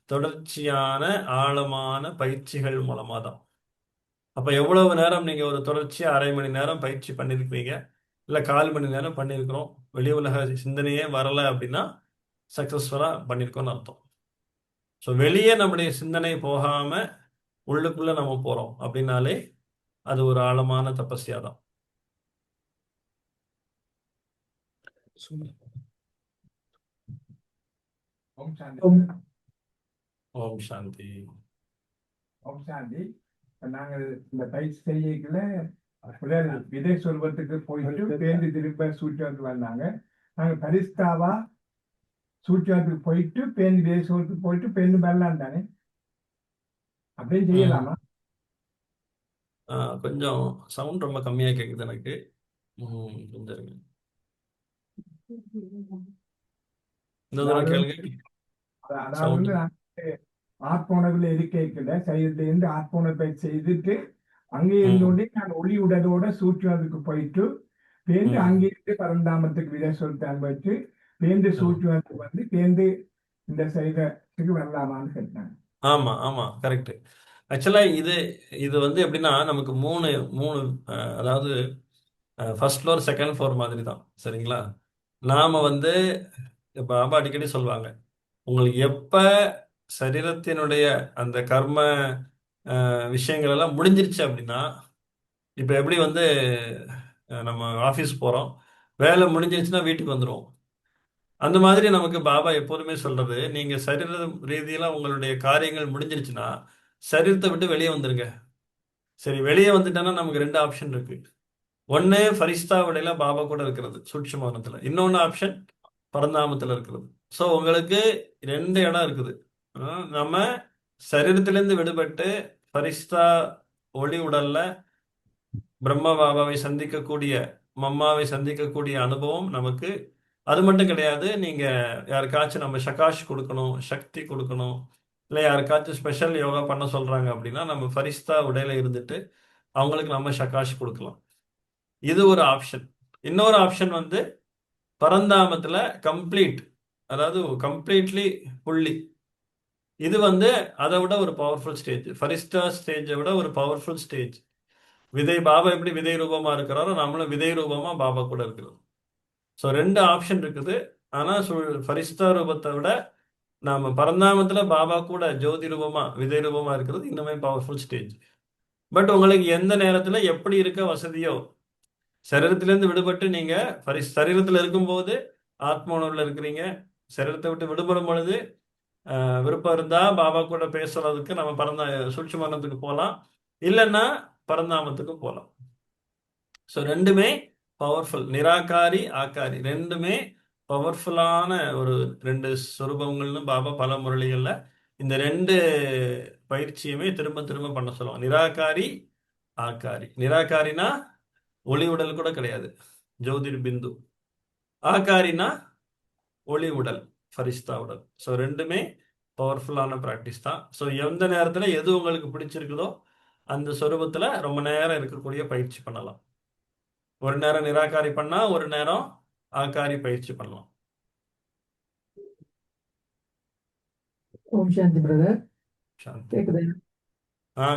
தொடர்ச்சியான ஆழமான பயிற்சிகள் மூலமா தான். அப்ப எவ்வளவு நேரம் நீங்க ஒரு தொடர்ச்சியா 1/2 மணி நேரம் பயிற்சி பண்ணிருக்கீங்க, இல்ல 1/4 மணி நேரம் பண்ணியிருக்கிறோம், வெளி உலக சிந்தனையே வரல அப்படின்னா சக்சஸ்ஃபுல்லா பண்ணியிருக்கோம்னு அர்த்தம். ஸோ வெளியே நம்முடைய சிந்தனை போகாம உள்ளுக்குள்ள நம்ம போறோம் அப்படின்னாலே அது ஒரு ஆழமான தபஸ்யா தான். ஓம் சாந்தி. ஓம் சாந்தி. ஓம் சாந்தி. நாங்கள் இந்த பயிற்சி செய்யக்குள்ள விதை சொல்வத்துக்கு போயிட்டு பேருந்து திரும்ப சூழ்ச்சியாத்துக்கு வந்தாங்க. நாங்கள் பரிஸ்தாவா சூழ்ச்சியாத்துக்கு போயிட்டு பேருந்து விதை சொல்வத்துக்கு போயிட்டு பேருந்து வரலாம் தானே, அப்படியே செய்யலாமா? கொஞ்சம் சவுண்ட் ரொம்ப கம்மியா கேக்குது எனக்கு. கொஞ்சம் இருங்க. இந்த தடவை கேளுங்க. அதாவது சவுண்ட். ஆத்மோணவுல இருக்கைக்குள்ள சரீரத்திலிருந்து ஆத்மோண பயிற்சி செய்துட்டு அங்கே இருந்தோடனே நான் ஒளி உடலோட சூழ்ச்சியாத்துக்கு போயிட்டு பேருந்து அங்கிருந்து பரந்தாமத்துக்கு விதை சொல்லிட்டு அனுபவிச்சு பேருந்து சூழ்ச்சியாத்துக்கு வந்து பேருந்து இந்த சரீரத்துக்கு வரலாமான்னு கேட்டாங்க. ஆமா ஆமா கரெக்ட். ஆக்சுவலா இது இது வந்து எப்படின்னா நமக்கு மூணு மூணு அதாவது ஃபர்ஸ்ட் ஃப்ளோர் செகண்ட் ஃப்ளோர் மாதிரி தான், சரிங்களா? நாம வந்து பாபா அடிக்கடி சொல்லுவாங்க, உங்களுக்கு எப்ப சரீரத்தினுடைய அந்த கர்ம விஷயங்கள் எல்லாம் முடிஞ்சிருச்சு அப்படின்னா, இப்ப எப்படி வந்து நம்ம ஆபீஸ் போறோம், வேலை முடிஞ்சிருச்சுன்னா வீட்டுக்கு வந்துருவோம். அந்த மாதிரி நமக்கு பாபா எப்போதுமே சொல்றது, நீங்க சரீர ரீதியில உங்களுடைய காரியங்கள் முடிஞ்சிருச்சுன்னா சரீரத்தை விட்டு வெளியே வந்துருங்க. சரி, வெளியே வந்துட்டோன்னா நமக்கு 2 ஆப்ஷன் இருக்கு. ஒன்னு ஃபரிஸ்தா விடையில பாபா கூட இருக்கிறது சூட்சுமத்துல, இன்னொன்னு ஆப்ஷன் பரந்தாமத்துல இருக்கிறது. ஸோ உங்களுக்கு 2 இடம் இருக்குது. நம்ம சரீரத்திலிருந்து விடுபட்டு ஃபரிஸ்தா ஒளி உடல்ல பிரம்ம பாபாவை சந்திக்கக்கூடிய மம்மாவை சந்திக்கக்கூடிய அனுபவம் நமக்கு. அது மட்டும் கிடையாது, நீங்க யாருக்காச்சும் நம்ம சகாஷ் கொடுக்கணும், சக்தி கொடுக்கணும், இல்லை யாருக்காச்சும் ஸ்பெஷல் யோகா பண்ண சொல்றாங்க அப்படின்னா நம்ம ஃபரிஸ்தா உடையில இருந்துட்டு அவங்களுக்கு நம்ம சகாஷ் கொடுக்கலாம். இது ஒரு ஆப்ஷன். இன்னொரு ஆப்ஷன் வந்து பரந்தாமத்துல கம்ப்ளீட், அதாவது கம்ப்ளீட்லி ஃபுல்லி. இது வந்து அதை விட ஒரு பவர்ஃபுல் ஸ்டேஜ், ஃபரிஸ்டா ஸ்டேஜை விட ஒரு பவர்ஃபுல் ஸ்டேஜ். விதை பாபா எப்படி விதை ரூபமா இருக்கிறாரோ நம்மளும் விதை ரூபமா பாபா கூட இருக்கிறோம். ஸோ 2 ஆப்ஷன் இருக்குது. ஆனா ஃபரிஸ்தா ரூபத்தை விட நாம பரந்தாமத்துல பாபா கூட ஜோதி ரூபமா விதை ரூபமா இருக்கிறது இன்னுமே பவர்ஃபுல் ஸ்டேஜ். பட் உங்களுக்கு எந்த நேரத்துல எப்படி இருக்க வசதியோ, சரீரத்திலிருந்து விடுபட்டு நீங்க சரீரத்துல இருக்கும்போது ஆத்ம உணர்வுல இருக்கிறீங்க, சரீரத்தை விட்டு விடுபடும் பொழுது விருப்பம் இருந்தா பாபா கூட பேசுறதுக்கு நம்ம சூட்சுமத்துக்கு போகலாம், இல்லைன்னா பரந்தாமத்துக்கு போகலாம். ஸோ ரெண்டுமே பவர்ஃபுல். நிராகாரி ஆக்காரி ரெண்டுமே பவர்ஃபுல்லான ஒரு 2 சொரூபங்கள்னு பாபா பல முரளிகள்ல இந்த 2 பயிற்சியுமே திரும்ப திரும்ப பண்ண சொல்லுவாங்க. நிராகாரி ஆக்காரி. நிராகாரினா ஒளி உடல் கூட கிடையாது, ஜோதிர் பிந்து. ஆகாரினா ஒளி உடல், ஃபரிஸ்தா உடல். ஸோ ரெண்டுமே பவர்ஃபுல்லான ப்ராக்டிஸ் தான். ஸோ எந்த நேரத்தில் எது உங்களுக்கு பிடிச்சிருக்குதோ அந்த சொரூபத்துல ரொம்ப நேரம் இருக்கக்கூடிய பயிற்சி பண்ணலாம். ஒரு நேரம் நிராகாரி பண்ணா ஒரு நேரம் ஆகாரி பயிற்சி பண்ணலாம். ஓம் சாந்தி பிரதர். சாந்தி. கேக்குதா?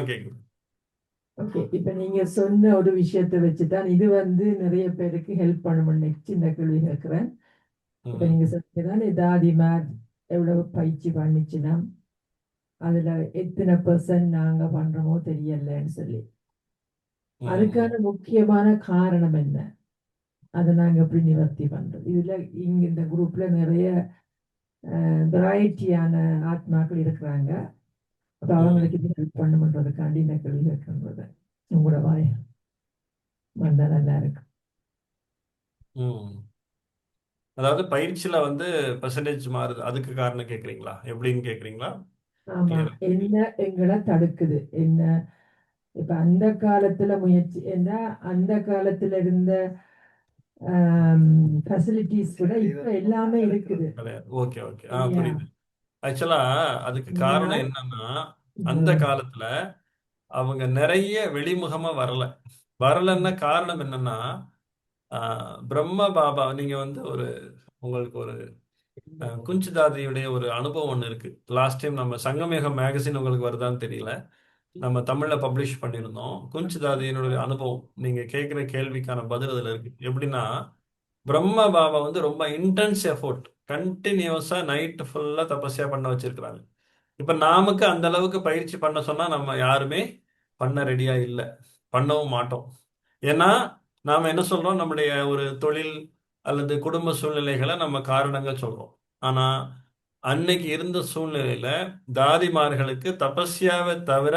கேக்குது. ஓகே, இப்ப நீங்க சொன்ன ஒரு விஷயத்தை வச்சுதான் இது நிறைய பேருக்கு ஹெல்ப் பண்ணும்னு சின்ன கேள்வி கேட்கிறேன். இப்ப நீங்க சொன்னீங்கன்னா தாதிமார் எவ்வளவு பயிற்சி பண்ணிச்சுன்னா அதுல எத்தனை பெர்சன்ட் நாங்க பண்றோமோ தெரியலன்னு சொல்லி, அதுக்கான முக்கியமான காரணம் என்ன? அதை நாங்க எப்படி நிவர்த்தி பண்றோம்? இதுல இங்க இந்த குரூப்ல நிறைய வெரைட்டியான ஆத்மாக்கள் இருக்கிறாங்க. அப்ப அவங்களுக்கு இது ஹெல்ப் பண்ணுன்றதுக்காண்டி இந்த கேள்வி கேட்கறது உங்களோட வாய் வந்தா நல்லா இருக்கு. அதாவது பயிற்சியில பெர்சன்டேஜ் மாறுது, அதுக்கு காரணம் கேக்குறீங்களா? எப்படின்னு கேக்குறீங்களா? ஆமா, என்ன எங்களை தடுக்குது என்ன? இப்ப அந்த காலத்துல முயற்சி என்ன, அந்த காலத்துல இருந்த ஃபெசிலிட்டிஸ் கூட இப்ப எல்லாமே இருக்குது. ஓகே ஓகே, புரியுது. ஆக்சுவலா அதுக்கு காரணம் என்னன்னா, அந்த காலத்துல அவங்க நிறைய வெளிமுகமா வரலன்னா காரணம் என்னன்னா, பிரம்ம பாபா நீங்க உங்களுக்கு ஒரு குஞ்சு தாதியுடைய ஒரு அனுபவம் ஒன்று இருக்கு. லாஸ்ட் டைம் நம்ம சங்கமேகம் மேகசின் உங்களுக்கு வருதான்னு தெரியல, நம்ம தமிழ்ல பப்ளிஷ் பண்ணியிருந்தோம். குஞ்சு தாதியினுடைய அனுபவம் நீங்க கேட்குற கேள்விக்கான பதில் அதுல இருக்கு. எப்படின்னா, பிரம்ம பாபா ரொம்ப இன்டென்ஸ் எஃபோர்ட், கண்டினியூஸா நைட் ஃபுல்லா தபஸ்யா பண்ண வச்சிருக்கிறாங்க. இப்ப நாமுக்கு அந்த அளவுக்கு பயிற்சி பண்ண சொன்னா நம்ம யாருமே பண்ண ரெடியா இல்லை, பண்ணவும் மாட்டோம். ஏன்னா நாம என்ன சொல்றோம், நம்முடைய ஒரு தொழில் அல்லது குடும்ப சூழ்நிலைகளை நம்ம காரணங்கள் சொல்றோம். ஆனா அன்னைக்கு இருந்த சூழ்நிலையில தாதிமார்களுக்கு தபஸ்யாவை தவிர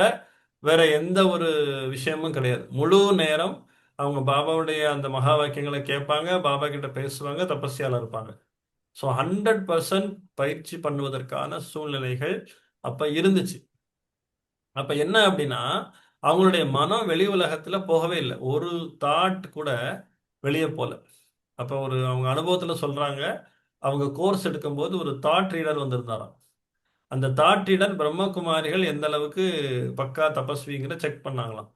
வேற எந்த ஒரு விஷயமும் கிடையாது. முழு நேரம் அவங்க பாபாவுடைய அந்த மகா வாக்கியங்களை கேட்பாங்க, பாபா கிட்ட பேசுவாங்க, தபஸ்யால இருப்பாங்க. ஸோ 100% பயிற்சி பண்ணுவதற்கான சூழ்நிலைகள் அப்ப இருந்துச்சு. அப்ப என்ன அப்படின்னா, அவங்களுடைய மனம் வெளி உலகத்துல போகவே இல்லை, ஒரு தாட் கூட வெளியே போல. அப்ப அவங்க அனுபவத்துல சொல்றாங்க, அவங்க கோர்ஸ் எடுக்கும்போது ஒரு தாட் ரீடர் வந்திருந்தாராம். அந்த தாட் ரீடர் பிரம்மகுமாரிகள் எந்த அளவுக்கு பக்கா தபஸ்விங்கிற செக் பண்ணாங்களாம்.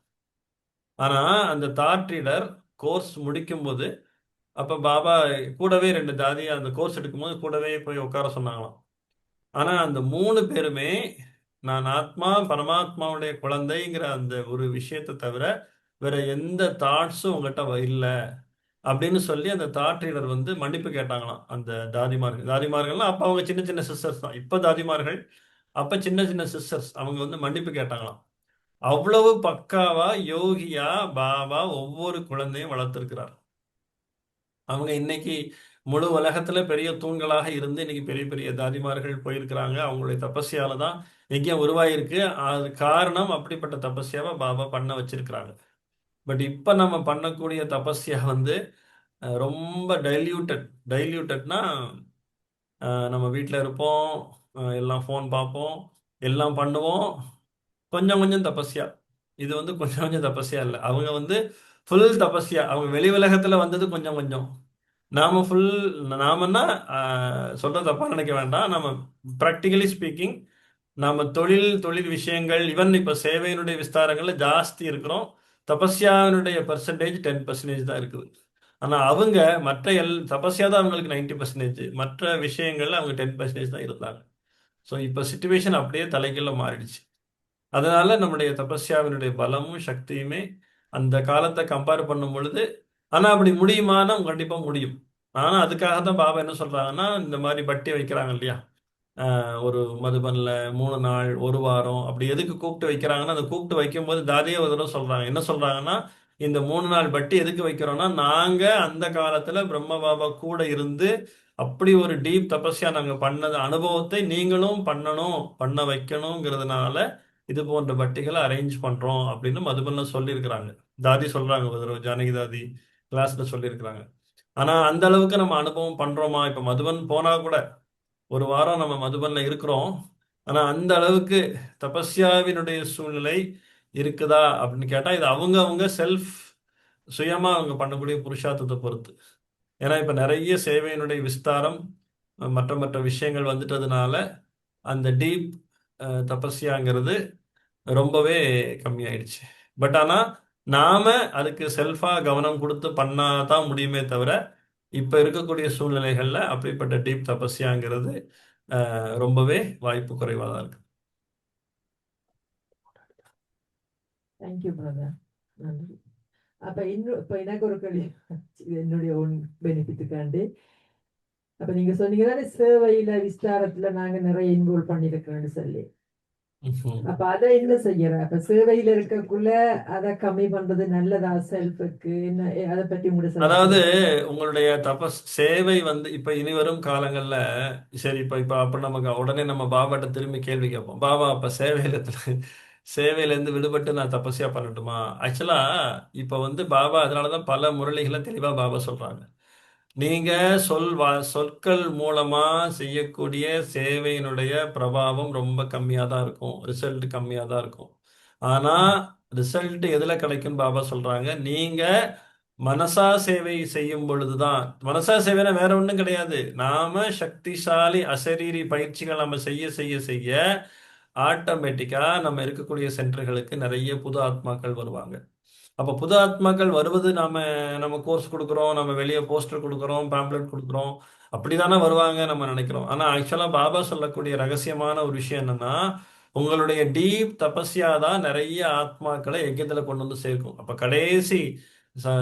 ஆனா அந்த தாட் ரீடர் கோர்ஸ் முடிக்கும் போது, அப்ப பாபா கூடவே 2 தாதியை அந்த கோர்ஸ் எடுக்கும்போது கூடவே போய் உட்கார சொன்னாங்களாம். ஆனா அந்த 3 பேருமே நான் ஆத்மா பரமாத்மாவுடைய குழந்தைங்கிற அந்த ஒரு விஷயத்தை தவிர வேற எந்த தாட்ஸும் உங்ககிட்ட இல்லை அப்படின்னு சொல்லி அந்த தாட் ரீடர் மன்னிப்பு கேட்டாங்களாம். அந்த தாதிமார்கள்லாம் அப்ப அவங்க சின்ன சின்ன சிஸ்டர்ஸ் தான், இப்ப தாதிமார்கள் அப்ப சின்ன சின்ன சிஸ்டர்ஸ், அவங்க மன்னிப்பு கேட்டாங்களாம். அவ்வளவு பக்காவா யோகியா பாபா ஒவ்வொரு குழந்தையும் வளர்த்திருக்கிறார். அவங்க இன்னைக்கு முழு உலகத்துல பெரிய தூண்களாக இருந்து இன்னைக்கு பெரிய பெரிய தாதிமார்கள் போயிருக்கிறாங்க. அவங்களுடைய தபஸ்யால தான் எங்கேயும் உருவாயிருக்கு. அது காரணம் அப்படிப்பட்ட தபஸ்யாவை பாபா பண்ண வச்சிருக்கிறாங்க. பட் இப்ப நம்ம பண்ணக்கூடிய தபஸ்யா ரொம்ப டைல்யூட்டட்னா, நம்ம வீட்டில் இருப்போம், எல்லாம் ஃபோன் பார்ப்போம், எல்லாம் பண்ணுவோம், கொஞ்சம் கொஞ்சம் தபஸ்யா. இது கொஞ்சம் கொஞ்சம் தபஸ்யா இல்லை, அவங்க ஃபுல் தபஸ்யா. அவங்க வெளி உலகத்துல வந்தது கொஞ்சம் கொஞ்சம். நாம ஃபுல், நாமன்னா சொல்ற தப்பா நினைக்க வேண்டாம், நம்ம ப்ராக்டிகலி ஸ்பீக்கிங் நாம தொழில் தொழில் விஷயங்கள் ஈவன் இப்ப சேவையினுடைய விஸ்தாரங்கள்ல ஜாஸ்தி இருக்கிறோம். தபஸ்யாவினுடைய பெர்சன்டேஜ் 10% தான் இருக்குது. ஆனா அவங்க மற்ற தபஸ்யா தான் அவங்களுக்கு 90%, மற்ற விஷயங்கள்ல அவங்க 10% தான் இருந்தாங்க. ஸோ இப்ப சுச்சுவேஷன் அப்படியே தலைகீழ மாறிடுச்சு. அதனால நம்முடைய தபஸ்யாவினுடைய பலமும் சக்தியுமே அந்த காலத்தை கம்பேர் பண்ணும் பொழுது, ஆனா அப்படி முடியுமானா கண்டிப்பா முடியும். ஆனா அதுக்காக தான் பாபா என்ன சொல்றாங்கன்னா, இந்த மாதிரி பட்டி வைக்கிறாங்க இல்லையா, ஒரு மதுபன்ல 3 நாள் 1 வாரம் அப்படி எதுக்கு கூப்பிட்டு வைக்கிறாங்கன்னா, அந்த கூப்பிட்டு வைக்கும்போது தாதியே ஒரு தடவை சொல்றாங்க, என்ன சொல்றாங்கன்னா, இந்த 3 நாள் பட்டி எதுக்கு வைக்கிறோம்னா, நாங்க அந்த காலத்துல பிரம்ம பாபா கூட இருந்து அப்படி ஒரு டீப் தபஸ்யா நாங்க பண்ணது அனுபவத்தை நீங்களும் பண்ணணும், பண்ண வைக்கணுங்கிறதுனால இது போன்ற பட்டிகளை அரேஞ்ச் பண்றோம் அப்படின்னு மதுபன்ல சொல்லியிருக்கிறாங்க. தாதி சொல்றாங்க, ஒரு தடவை ஜானகி தாதி கிளாஸ்ல சொல்லியிருக்கிறாங்க. ஆனா அந்த அளவுக்கு நம்ம அனுபவம் பண்றோமா? இப்ப மதுபன் போனா கூட 1 வாரம் நம்ம மதுபன்ல இருக்கிறோம், ஆனா அந்த அளவுக்கு தபஸ்யாவினுடைய சூழ்நிலை இருக்குதா அப்படின்னு கேட்டா, இது அவங்க செல்ஃப் சுயமா அவங்க பண்ணக்கூடிய புருஷார்த்தத்தை பொறுத்து. ஏன்னா இப்ப நிறைய சேவையினுடைய விஸ்தாரம் மற்ற மற்ற விஷயங்கள் வந்துட்டதுனால அந்த டீப் தபஸ்யாங்கிறது ரொம்பவே கம்மியாயிடுச்சு. பட் ஆனா நாம அதுக்கு செல்ஃபா கவனம் கொடுத்து பண்ணாதான் முடியுமே தவிர இப்ப இருக்கக்கூடிய சூழ்நிலைகள்ல அப்படிப்பட்ட டீப் தபஸ்யாங்கிறது ரொம்பவே வாய்ப்பு குறைவாக தான் இருக்கு. தேங்க்யூ பிரதர், நன்றி. அப்ப இன்னும் இப்ப எனக்கு ஒரு கேள்வி, இது என்னுடைய ஓன் பெனிஃபிட்டுக்காண்டி. அப்ப நீங்க சொன்னீங்க தானே சேவையில விஸ்தாரத்துல நாங்க நிறைய இன்வால்வ் பண்ணிருக்கோம்னு சொல்லி. அப்ப அதை என்ன செய்யற? அப்ப சேவையில இருக்கக்குள்ள அதை கம்மி பண்றது நல்லதா செல்ஃபுக்கு? என்ன அதை பற்றி உங்களோட அதாவது உங்களுடைய தபஸ் சேவை வந்து இப்ப இனி வரும் காலங்கள்ல சரி இப்ப அப்ப நமக்கு உடனே நம்ம பாபாட்ட திரும்பி கேள்வி கேட்போம், பாபா அப்ப சேவையில இருந்து விடுபட்டு நான் தபஸ்யா பண்ணட்டுமா? ஆக்சுவலா இப்ப வந்து பாபா அதனாலதான் பல முரளிகளை தெளிவா பாபா சொல்றாங்க. நீங்க சொற்கள் மூலமா செய்யக்கூடிய சேவையினுடைய பிரபாவம் ரொம்ப கம்மியா தான் இருக்கும், ரிசல்ட் கம்மியா தான் இருக்கும். ஆனா ரிசல்ட் எதுல கிடைக்கும் பாபா சொல்றாங்க, நீங்க மனசா சேவை செய்யும் பொழுதுதான். மனசா சேவைனா வேற ஒண்ணும் கிடையாது. நாம சக்திசாலி அசரீரி பயிற்சிகள் நம்ம செய்ய செய்ய செய்ய ஆட்டோமேட்டிக்கா நம்ம இருக்கக்கூடிய சென்டர்களுக்கு நிறைய புது ஆத்மாக்கள் வருவாங்க. அப்ப புது ஆத்மாக்கள் வருவது நம்ம கோர்ஸ் கொடுக்குறோம், நம்ம வெளியே போஸ்டர் கொடுக்குறோம், பேம்ப்ளெட் கொடுக்குறோம், அப்படிதானே வருவாங்க நம்ம நினைக்கிறோம். ஆனா ஆக்சுவலா பாபா சொல்லக்கூடிய ரகசியமான ஒரு விஷயம் என்னன்னா, உங்களுடைய டீப் தபஸ்யா தான் நிறைய ஆத்மாக்களை யஜ்யத்துல கொண்டு வந்து சேர்க்கும். அப்ப கடைசி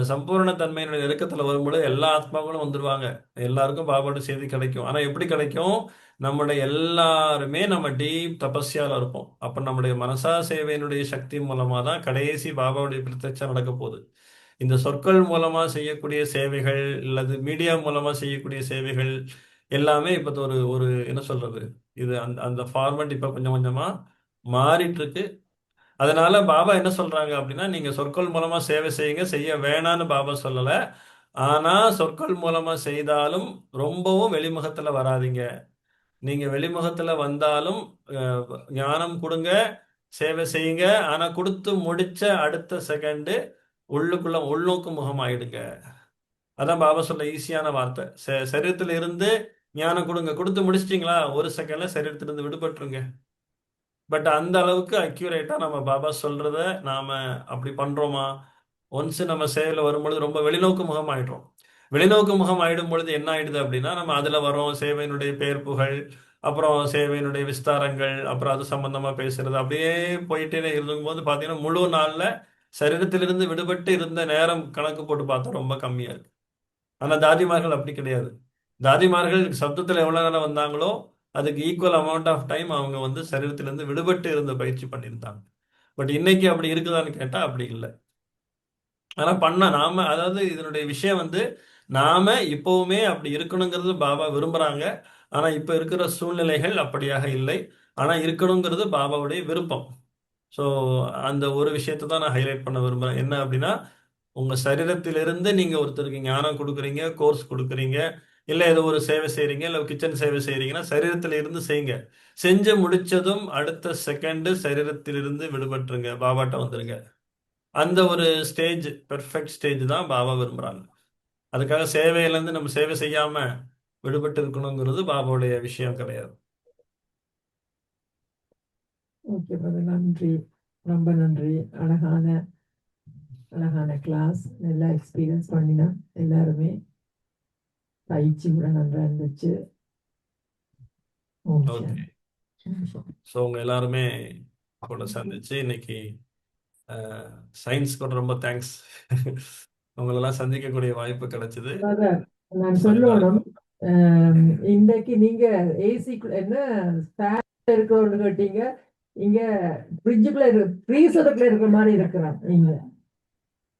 சம்பூர்ண தன்மையினுடைய நெருக்கத்துல வரும்பொழுது எல்லா ஆத்மாக்களும் வந்துருவாங்க, எல்லாருக்கும் பாபாவோட செய்தி கிடைக்கும். ஆனா எப்படி கிடைக்கும்? நம்முடைய எல்லாருமே நம்ம டீப் தபஸ்யால இருப்போம். அப்ப நம்முடைய மனசா சேவையினுடைய சக்தி மூலமா தான் கடைசி பாபாவுடைய பிரத்யட்சம் நடக்க போகுது. இந்த சொற்கள் மூலமா செய்யக்கூடிய சேவைகள் அல்லது மீடியா மூலமா செய்யக்கூடிய சேவைகள் எல்லாமே இப்ப ஒரு ஒரு என்ன சொல்றது, இது அந்த அந்த ஃபார்மட் இப்ப கொஞ்சம் கொஞ்சமா மாறிட்டு இருக்கு. அதனால பாபா என்ன சொல்றாங்க அப்படின்னா, நீங்க சொற்கள் மூலமா சேவை செய்யுங்க, செய்ய வேணான்னு பாபா சொல்லல. ஆனா சொற்கள் மூலமா செய்தாலும் ரொம்பவும் வெளிமுகத்துல வராதீங்க. நீங்க வெளிமுகத்துல வந்தாலும் அஹ், ஞானம் கொடுங்க, சேவை செய்யுங்க. ஆனா கொடுத்து முடிச்ச அடுத்த செகண்ட் உள்ளுக்குள்ள உள்நோக்கு முகம் ஆயிடுங்க. அதான் பாபா சொல்ல ஈஸியான வார்த்தை. சரீரத்துல இருந்து ஞானம் கொடுங்க, கொடுத்து முடிச்சிட்டீங்களா ஒரு செகண்ட்ல சரீரத்துல இருந்து விடுபட்டுருங்க. பட் அந்த அளவுக்கு அக்யூரேட்டா நம்ம பாபா சொல்றத நாம அப்படி பண்றோமா? ஒன்ஸ் நம்ம சேவையில வரும்பொழுது ரொம்ப வெளிநோக்கு முகம் ஆயிடுறோம். வெளிநோக்கு முகம் ஆயிடும் பொழுது என்ன ஆயிடுது அப்படின்னா, நம்ம அதுல வரோம் சேவையினுடைய பெயர் புகழ், அப்புறம் சேவையினுடைய விஸ்தாரங்கள், அப்புறம் அது சம்பந்தமா பேசுறது, அப்படியே போயிட்டே இருக்கும்போது பாத்தீங்கன்னா முழு நாள்ல சரீரத்திலிருந்து விடுபட்டு இருந்த நேரம் கணக்கு போட்டு பார்த்தா ரொம்ப கம்மியா இருக்கு. ஆனா தாதிமார்கள் அப்படி கிடையாது. தாதிமார்கள் சப்தத்துல எவ்வளவு நேரம் வந்தாங்களோ அதுக்கு ஈக்குவல் அமௌண்ட் ஆஃப் டைம் அவங்க வந்து சரீரத்திலிருந்து விடுபட்டு இருந்த பயிற்சி பண்ணியிருந்தாங்க. பட் இன்னைக்கு அப்படி இருக்குதான்னு கேட்டா அப்படி இல்லை. ஆனா நாம அதாவது இதனுடைய விஷயம் வந்து நாம இப்பவுமே அப்படி இருக்கணுங்கிறது பாபா விரும்புறாங்க. ஆனா இப்ப இருக்கிற சூழ்நிலைகள் அப்படியாக இல்லை. ஆனா இருக்கணுங்கிறது பாபாவுடைய விருப்பம். ஸோ அந்த ஒரு விஷயத்தை தான் நான் ஹைலைட் பண்ண விரும்புறேன். என்ன அப்படின்னா, உங்க சரீரத்திலிருந்து நீங்க ஒருத்தருக்கு ஞானம் கொடுக்குறீங்க, கோர்ஸ் கொடுக்குறீங்க, இல்ல ஏதோ ஒரு சேவை செய்றீங்க, இல்ல கிச்சன் சேவை செய்றீங்கன்னா சரீரத்தில இருந்து செய்யுங்க. செஞ்சு முடிச்சதும் அடுத்த செகண்ட் சரீரத்திலிருந்து விடுபட்டுருங்க, பாபாட்ட வந்துருங்க. அந்த ஒரு ஸ்டேஜ், பெர்ஃபெக்ட் ஸ்டேஜ் தான் பாபா விரும்புறாங்க. அதுக்காக சேவையிலேருந்து நம்ம சேவை செய்யாம விடுபட்டு இருக்கணுங்கிறது பாபாவுடைய விஷயம் கிடையாது. ஓகே பிரதர், நன்றி, ரொம்ப நன்றி. அழகான அழகான கிளாஸ், நல்லா எக்ஸ்பீரியன்ஸ் பண்ணினா எல்லாருமே. பயிற்சி கூட நல்லா இருந்துச்சு. ஓம் ஓகே. சாந்தி. ஓம் சாந்தி. ஸோ உங்க எல்லாருமே கூட சந்திச்சு இன்னைக்கு சயின்ஸ் கூட ரொம்ப தேங்க்ஸ். உங்களெல்லாம் சந்திக்கக்கூடிய வாய்ப்பு கிடைச்சது. பிரதர், நான் சாரி சொல்லணும், இன்றைக்கு நீங்க ஏசிக்குள்ள என்ன ஃபேன் இருக்கணும்னு கேட்டீங்க, இங்க ஃப்ரிட்ஜுக்குள்ள ஃப்ரீசருக்குள்ள இருக்கிற மாதிரி இருக்கிறான் நீங்க.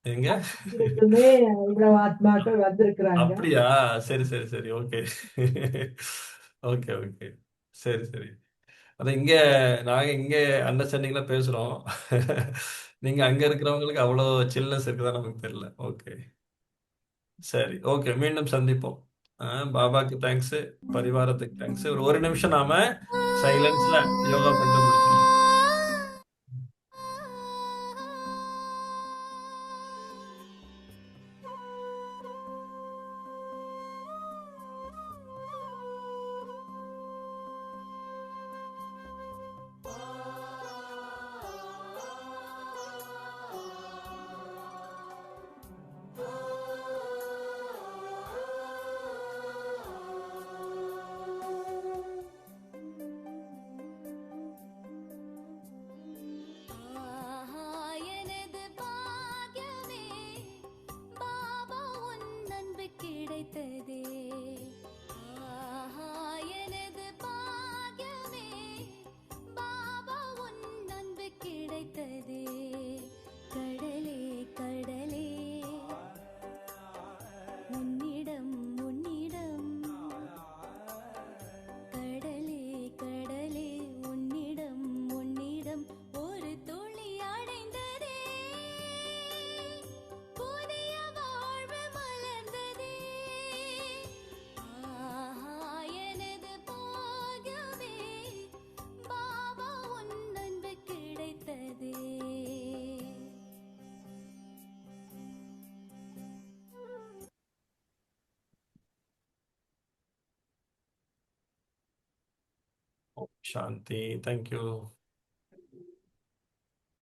எங்க? இதுக்குமே இவ்வளவு ஆத்மாக்கள் வந்திருக்கிறாங்க. அப்படியா? சரி சரி சரி, ஓகே. ஓகே ஓகே, சரி சரி. அது இங்க நாங்க இங்க அண்டர்ஸ்டாண்டிங்ல பேசுறோம். நீங்க அங்க இருக்கிறவங்களுக்கு அவ்வளோ சில்னஸ் இருக்குதா நமக்கு தெரியல. ஓகே, சரி, ஓகே, மீண்டும் சந்திப்போம். பாபாக்கு தேங்க்ஸ், பரிவாரத்துக்கு தேங்க்ஸ். ஒரு நிமிஷம் நாம சைலன்ஸ்ல யோகா பண்ணிட்டு முடிச்சிடலாம். சாந்தி. தேங்க்யூ.